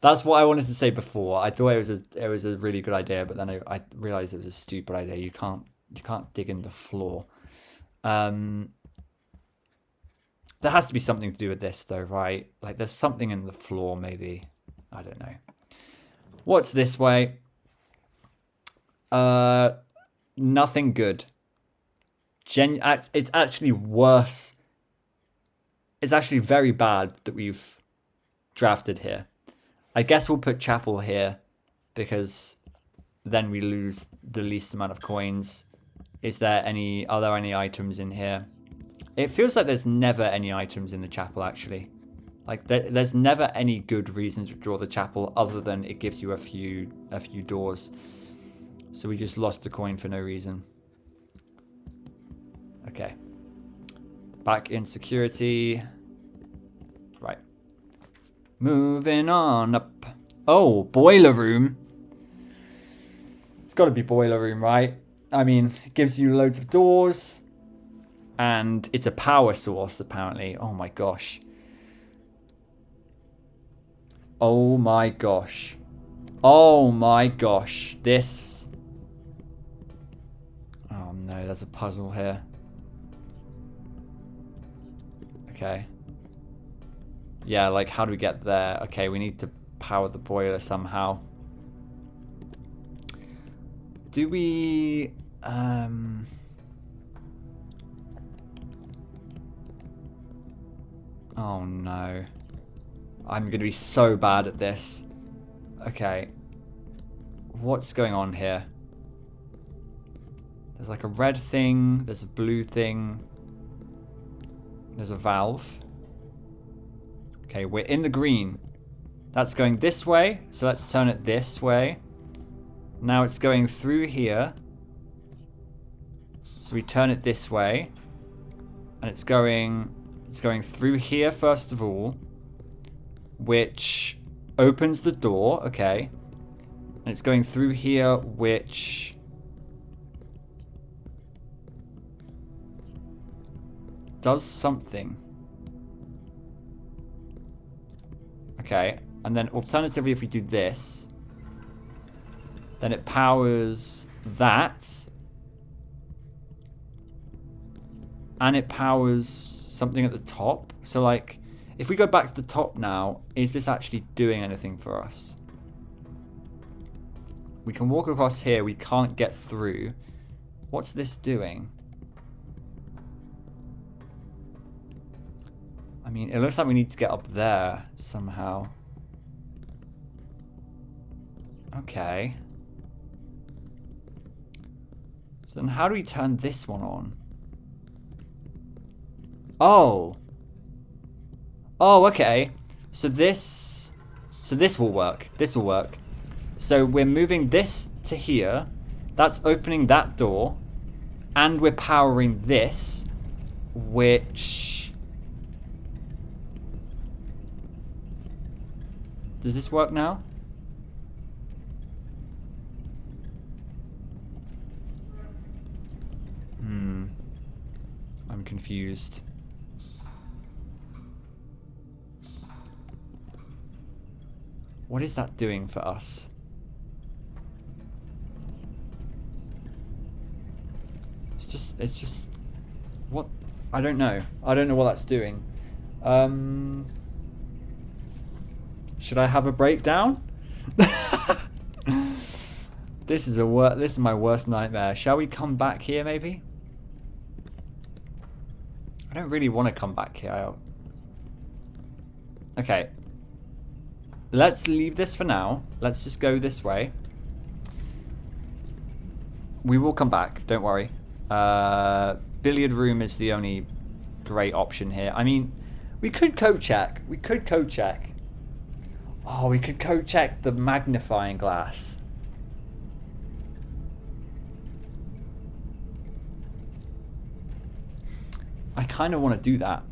That's what I wanted to say before. I thought it was a really good idea, but then I realized it was a stupid idea. You can't dig in the floor. There has to be something to do with this though, right? Like there's something in the floor maybe. I don't know. What's this way? Nothing good. It's actually worse. It's actually very bad that we've drafted here. I guess we'll put chapel here because then we lose the least amount of coins. Are there any items in here? It feels like there's never any items in the chapel actually. Like there's never any good reason to draw the chapel other than it gives you a few doors. So we just lost the coin for no reason. Okay. Back in security. Right. Moving on up. Oh, boiler room. It's got to be boiler room, right? I mean, it gives you loads of doors. And it's a power source, apparently. Oh my gosh. Oh my gosh. Oh my gosh. This... Oh no, there's a puzzle here. Okay. Yeah, like how do we get there? Okay, we need to power the boiler somehow. Do we... Oh no. I'm going to be so bad at this. Okay. What's going on here? There's like a red thing. There's a blue thing. There's a valve. Okay, we're in the green. That's going this way. So let's turn it this way. Now it's going through here. So we turn it this way. And it's going through here first of all. Which opens the door. Okay. And it's going through here, which... does something. Okay. And then alternatively, if we do this, then it powers that. And it powers something at the top. So like, if we go back to the top now, is this actually doing anything for us? We can walk across here. We can't get through. What's this doing? I mean, it looks like we need to get up there somehow. Okay. So then how do we turn this one on? Oh. Oh, okay. So this will work. This will work. So we're moving this to here. That's opening that door. And we're powering this, which... Does this work now? I'm confused. What is that doing for us? It's just what? I don't know. I don't know what that's doing. Should I have a breakdown? This is my worst nightmare. Shall we come back here maybe? I don't really want to come back here. Okay. Let's leave this for now. Let's just go this way. We will come back, don't worry. Billiard room is the only great option here. I mean, we could code check. We could code check. Oh, we could code check the magnifying glass. I kind of want to do that.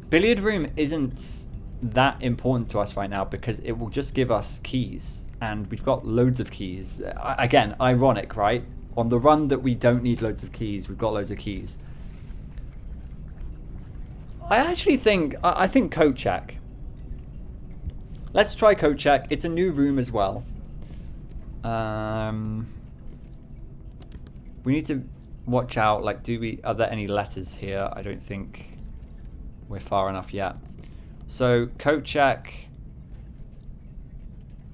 Billiard room isn't that important to us right now because it will just give us keys. And we've got loads of keys. Again, ironic, right? On the run that we don't need loads of keys, we've got loads of keys. I actually think, I think code check. Let's try code check. It's a new room as well. We need to watch out, like, are there any letters here? I don't think we're far enough yet. So, code check.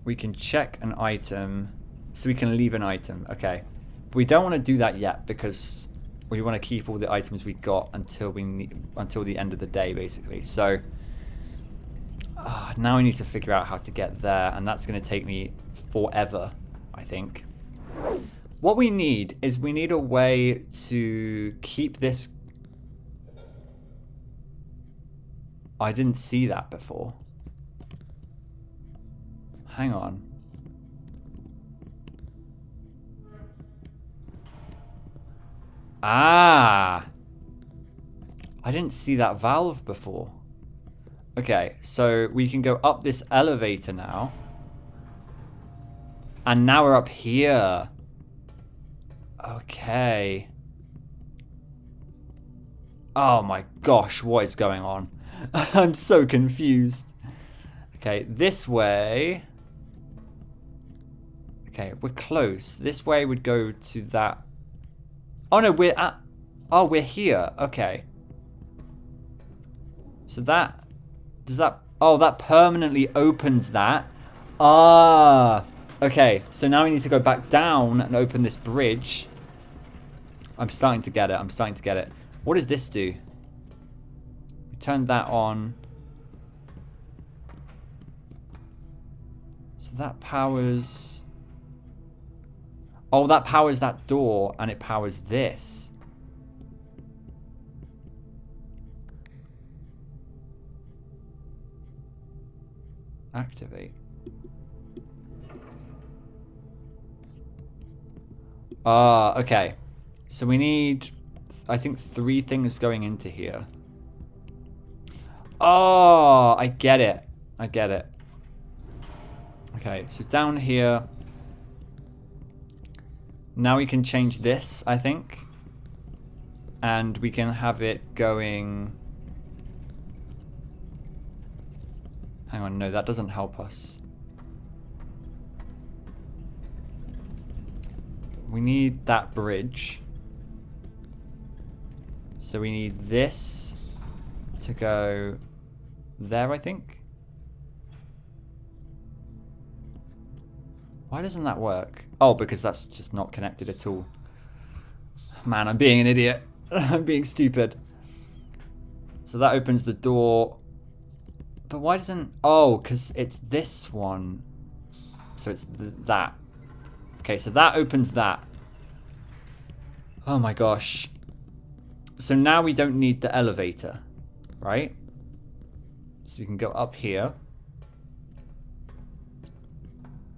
We can check an item, so we can leave an item. Okay. But we don't want to do that yet because we want to keep all the items we got until the end of the day, basically. So, now I need to figure out how to get there, and that's going to take me forever, I think. What we need is we need a way to keep this. I didn't see that before. Hang on. Ah! I didn't see that valve before. Okay, so we can go up this elevator now. And now we're up here. Okay. Oh my gosh, what is going on? I'm so confused. Okay, this way. Okay, we're close. This way would go to that. Oh no, we're at. Oh, we're here. Okay. So that. Does that. Oh, that permanently opens that. Ah. Okay, so now we need to go back down and open this bridge. I'm starting to get it. I'm starting to get it. What does this do? We turn that on. So that powers... Oh, that powers that door, and it powers this. Activate. Okay. So we need, I think, 3 things going into here. Oh, I get it. I get it. Okay, so down here. Now we can change this, I think. And we can have it going... Hang on, no, that doesn't help us. We need that bridge. So we need this to go there, I think. Why doesn't that work? Oh, because that's just not connected at all. Man, I'm being an idiot. I'm being stupid. So that opens the door. But why doesn't... Oh, because it's this one. So it's that. Okay, so that opens that. Oh my gosh. So now we don't need the elevator, right? So we can go up here.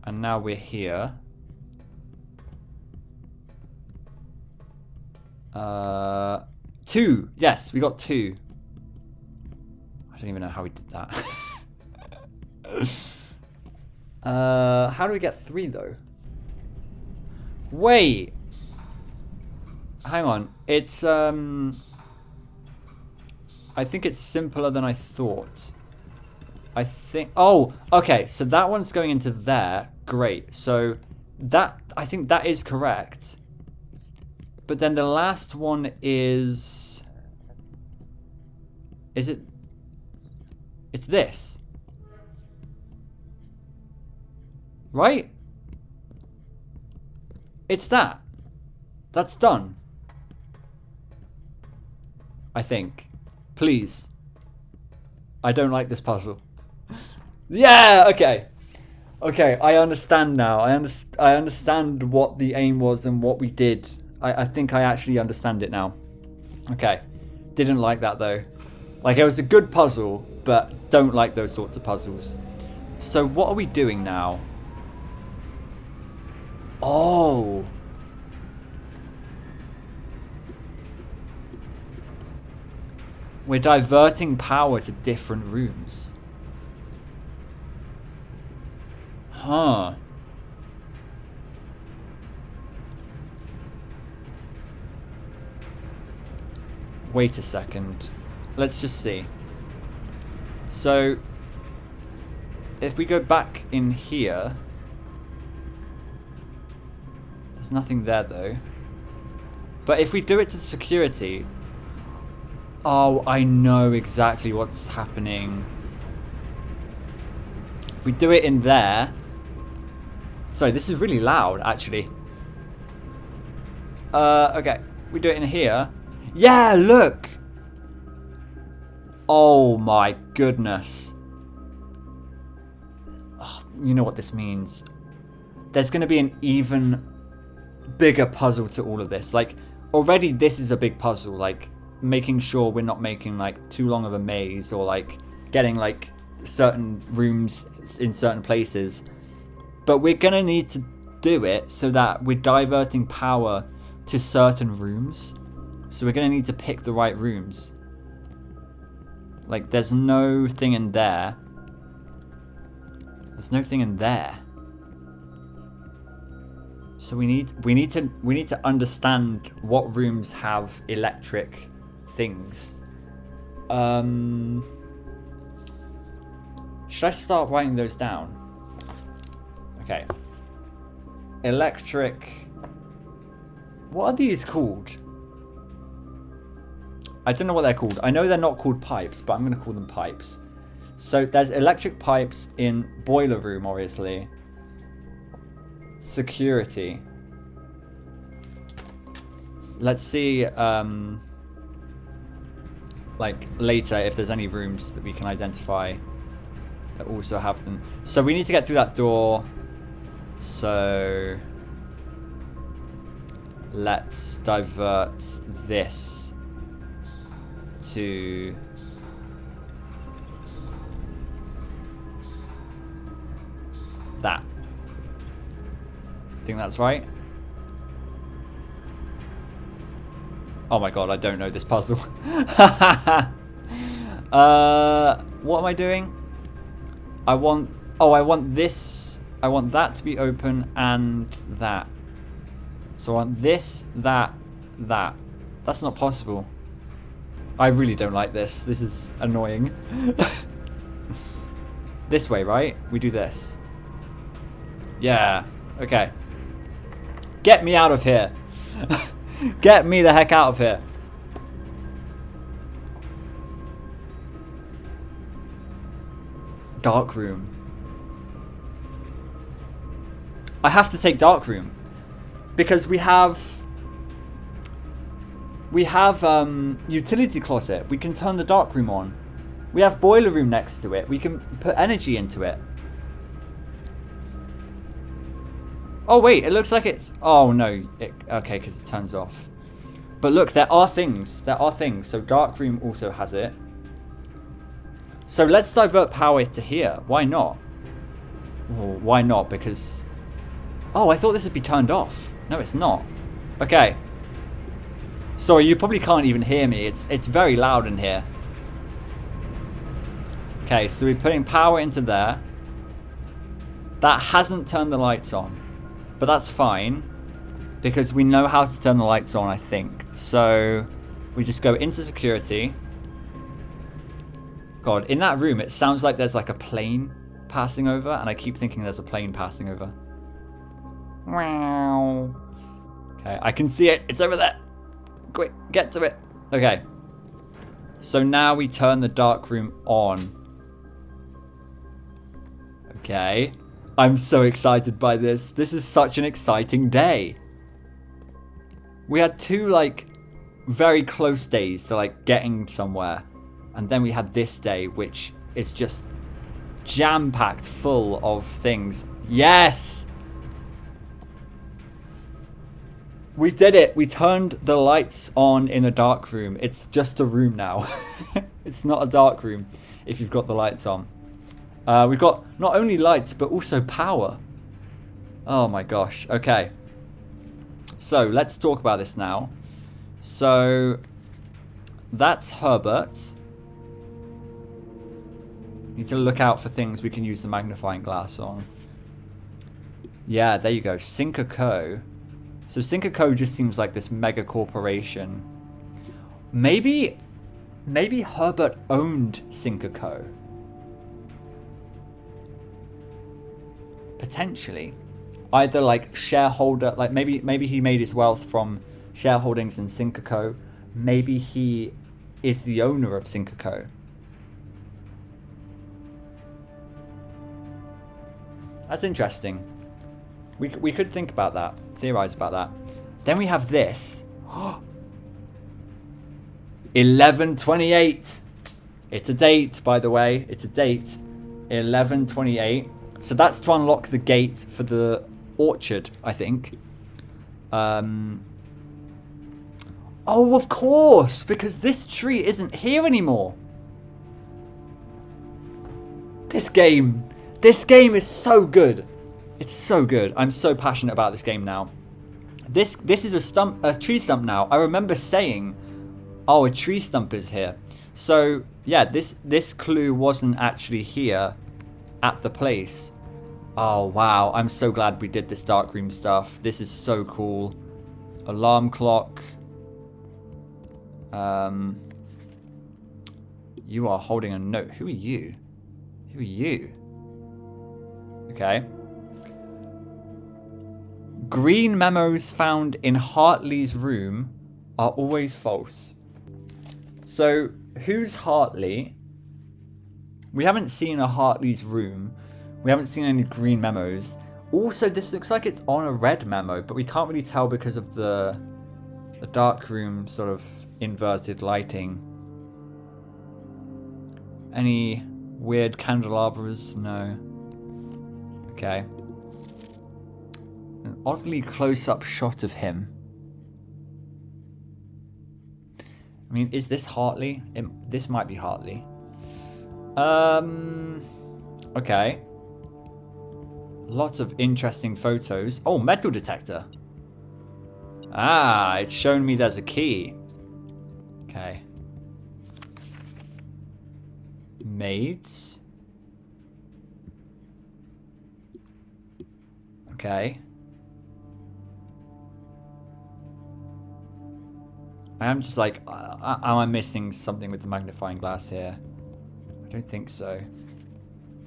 And now we're here. 2. Yes, we got 2. I don't even know how we did that. How do we get 3 though? Wait. Hang on. It's I think it's simpler than I thought. I think... Oh, okay. So that one's going into there. Great. So that... I think that is correct. But then the last one is... Is it... It's this. Right? It's that. That's done. I think. Please. I don't like this puzzle. Yeah, okay. Okay, I understand now. I understand what the aim was and what we did. I think I actually understand it now. Okay. Didn't like that though. Like, it was a good puzzle, but don't like those sorts of puzzles. So what are we doing now? Oh. We're diverting power to different rooms. Huh. Wait a second. Let's just see. So, if we go back in here, there's nothing there though. But if we do it to security, oh, I know exactly what's happening. If we do it in there, sorry, this is really loud actually. Okay, we do it in here. Yeah, look. Oh my goodness. Oh, you know what this means. There's going to be an even bigger puzzle to all of this. Like, already this is a big puzzle. Like, making sure we're not making, like, too long of a maze. Or, like, getting, like, certain rooms in certain places. But we're going to need to do it so that we're diverting power to certain rooms. So we're going to need to pick the right rooms. Like, there's no thing in there. There's no thing in there. So we need to understand what rooms have electric things. Should I start writing those down? Okay. Electric. What are these called? I don't know what they're called. I know they're not called pipes, but I'm going to call them pipes. So there's electric pipes in boiler room, obviously. Security. Let's see, like, later if there's any rooms that we can identify that also have them. So we need to get through that door. So let's divert this to that. I think that's right. Oh my god, I don't know this puzzle. What am I doing? I want this. I want that to be open and that. So I want this, that, that. That's not possible. I really don't like this. This is annoying. This way, right? We do this. Yeah. Okay. Get me out of here. Get me the heck out of here. Dark room. I have to take dark room because we have utility closet. We can turn the dark room on. We have boiler room next to it. We can put energy into it. Oh wait, it looks like it's... Oh no, okay, because it turns off. But look, there are things. There are things. So dark room also has it. So let's divert power to here. Why not? Well, why not? Because... Oh, I thought this would be turned off. No, it's not. Okay. Sorry, you probably can't even hear me. It's very loud in here. Okay, so we're putting power into there. That hasn't turned the lights on. But that's fine. Because we know how to turn the lights on, I think. So we just go into security. God, in that room, it sounds like there's like a plane passing over. And I keep thinking there's a plane passing over. Wow. Okay, I can see it. It's over there. Quick, get to it. Okay. So now we turn the dark room on. Okay. I'm so excited by this. This is such an exciting day. We had two, like, very close days to like getting somewhere. And then we had this day, which is just jam-packed full of things. Yes! We did it. We turned the lights on in a dark room. It's just a room now. It's not a dark room if you've got the lights on. We've got not only lights, but also power. Oh my gosh. Okay. So let's talk about this now. So that's Herbert. Need to look out for things we can use the magnifying glass on. Yeah, there you go. Sinker Co. So Sinker Co just seems like this mega corporation. Maybe Herbert owned Sinker Co. Potentially. Either like shareholder, like maybe he made his wealth from shareholdings in Sinker Co. Maybe he is the owner of Sinker Co. That's interesting. We could think about that, theorize about that. Then we have this. 11/28. It's a date, by the way. It's a date. 11/28. So that's to unlock the gate for the orchard, I think. Oh, of course, because this tree isn't here anymore. This game is so good. It's so good. I'm so passionate about this game now. This is a tree stump now. I remember saying, oh, a tree stump is here. So yeah, this clue wasn't actually here at the place. Oh wow, I'm so glad we did this dark room stuff. This is so cool. Alarm clock. You are holding a note. Who are you? Who are you? Okay. Green memos found in Hartley's room are always false. So, who's Hartley? We haven't seen a Hartley's room. We haven't seen any green memos. Also, this looks like it's on a red memo, but we can't really tell because of the dark room sort of inverted lighting. Any weird candelabras? No. Okay. An oddly close-up shot of him. I mean, is this Hartley? This might be Hartley. Okay. Lots of interesting photos. Oh, metal detector. Ah, it's showing me there's a key. Okay. Maids. Okay. I am just like, am I missing something with the magnifying glass here? I don't think so.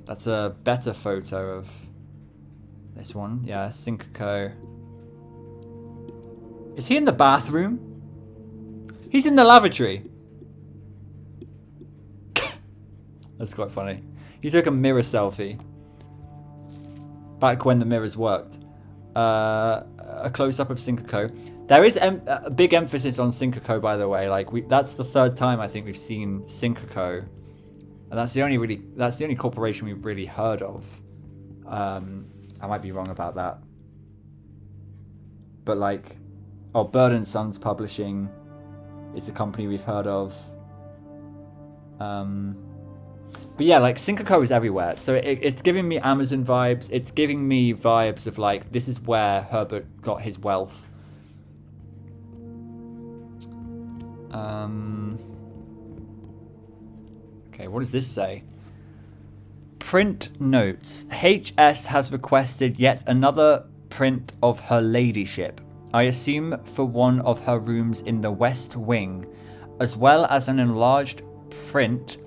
That's a better photo of this one. Yeah, Sinker Co. Is he in the bathroom? He's in the lavatory. That's quite funny. He took a mirror selfie. Back when the mirrors worked. A close-up of Sinker Co. There is a big emphasis on Sinker Co, by the way. Like that's the third time I think we've seen Sinker Co. And that's the only corporation we've really heard of. I might be wrong about that. But like, oh, Bird and Sons Publishing is a company we've heard of. But yeah, like Sinker Co is everywhere. So it's giving me Amazon vibes. It's giving me vibes of like, this is where Herbert got his wealth. Okay, what does this say? Print notes. HS has requested yet another print of her ladyship. I assume for one of her rooms in the West Wing, as well as an enlarged print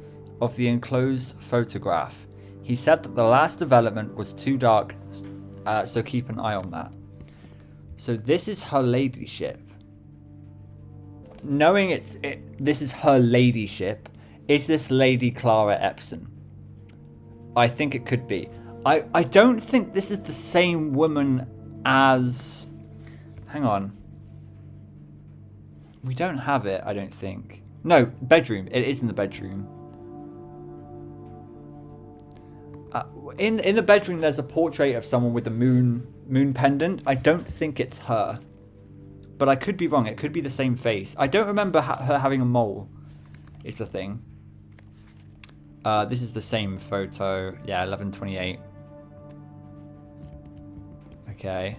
of the enclosed photograph. He said that the last development was too dark, so keep an eye on that. So this is her ladyship. Knowing this is her ladyship, is this Lady Clara Epson? I think it could be. I don't think this is the same woman as... Hang on. We don't have it, I don't think. No, bedroom. It is in the bedroom. In the bedroom, there's a portrait of someone with a moon pendant. I don't think it's her. But I could be wrong. It could be the same face. I don't remember her having a mole. It's the thing. This is the same photo. Yeah, 11/28. Okay.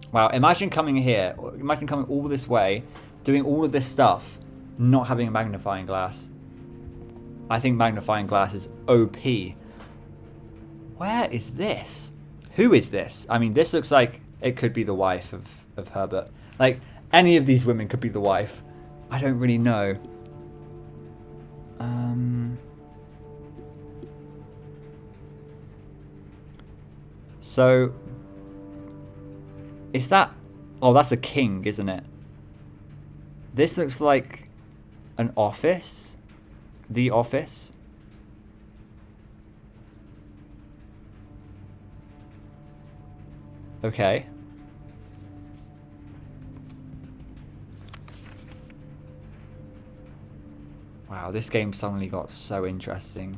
Wow, imagine coming here. Imagine coming all this way, doing all of this stuff, not having a magnifying glass. I think magnifying glass is OP. Where is this? Who is this? I mean, this looks like it could be the wife of Herbert. Like, any of these women could be the wife. I don't really know. So, is that... Oh, that's a king, isn't it? This looks like an office. The office. Okay. Wow, this game suddenly got so interesting.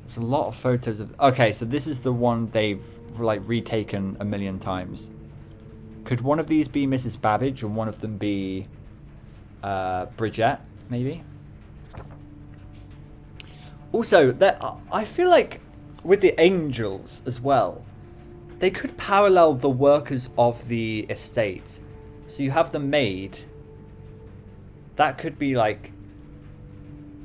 There's a lot of photos of... Okay, so this is the one they've like retaken a million times. Could one of these be Mrs. Babbage and one of them be Bridget, maybe? Also, I feel like with the angels as well, they could parallel the workers of the estate. So you have the maid. That could be like...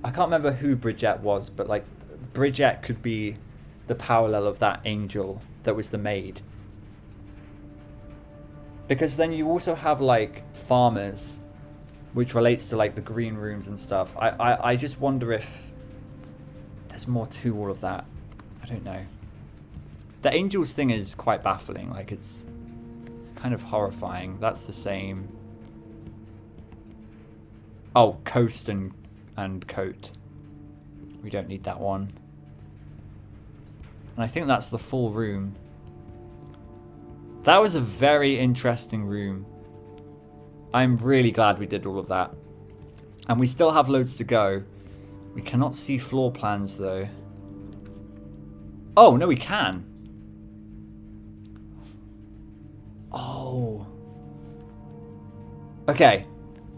I can't remember who Bridget was, but like Bridget could be the parallel of that angel that was the maid. Because then you also have like farmers, which relates to like the green rooms and stuff. I just wonder if there's more to all of that. I don't know. The angels thing is quite baffling. Like, it's kind of horrifying. That's the same. Oh, coast and coat. We don't need that one. And I think that's the full room. That was a very interesting room. I'm really glad we did all of that. And we still have loads to go. We cannot see floor plans though. Oh, no, we can. Oh. Okay.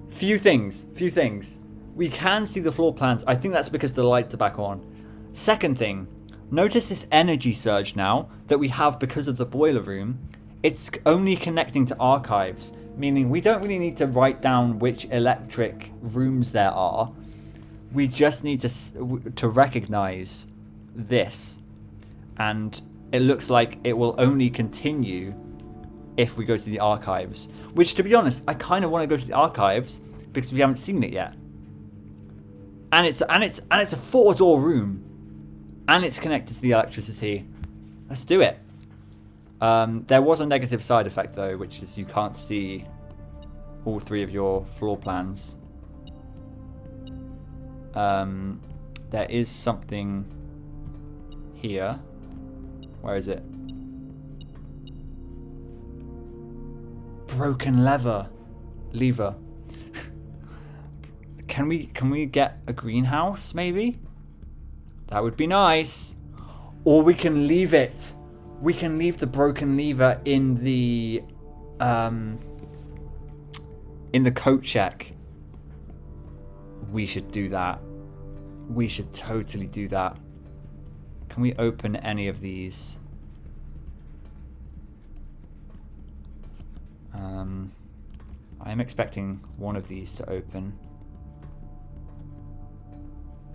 Few things. We can see the floor plans. I think that's because the lights are back on. Second thing. Notice this energy surge now that we have because of the boiler room. It's only connecting to archives, meaning we don't really need to write down which electric rooms there are. We just need to recognize this. And it looks like it will only continue if we go to the archives. Which, to be honest, I kind of want to go to the archives because we haven't seen it yet. And it's a 4-door room. And it's connected to the electricity. Let's do it. There was a negative side effect though, which is you can't see all 3 of your floor plans. There is something here. Where is it? Broken lever. Can we get a greenhouse maybe? That would be nice. Or we can leave it. We can leave the broken lever in the coat check. We should do that. We should totally do that. Can we open any of these? I'm expecting one of these to open.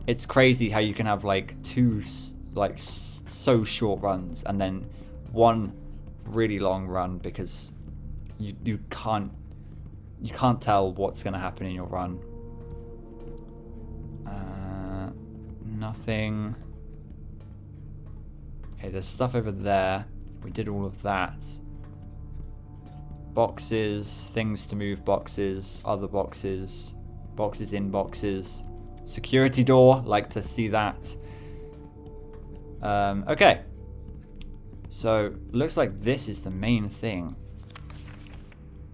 It's crazy how you can have like 2 like so short runs and then one really long run because you can't tell what's going to happen in your run. Nothing. Okay, there's stuff over there. We did all of that. Boxes, things to move boxes, other boxes, boxes in boxes. Security door, like to see that. Okay. So, looks like this is the main thing.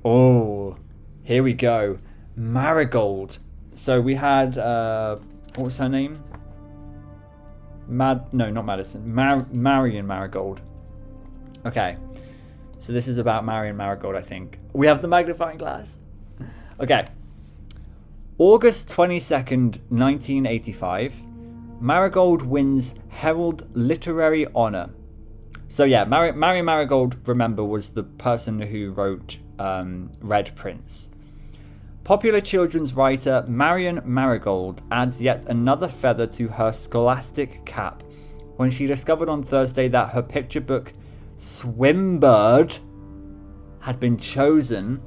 Oh, Here we go. Marigold. So we had, what was her name? No, not Madison. Marion Marigold. Okay. So this is about Marion Marigold, I think. We have the magnifying glass. Okay. August 22nd, 1985. Marigold wins Herald Literary Honor. So yeah, Marion Marigold, remember, was the person who wrote Red Prince. Popular children's writer Marion Marigold adds yet another feather to her scholastic cap when she discovered on Thursday that her picture book Swimbird had been chosen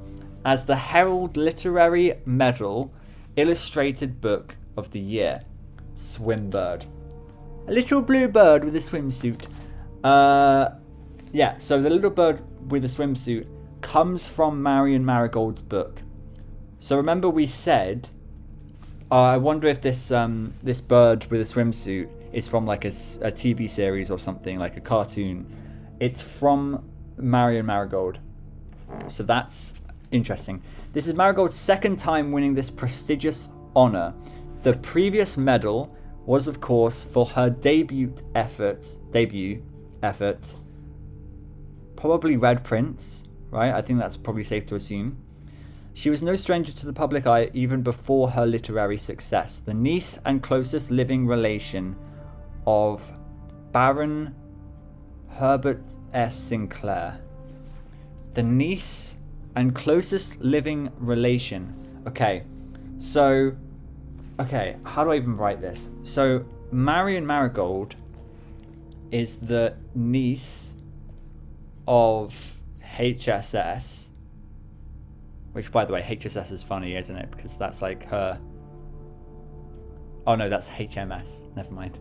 as the Herald Literary Medal Illustrated Book of the Year. Swimbird. A little blue bird with a swimsuit. Yeah, so the little bird with a swimsuit comes from Marion Marigold's book. So remember we said, I wonder if this this bird with a swimsuit is from like a TV series or something, like a cartoon. It's from Marion Marigold. So that's interesting. This is Marigold's second time winning this prestigious honor. The previous medal was, of course, for her debut effort, probably Red Prince, right? I think that's probably safe to assume. She was no stranger to the public eye even before her literary success. The niece and closest living relation of Baron Herbert S. Sinclair. The niece and closest living relation. Okay, so... Okay, how do I even write this? So, Marion Marigold is the niece of HSS. Which, by the way, HSS is funny, isn't it? Because that's like her... Oh no, that's HMS. Never mind.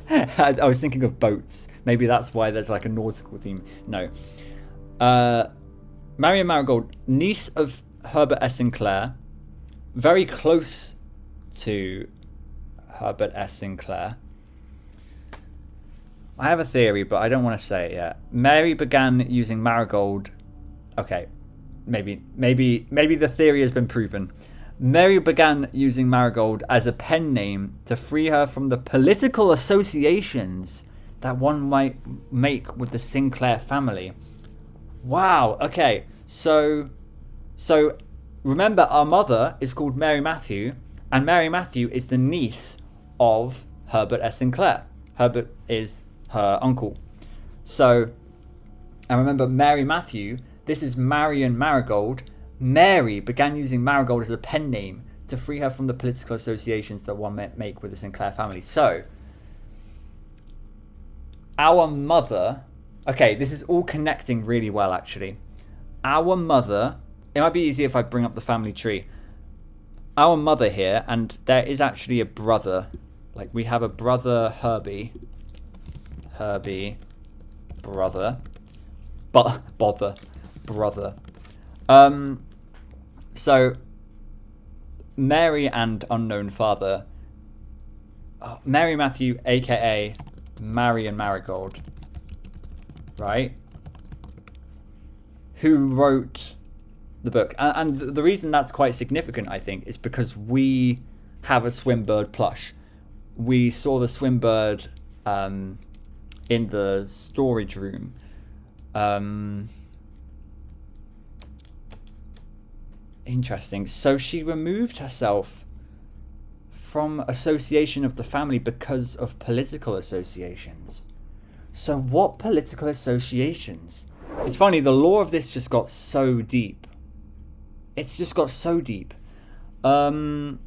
I was thinking of boats. Maybe that's why there's like a nautical theme. No. Marion Marigold, niece of Herbert S. Sinclair. Very close to Herbert S. Sinclair. I have a theory, but I don't want to say it yet. Mary began using Marigold... Okay. Maybe the theory has been proven. Mary began using Marigold as a pen name to free her from the political associations that one might make with the Sinclair family. Wow, okay. So remember, our mother is called Mary Matthew, and Mary Matthew is the niece of Herbert S. Sinclair. Herbert is her uncle. So, and remember, Mary Matthew... This is Marion Marigold. Mary began using Marigold as a pen name to free her from the political associations that one might make with the Sinclair family. So, our mother... Okay, this is all connecting really well, actually. Our mother... It might be easier if I bring up the family tree. Our mother here, and there is actually a brother. Like, we have a brother, Herbie. Brother. Brother. So Mary and unknown father, Mary Matthew, aka Marion Marigold, right? Who wrote the book? And the reason that's quite significant, I think, is because we have a Swimbird plush. We saw the Swimbird in the storage room. Interesting. So she removed herself from association of the family because of political associations. So what political associations? It's funny, the lore of this just got so deep. It's just got so deep. I know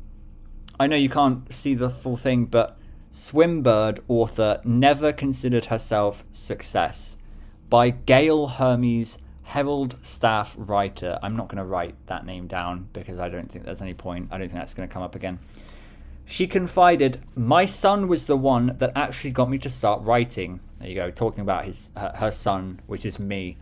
you can't see the full thing, but Swimbird author never considered herself success. By Gail Hermes, Herald staff writer. I'm not going to write that name down because I don't think there's any point. I don't think that's going to come up again. She confided, "My son was the one that actually got me to start writing." There you go, talking about her son, which is me.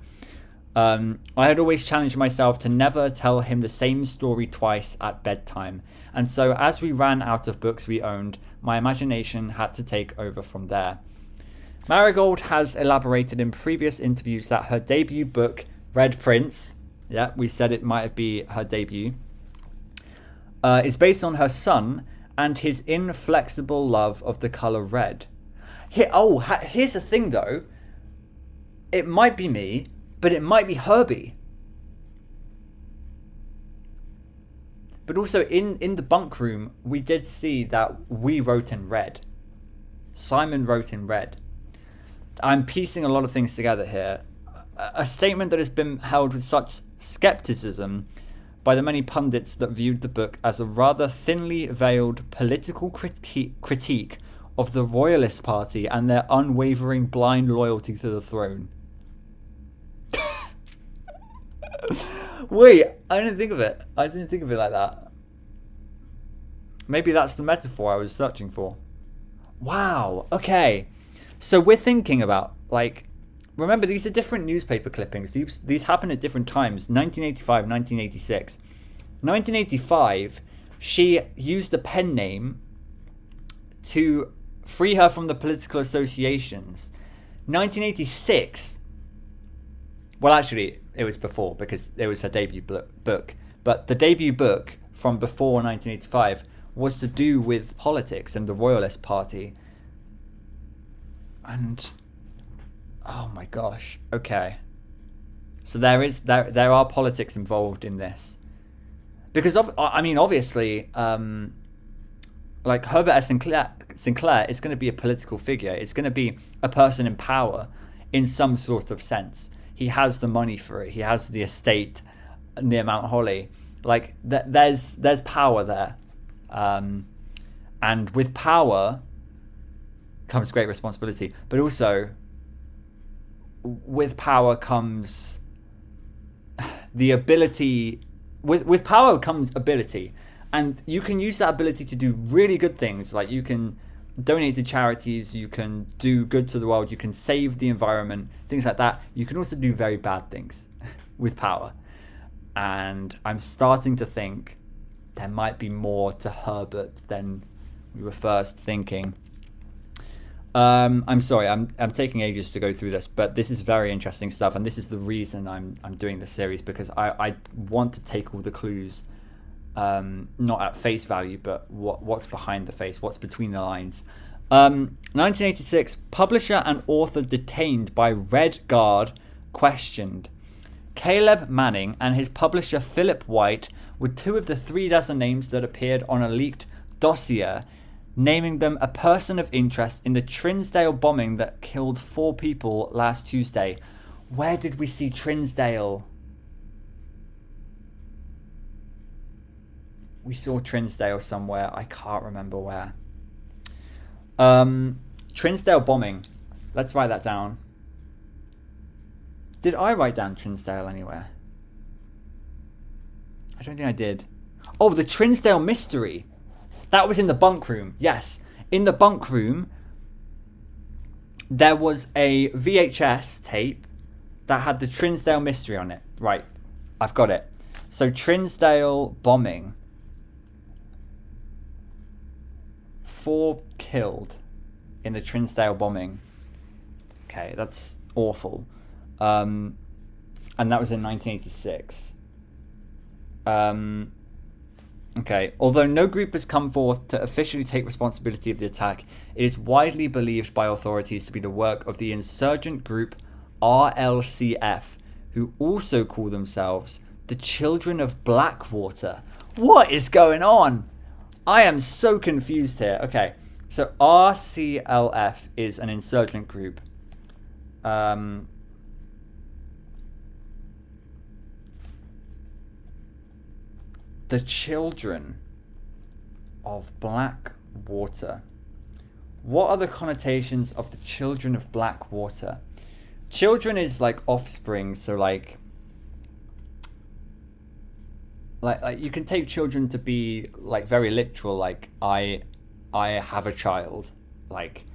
I had always challenged myself to never tell him the same story twice at bedtime. And so as we ran out of books we owned, my imagination had to take over from there. Marigold has elaborated in previous interviews that her debut book, Red Prince, Yeah, we said it might be her debut. Is based on her son and his inflexible love of the color red. Here's the thing though. It might be me, but it might be Herbie. But also in the bunk room, we did see that we wrote in red. Simon wrote in red. I'm piecing a lot of things together here. A statement that has been held with such skepticism by the many pundits that viewed the book as a rather thinly veiled political critique of the Royalist Party and their unwavering blind loyalty to the throne. Wait, I didn't think of it. I didn't think of it like that. Maybe that's the metaphor I was searching for. Wow, okay. So we're thinking about, like, remember, these are different newspaper clippings. These happen at different times. 1985, 1986. 1985, she used a pen name to free her from the political associations. 1986, well, actually, it was before because it was her debut book. But the debut book from before 1985 was to do with politics and the Royalist Party. And oh my gosh, okay. So there are politics involved in this. Because, I mean, obviously, like Herbert S. Sinclair is going to be a political figure. It's going to be a person in power in some sort of sense. He has the money for it. He has the estate near Mount Holly. Like, there's power there. And with power comes great responsibility. But also, with power comes the ability. With power comes ability. And you can use that ability to do really good things. Like, you can donate to charities, you can do good to the world, you can save the environment, things like that. You can also do very bad things with power. And I'm starting to think there might be more to Herbert than we were first thinking. I'm sorry, I'm taking ages to go through this, but this is very interesting stuff, and this is the reason I'm doing this series, because I want to take all the clues, not at face value, but what's behind the face, what's between the lines. 1986, publisher and author detained by Red Guard, questioned. Caleb Manning and his publisher Philip White were two of the 36 names that appeared on a leaked dossier, naming them a person of interest in the Trinsdale bombing that killed 4 people last Tuesday. Where did we see Trinsdale? We saw Trinsdale somewhere. I can't remember where. Trinsdale bombing. Let's write that down. Did I write down Trinsdale anywhere? I don't think I did. Oh, the Trinsdale mystery. That was in the bunk room. Yes. In the bunk room, there was a VHS tape that had the Trinsdale mystery on it. Right. I've got it. So Trinsdale bombing. 4 killed in the Trinsdale bombing. Okay, that's awful. And that was in 1986. Okay, although no group has come forth to officially take responsibility of the attack, it is widely believed by authorities to be the work of the insurgent group RLCF, who also call themselves the Children of Blackwater. What is going on? I am so confused here. Okay, so RCLF is an insurgent group. The Children of Blackwater. What are the connotations of the Children of Blackwater? Children is like offspring, so like you can take children to be like very literal, like I have a child. Like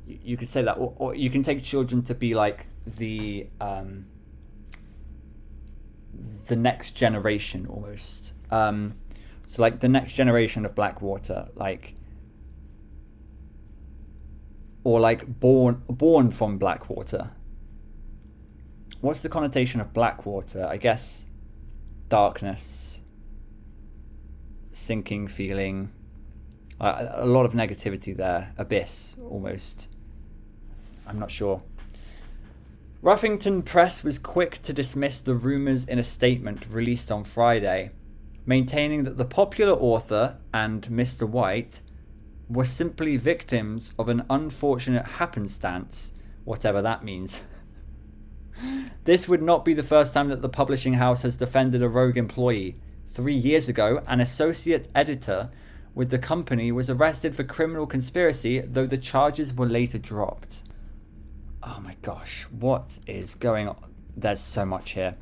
you could say that, or you can take children to be like the next generation almost. So like the next generation of Blackwater, like, or like born from Blackwater. What's the connotation of Blackwater? I guess darkness, sinking feeling, a lot of negativity there, abyss almost. I'm not sure. Ruffington Press was quick to dismiss the rumours in a statement released on Friday, maintaining that the popular author and Mr. White were simply victims of an unfortunate happenstance, whatever that means. This would not be the first time that the publishing house has defended a rogue employee. 3 years ago, an associate editor with the company was arrested for criminal conspiracy, though the charges were later dropped. Oh my gosh, what is going on? There's so much here.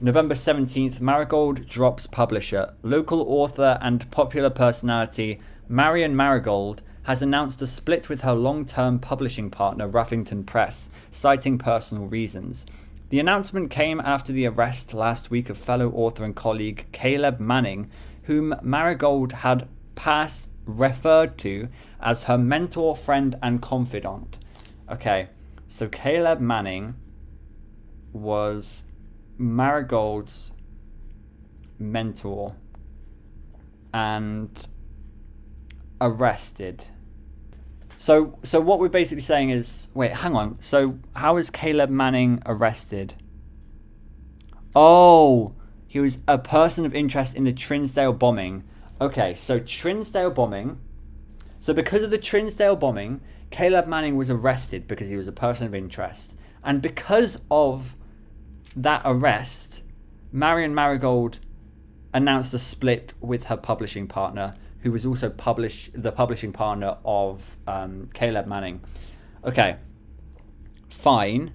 November 17th, Marigold drops publisher. Local author and popular personality Marion Marigold has announced a split with her long-term publishing partner Ruffington Press, citing personal reasons. The announcement came after the arrest last week of fellow author and colleague Caleb Manning, whom Marigold had past referred to as her mentor, friend, and confidant. Okay, so Caleb Manning was Marigold's mentor and arrested. So what we're basically saying is, wait, hang on. So how is Caleb Manning arrested? Oh, he was a person of interest in the Trinsdale bombing. Okay, so Trinsdale bombing. So because of the Trinsdale bombing, Caleb Manning was arrested because he was a person of interest. And because of that arrest, Marion Marigold announced a split with her publishing partner, who was also the publishing partner of Caleb Manning. Okay, fine.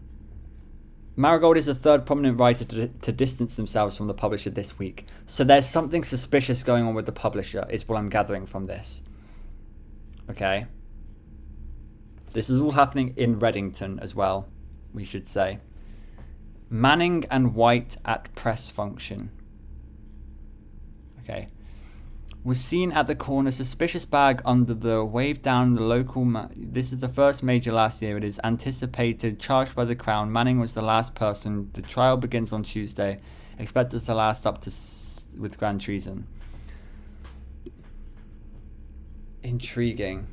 Marigold is the third prominent writer to distance themselves from the publisher this week. So there's something suspicious going on with the publisher, is what I'm gathering from this. Okay. This is all happening in Reddington as well, we should say. Manning and White at press function. Okay. Was seen at the corner, suspicious bag under the wave down the local... This is the first major last year. It is anticipated, charged by the Crown. Manning was the last person. The trial begins on Tuesday. Expected to last up to... with grand treason. Intriguing.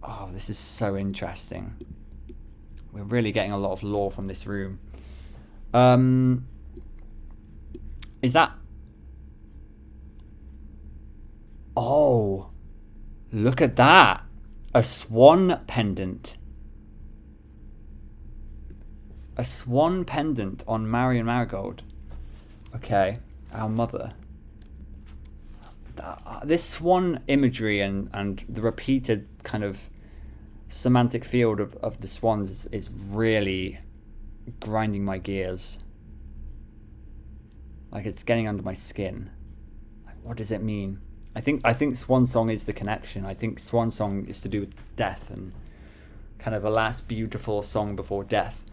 Oh, this is so interesting. We're really getting a lot of lore from this room. Is that... Oh, look at that. A swan pendant. A swan pendant on Marion Marigold. Okay, our mother. This swan imagery and the repeated kind of semantic field of the swans is really grinding my gears. Like, it's getting under my skin. Like, what does it mean? I think swan song is the connection. I think swan song is to do with death and kind of a last beautiful song before death.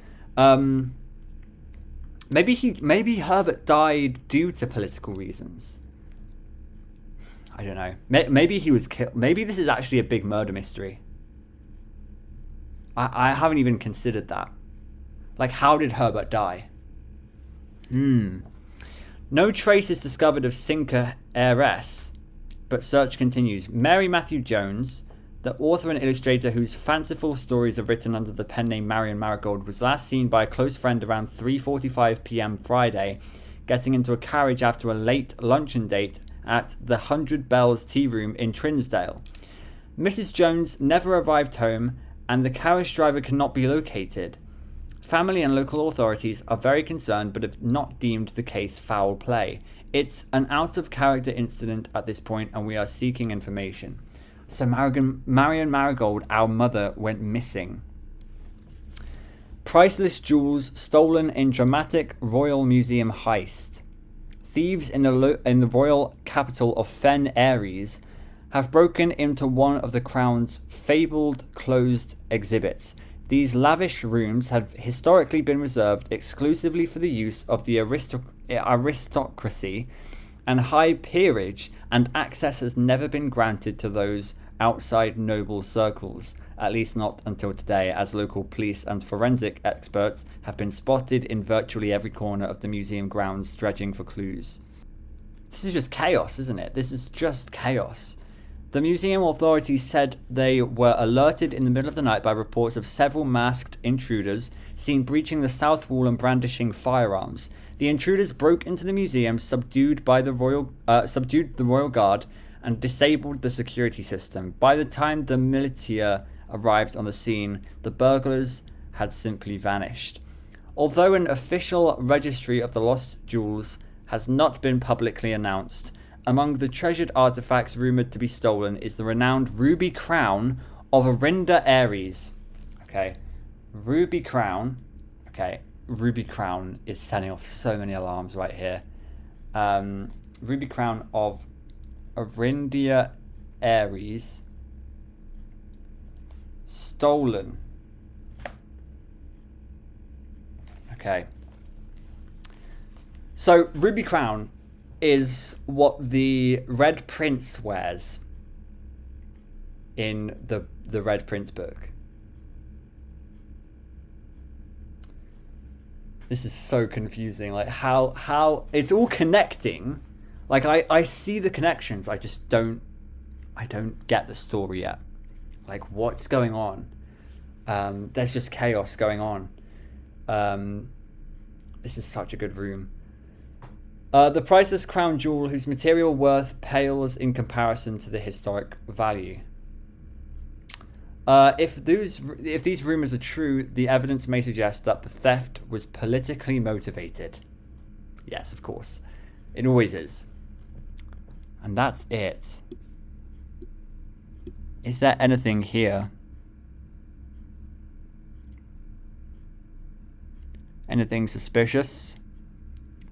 Maybe Herbert died due to political reasons. I don't know. Maybe he was killed. Maybe this is actually a big murder mystery. I haven't even considered that. Like, how did Herbert die? No trace is discovered of sinker heiress, but search continues. Mary Matthew Jones, the author and illustrator whose fanciful stories are written under the pen name Marion Marigold, was last seen by a close friend around 3:45 p.m. Friday, getting into a carriage after a late luncheon date at the 100 Bells Tea Room in Trinsdale. Mrs. Jones never arrived home, and the carriage driver cannot be located. Family and local authorities are very concerned but have not deemed the case foul play. It's an out-of-character incident at this point, and we are seeking information. So Marion Marigold, our mother, went missing. Priceless jewels stolen in dramatic Royal Museum heist. Thieves in the royal capital of Fen Aries have broken into one of the Crown's fabled closed exhibits. These lavish rooms have historically been reserved exclusively for the use of the aristocracy and high peerage, and access has never been granted to those outside noble circles, at least not until today, as local police and forensic experts have been spotted in virtually every corner of the museum grounds dredging for clues. This is just chaos, isn't it? This is just chaos. The museum authorities said they were alerted in the middle of the night by reports of several masked intruders seen breaching the south wall and brandishing firearms. The intruders broke into the museum, subdued the royal guard, and disabled the security system. By the time the militia arrived on the scene, the burglars had simply vanished. Although an official registry of the lost jewels has not been publicly announced, among the treasured artifacts rumoured to be stolen is the renowned ruby crown of Arinda Ares. Okay, ruby crown. Okay, ruby crown is setting off so many alarms right here. Ruby crown of Arinda Ares stolen. Okay. So ruby crown is what the Red Prince wears in the Red Prince book. This is so confusing. Like how it's all connecting. Like I see the connections. I don't get the story yet. Like what's going on? There's just chaos going on. This is such a good room. The priceless crown jewel whose material worth pales in comparison to the historic value. If these rumors are true, the evidence may suggest that the theft was politically motivated. Yes, of course. It always is. And that's it. Is there anything here? Anything suspicious?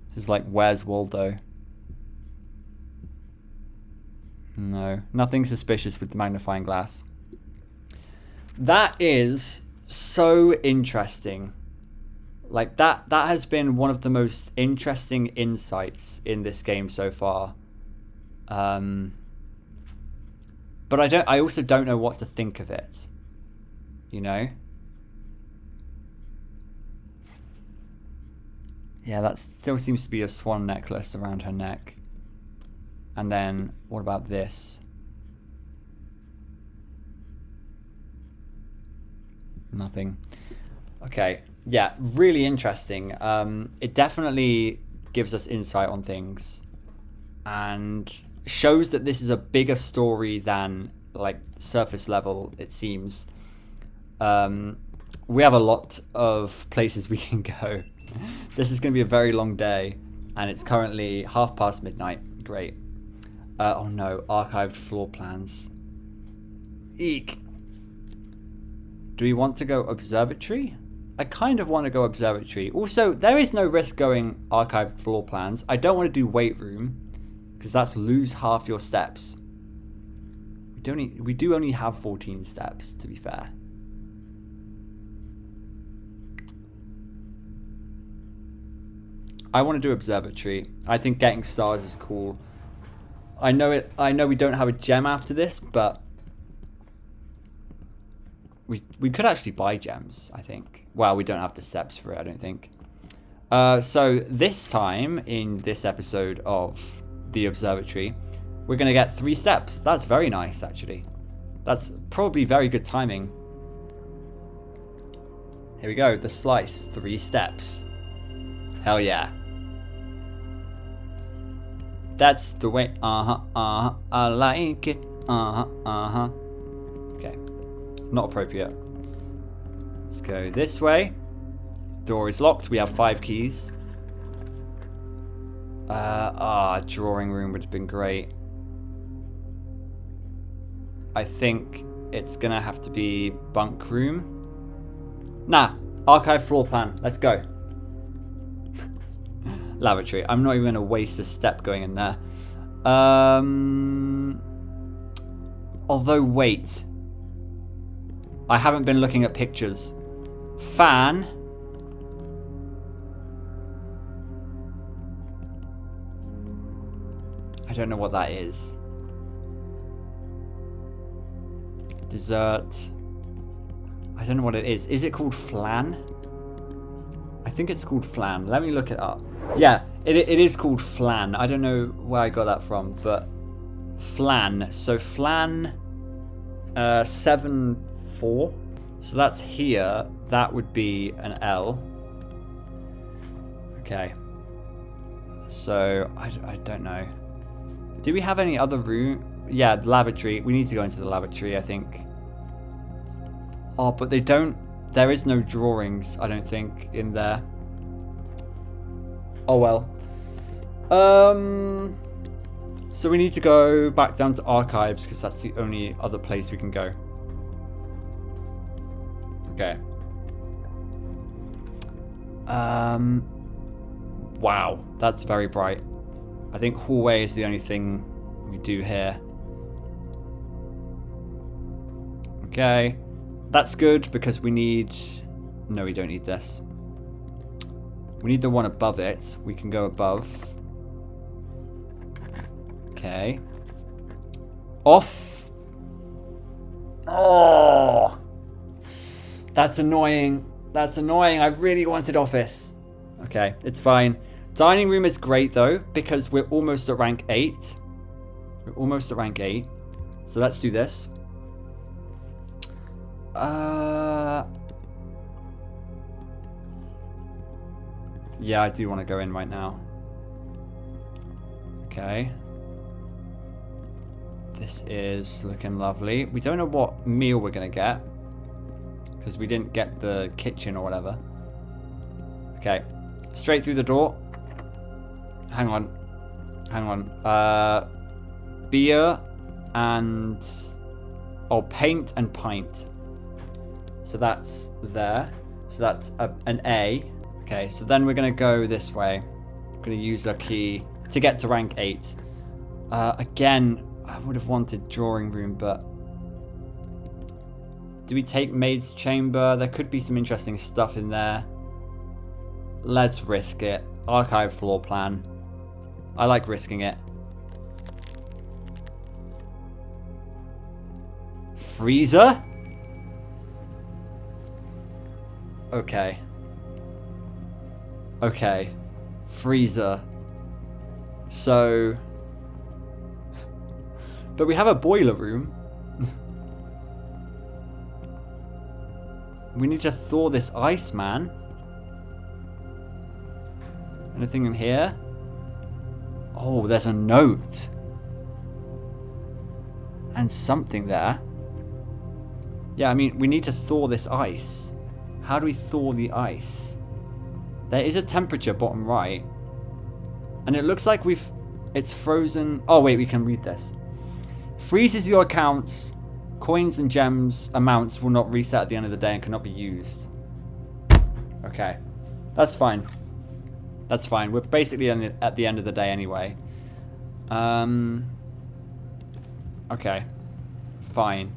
This is like, where's Waldo? No, nothing suspicious with the magnifying glass. That is so interesting. Like that has been one of the most interesting insights in this game so far. But I also don't know what to think of it. You know? Yeah, that still seems to be a swan necklace around her neck. And then, what about this? Nothing. Okay, yeah, really interesting. It definitely gives us insight on things. And shows that this is a bigger story than, like, surface level, it seems. We have a lot of places we can go. This is going to be a very long day, and it's currently midnight. Great. Oh no, archived floor plans. Eek. Do we want to go observatory? I kind of want to go observatory. Also, there is no risk going archived floor plans. I don't want to do weight room, because that's lose half your steps. We do only have 14 steps, to be fair. I want to do observatory. I think getting stars is cool. I know we don't have a gem after this, but we could actually buy gems, I think. Well, we don't have the steps for it, I don't think. So this time in this episode of the observatory, we're going to get 3 steps. That's very nice, actually. That's probably very good timing. Here we go, the slice, 3 steps. Hell yeah. That's the way, I like it, Okay, not appropriate. Let's go this way. Door is locked, we have 5 keys. Drawing room would have been great. I think it's gonna have to be bunk room. Nah, archive floor plan, let's go. Lavatory. I'm not even going to waste a step going in there. Although, wait. I haven't been looking at pictures. Fan. I don't know what that is. Dessert. I don't know what it is. Is it called flan? I think it's called flan. Let me look it up. Yeah, it is called flan. I don't know where I got that from, but flan. So flan 7-4. So that's here. That would be an L. Okay. So I don't know. Do we have any other room? Yeah, the lavatory. We need to go into the lavatory, I think. Oh, but they don't. There is no drawings, I don't think, in there. Oh well. So we need to go back down to archives because that's the only other place we can go. Okay. Wow, that's very bright. I think hallway is the only thing we do here. Okay. That's good because we need... No, we don't need this. We need the one above it. We can go above. Okay. Off. Oh! That's annoying. That's annoying. I really wanted office. Okay, it's fine. Dining room is great though because we're almost at rank 8. We're almost at rank 8. So let's do this. Yeah, I do want to go in right now. Okay. This is looking lovely. We don't know what meal we're going to get because we didn't get the kitchen or whatever. Okay. Straight through the door. Hang on. Hang on. Beer and... Oh, paint and pint. So that's there. So that's an A. Okay, so then we're going to go this way. We're going to use our key to get to rank 8. Again, I would have wanted drawing room, but... Do we take maid's chamber? There could be some interesting stuff in there. Let's risk it. Archive floor plan. I like risking it. Freezer? Okay. Okay. Freezer. So... But we have a boiler room. We need to thaw this ice, man. Anything in here? Oh, there's a note. And something there. Yeah, I mean, we need to thaw this ice. How do we thaw the ice? There is a temperature bottom right. And it looks like it's frozen. Oh, wait, we can read this. Freezes your accounts. Coins and gems amounts will not reset at the end of the day and cannot be used. Okay. That's fine. That's fine. We're basically at the end of the day anyway. Okay. Fine.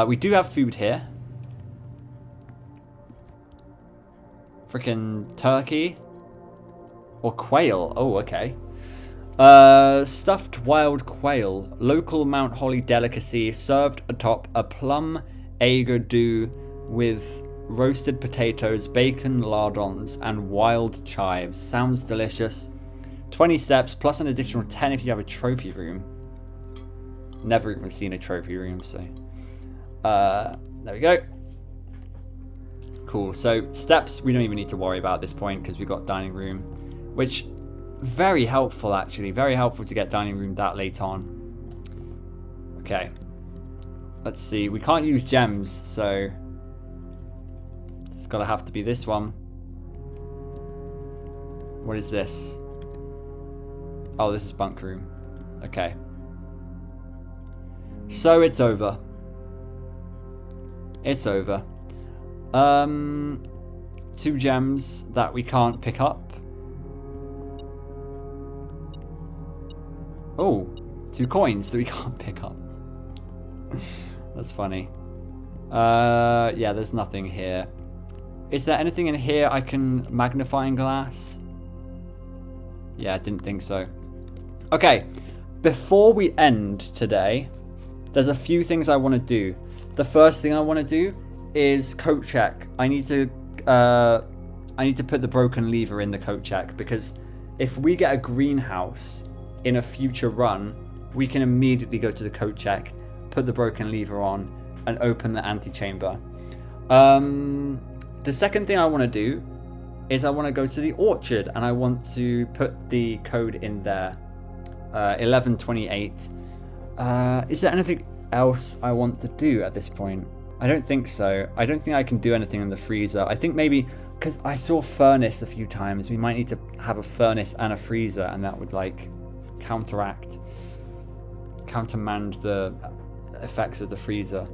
We do have food here. Freaking turkey. Or quail. Oh, okay. Stuffed wild quail. Local Mount Holly delicacy. Served atop a plum aigurdu with roasted potatoes, bacon lardons, and wild chives. Sounds delicious. 20 steps plus an additional 10 if you have a trophy room. Never even seen a trophy room, so... there we go. Cool. So steps we don't even need to worry about at this point because we got dining room, which very helpful actually. Very helpful to get dining room that late on. Okay. Let's see. We can't use gems, so it's gotta have to be this one. What is this? Oh, this is bunk room. Okay. So it's over. It's over. 2 gems that we can't pick up. Oh, 2 coins that we can't pick up. That's funny. Yeah, there's nothing here. Is there anything in here I can magnifying glass? Yeah, I didn't think so. Okay, before we end today, there's a few things I want to do. the first thing I want to do is coat check. I need to put the broken lever in the coat check, because if we get a greenhouse in a future run, we can immediately go to the coat check, put the broken lever on, and open the antechamber. The second thing I want to do is I want to go to the orchard, and I want to put the code in there. 1128. Is there anything else I want to do at this point? I don't think so. I don't think I can do anything in the freezer. I think maybe, because I saw furnace a few times, we might need to have a furnace and a freezer, and that would like countermand the effects of the freezer.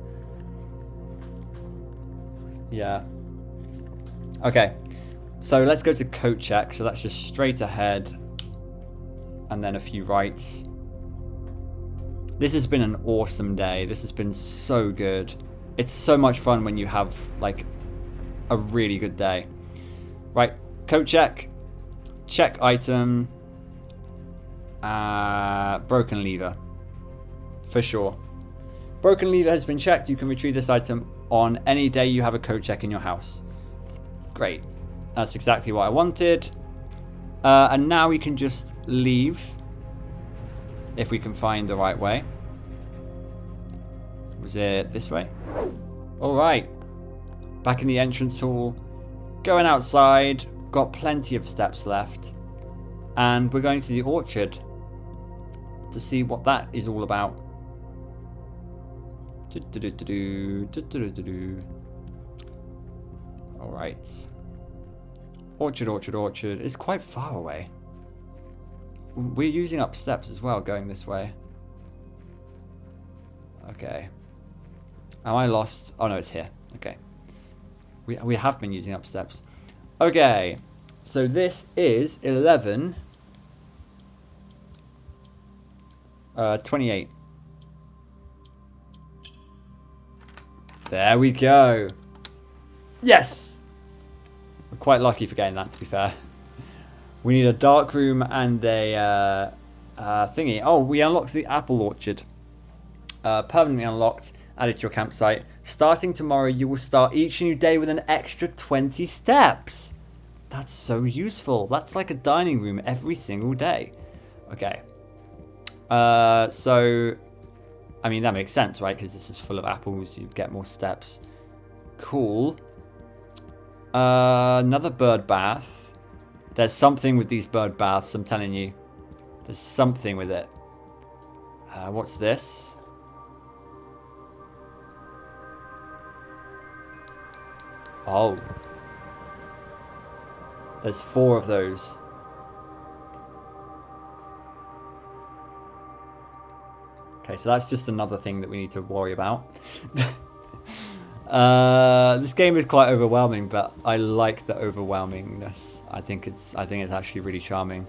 Yeah. Okay. So let's go to coat check. So that's just straight ahead and then a few rights. This has been an awesome day. This has been so good. It's so much fun when you have like a really good day. Right, coat check. Check item. Broken lever. For sure. Broken lever has been checked. You can retrieve this item on any day you have a coat check in your house. Great. That's exactly what I wanted. And now we can just leave. If we can find the right way. Was it this way? Alright. Back in the entrance hall. Going outside. Got plenty of steps left. And we're going to the orchard to see what that is all about. Alright. Orchard. It's quite far away. We're using up steps as well going this way. Okay. Am I lost? Oh no, it's here. Okay. We have been using up steps. Okay. So this is 11. 28. There we go. Yes! We're quite lucky for getting that, to be fair. We need a dark room and a thingy. Oh, we unlocked the apple orchard. Permanently unlocked. Added to your campsite. Starting tomorrow, you will start each new day with an extra 20 steps. That's so useful. That's like a dining room every single day. Okay. So, I mean, that makes sense, right? Because this is full of apples. You get more steps. Cool. Another bird bath. There's something with these bird baths, I'm telling you. There's something with it. What's this? Oh. There's 4 of those. Okay, so that's just another thing that we need to worry about. This game is quite overwhelming, but I like the overwhelmingness. I think it's actually really charming.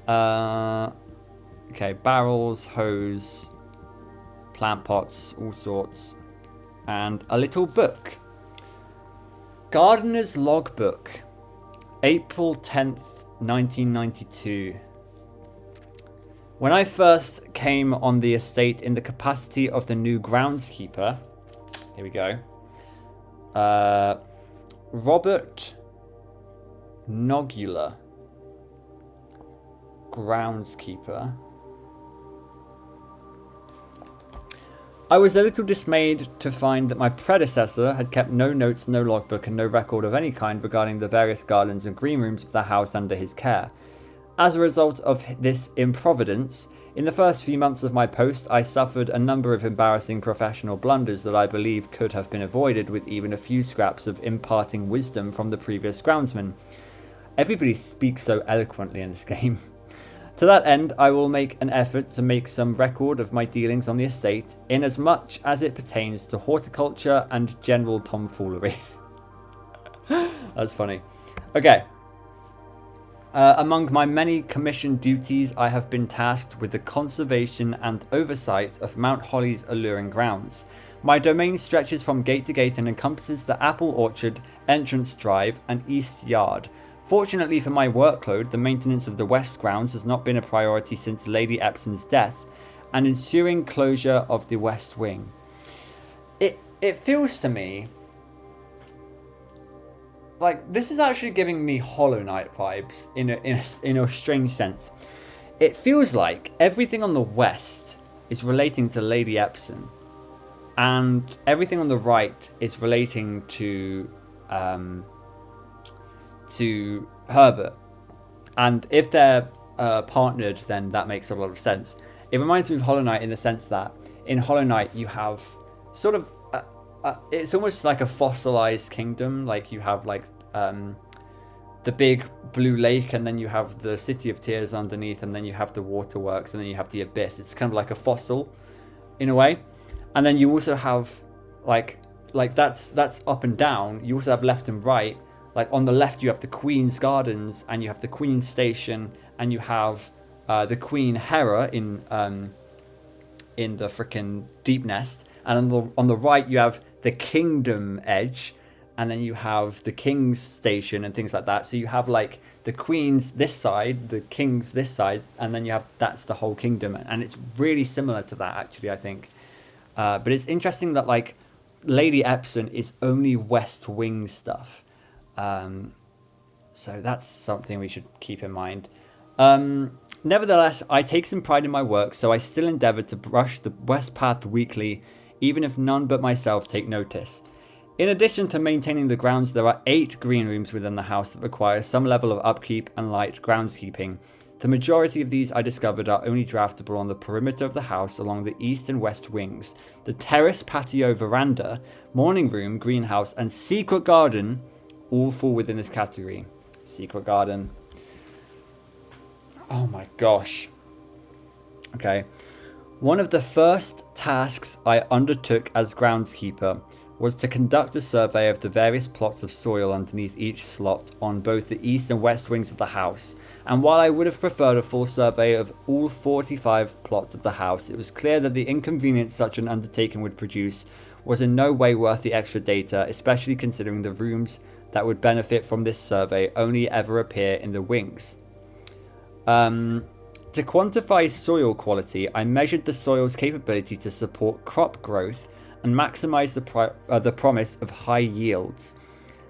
Okay, barrels, hose, plant pots, all sorts, and a little book. Gardener's Logbook, April 10th, 1992. When I first came on the estate in the capacity of the new groundskeeper, here we go. Robert Nogula, groundskeeper. I was a little dismayed to find that my predecessor had kept no notes, no logbook, and no record of any kind regarding the various gardens and green rooms of the house under his care. As a result of this improvidence, in the first few months of my post, I suffered a number of embarrassing professional blunders that I believe could have been avoided with even a few scraps of imparting wisdom from the previous groundsman. Everybody speaks so eloquently in this game. To that end, I will make an effort to make some record of my dealings on the estate, inasmuch as it pertains to horticulture and general tomfoolery. That's funny. Okay. Among my many commissioned duties, I have been tasked with the conservation and oversight of Mount Holly's alluring grounds. My domain stretches from gate to gate and encompasses the apple orchard, entrance drive, and east yard. Fortunately for my workload, the maintenance of the west grounds has not been a priority since Lady Epson's death and ensuing closure of the west wing. it feels to me like this is actually giving me Hollow Knight vibes in a strange sense. It feels like everything on the west is relating to Lady Epson, and everything on the right is relating to Herbert. And if they're partnered, then that makes a lot of sense. It reminds me of Hollow Knight in the sense that in Hollow Knight you have sort of it's almost like a fossilized kingdom. Like you have like the big blue lake, and then you have the City of Tears underneath, and then you have the waterworks, and then you have the abyss. It's kind of like a fossil in a way. And then you also have like that's up and down. You also have left and right. Like on the left you have the Queen's Gardens, and you have the Queen's Station, and you have the Queen Hera in the freaking Deep Nest, and on the right you have the Kingdom Edge, and then you have the King's Station and things like that. So you have like the Queen's this side, the King's this side, and then you have that's the whole kingdom, and it's really similar to that actually, I think. But it's interesting that like Lady Epson is only West Wing stuff. So that's something we should keep in mind. Nevertheless, I take some pride in my work, so I still endeavour to brush the West Path weekly, even if none but myself take notice. In addition to maintaining the grounds, there are 8 green rooms within the house that require some level of upkeep and light groundskeeping. The majority of these I discovered are only draftable on the perimeter of the house along the east and west wings. The terrace, patio, veranda, morning room, greenhouse, and secret garden all fall within this category. Secret garden. Oh my gosh. Okay. One of the first tasks I undertook as groundskeeper was to conduct a survey of the various plots of soil underneath each slot on both the east and west wings of the house. And while I would have preferred a full survey of all 45 plots of the house, it was clear that the inconvenience such an undertaking would produce was in no way worth the extra data, especially considering the rooms that would benefit from this survey only ever appear in the wings. To quantify soil quality, I measured the soil's capability to support crop growth and maximize the promise of high yields.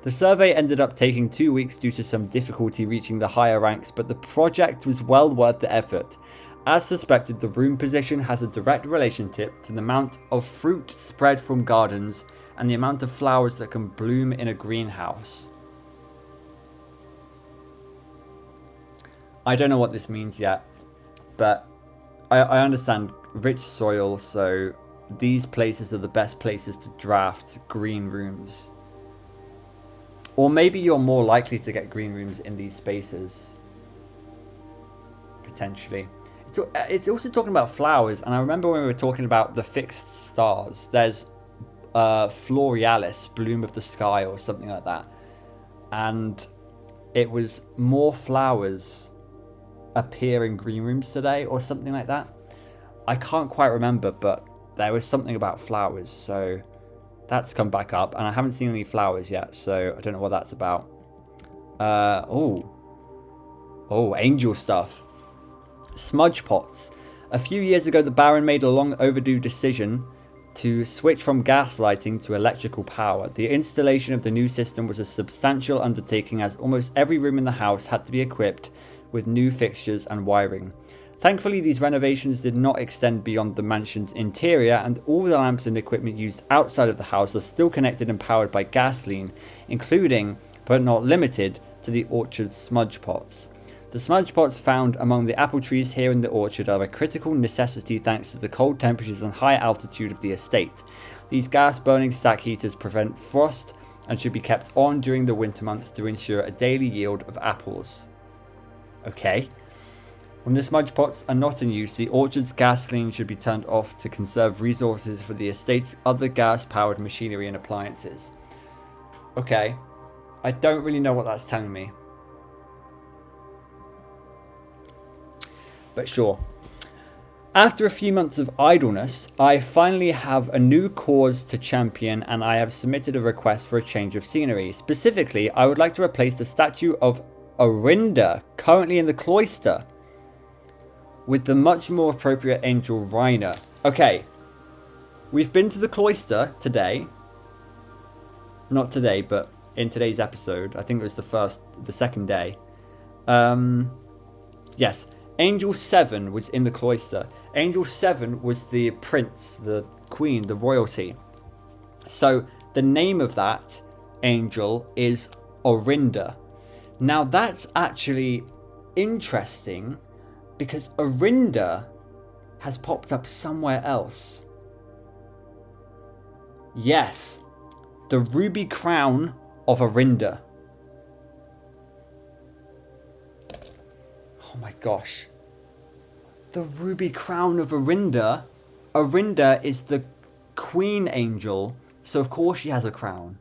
The survey ended up taking 2 weeks due to some difficulty reaching the higher ranks, but the project was well worth the effort. As suspected, the room position has a direct relationship to the amount of fruit spread from gardens and the amount of flowers that can bloom in a greenhouse. I don't know what this means yet, but I understand rich soil, so these places are the best places to draft green rooms. Or maybe you're more likely to get green rooms in these spaces. Potentially. It's also talking about flowers, and I remember when we were talking about the fixed stars, there's Florealis, Bloom of the Sky, or something like that. And it was more flowers appear in green rooms today, or something like that. I can't quite remember, but there was something about flowers, so that's come back up, and I haven't seen any flowers yet, so I don't know what that's about. Angel stuff. Smudge pots. A few years ago, the Baron made a long overdue decision to switch from gas lighting to electrical power. The installation of the new system was a substantial undertaking, as almost every room in the house had to be equipped with new fixtures and wiring. Thankfully, these renovations did not extend beyond the mansion's interior, and all the lamps and equipment used outside of the house are still connected and powered by gasoline, including, but not limited to, the orchard's smudge pots. The smudge pots found among the apple trees here in the orchard are a critical necessity thanks to the cold temperatures and high altitude of the estate. These gas-burning stack heaters prevent frost and should be kept on during the winter months to ensure a daily yield of apples. Okay. When the smudge pots are not in use, the orchard's gasoline should be turned off to conserve resources for the estate's other gas-powered machinery and appliances. Okay. I don't really know what that's telling me. But sure. After a few months of idleness, I finally have a new cause to champion, and I have submitted a request for a change of scenery. Specifically, I would like to replace the statue of Orinda, currently in the cloister, with the much more appropriate angel Reiner. Okay. we've been to the cloister today. Not today, but in today's episode. I think it was the second day. Yes, Angel 7 was in the cloister. Angel 7 was the prince, the queen, the royalty. So the name of that angel is Orinda. Now that's actually interesting because Orinda has popped up somewhere else. Yes, the ruby crown of Orinda. Oh my gosh. The ruby crown of Orinda. Orinda is the queen angel, so of course she has a crown.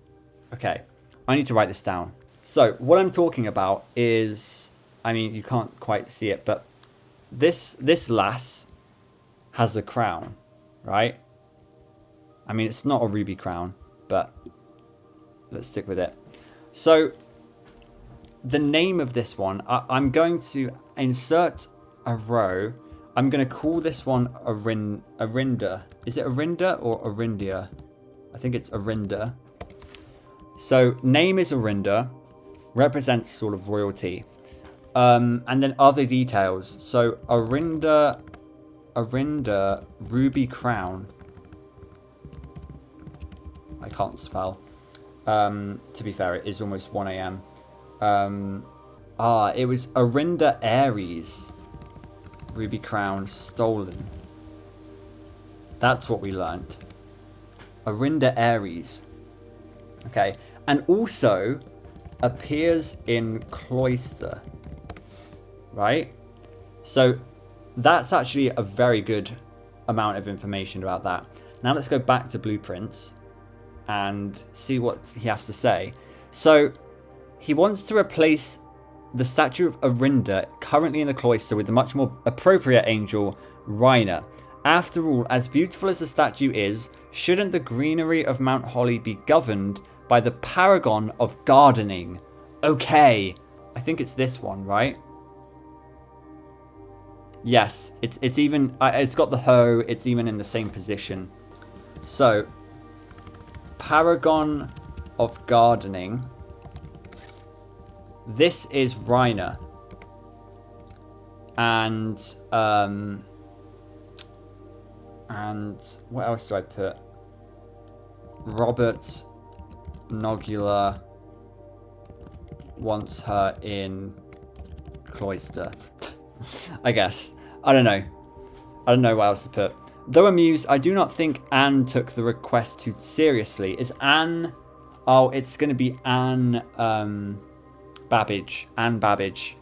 Okay, I need to write this down. So what I'm talking about is, I mean, you can't quite see it, but this lass has a crown, right? I mean, it's not a ruby crown, but let's stick with it. So the name of this one, I'm going to insert a row. I'm going to call this one Orinda. Is it Orinda or Orindia? I think it's Orinda. So name is Orinda, represents sort of royalty. And then other details. So Orinda, ruby crown. I can't spell. To be fair, it is almost 1 a.m. It was Orinda Aries. Ruby crown stolen. That's what we learned. Orinda Aries. Okay. And also appears in cloister. Right? So that's actually a very good amount of information about that. Now let's go back to Blueprints and see what he has to say. So he wants to replace the statue of Orinda currently in the cloister with the much more appropriate angel, Raina. After all, as beautiful as the statue is, shouldn't the greenery of Mount Holly be governed by the paragon of gardening? Okay, I think it's this one, right? Yes, it's even, it's got the hoe, it's even in the same position. So, paragon of gardening. This is Raina. And what else do I put? Robert Nogula wants her in cloister. I guess. I don't know. I don't know what else to put. Though amused, I do not think Anne took the request too seriously. Is Anne... Oh, it's going to be Anne... Babbage. Anne Babbage.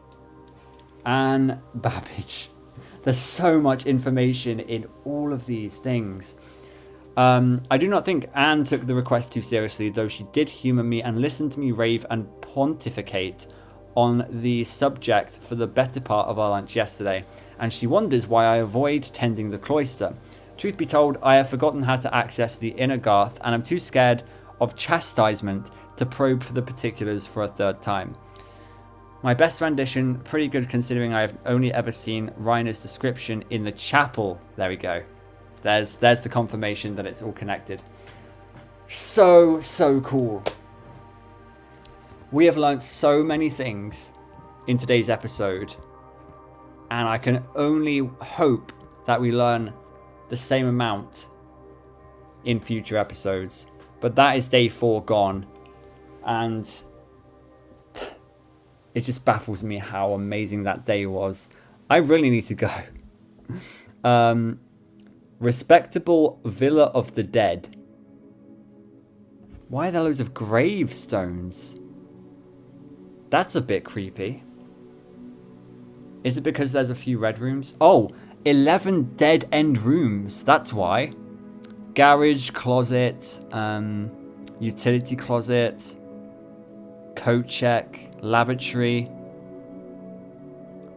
Anne Babbage. There's so much information in all of these things. I do not think Anne took the request too seriously, though she did humour me and listen to me rave and pontificate on the subject for the better part of our lunch yesterday, and she wonders why I avoid tending the cloister. Truth be told, I have forgotten how to access the inner garth, and I'm too scared of chastisement to probe for the particulars for a third time. My best rendition, pretty good considering I have only ever seen Raina's description in the chapel. There we go. There's the confirmation that it's all connected. So cool. We have learned so many things in today's episode, and I can only hope that we learn the same amount in future episodes. But that is day 4 gone, and it just baffles me how amazing that day was. I really need to go. Respectable Villa of the Dead. Why are there loads of gravestones? That's a bit creepy. Is it because there's a few red rooms? Oh, 11 dead end rooms. That's why. Garage, closet, utility closet, coat check, lavatory,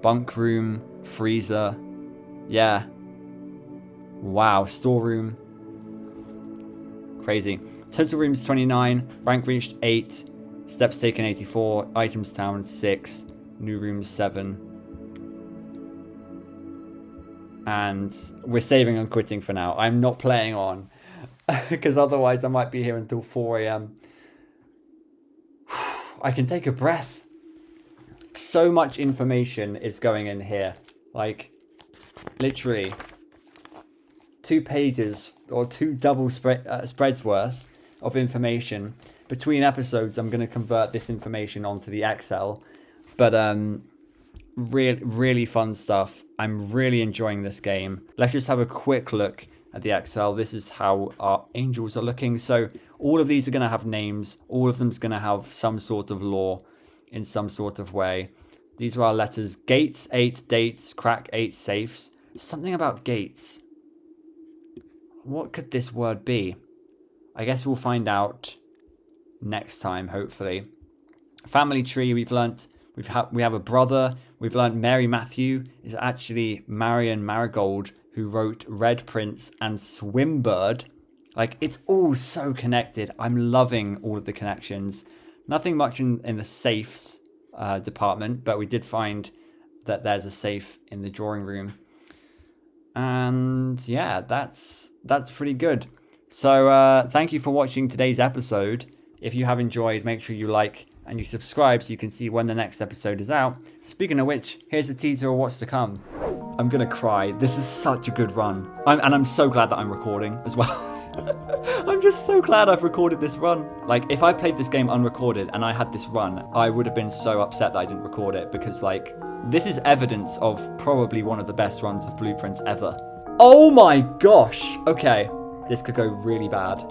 bunk room, freezer. Yeah. Wow, storeroom. Crazy. Total rooms 29, rank reached 8, steps taken 84, items down 6, new rooms 7. And we're saving on quitting for now. I'm not playing on. because otherwise I might be here until 4 a.m. I can take a breath. So much information is going in here. Like, literally 2 pages or 2 double spreads worth of information. Between episodes, I'm going to convert this information onto the Excel. But really fun stuff. I'm really enjoying this game. Let's just have a quick look at the Excel. This is how our angels are looking. So all of these are going to have names. All of them is going to have some sort of lore in some sort of way. These are our letters. Gates, 8 dates, crack 8 safes. Something about gates. What could this word be? I guess we'll find out next time, hopefully. Family tree, we have a brother. We've learnt Mary Matthew is actually Marion Marigold, who wrote Red Prince and Swimbird. Like, it's all so connected. I'm loving all of the connections. Nothing much in the safes department, but we did find that there's a safe in the drawing room. And yeah, that's pretty good. So thank you for watching today's episode. If you have enjoyed, make sure you like and you subscribe so you can see when the next episode is out. Speaking of which, here's a teaser of what's to come. I'm gonna cry. This is such a good run. I'm so glad that I'm recording as well. I'm just so glad I've recorded this run. Like, if I played this game unrecorded and I had this run, I would have been so upset that I didn't record it, because like, this is evidence of probably one of the best runs of Blueprints ever. Oh my gosh. Okay, this could go really bad.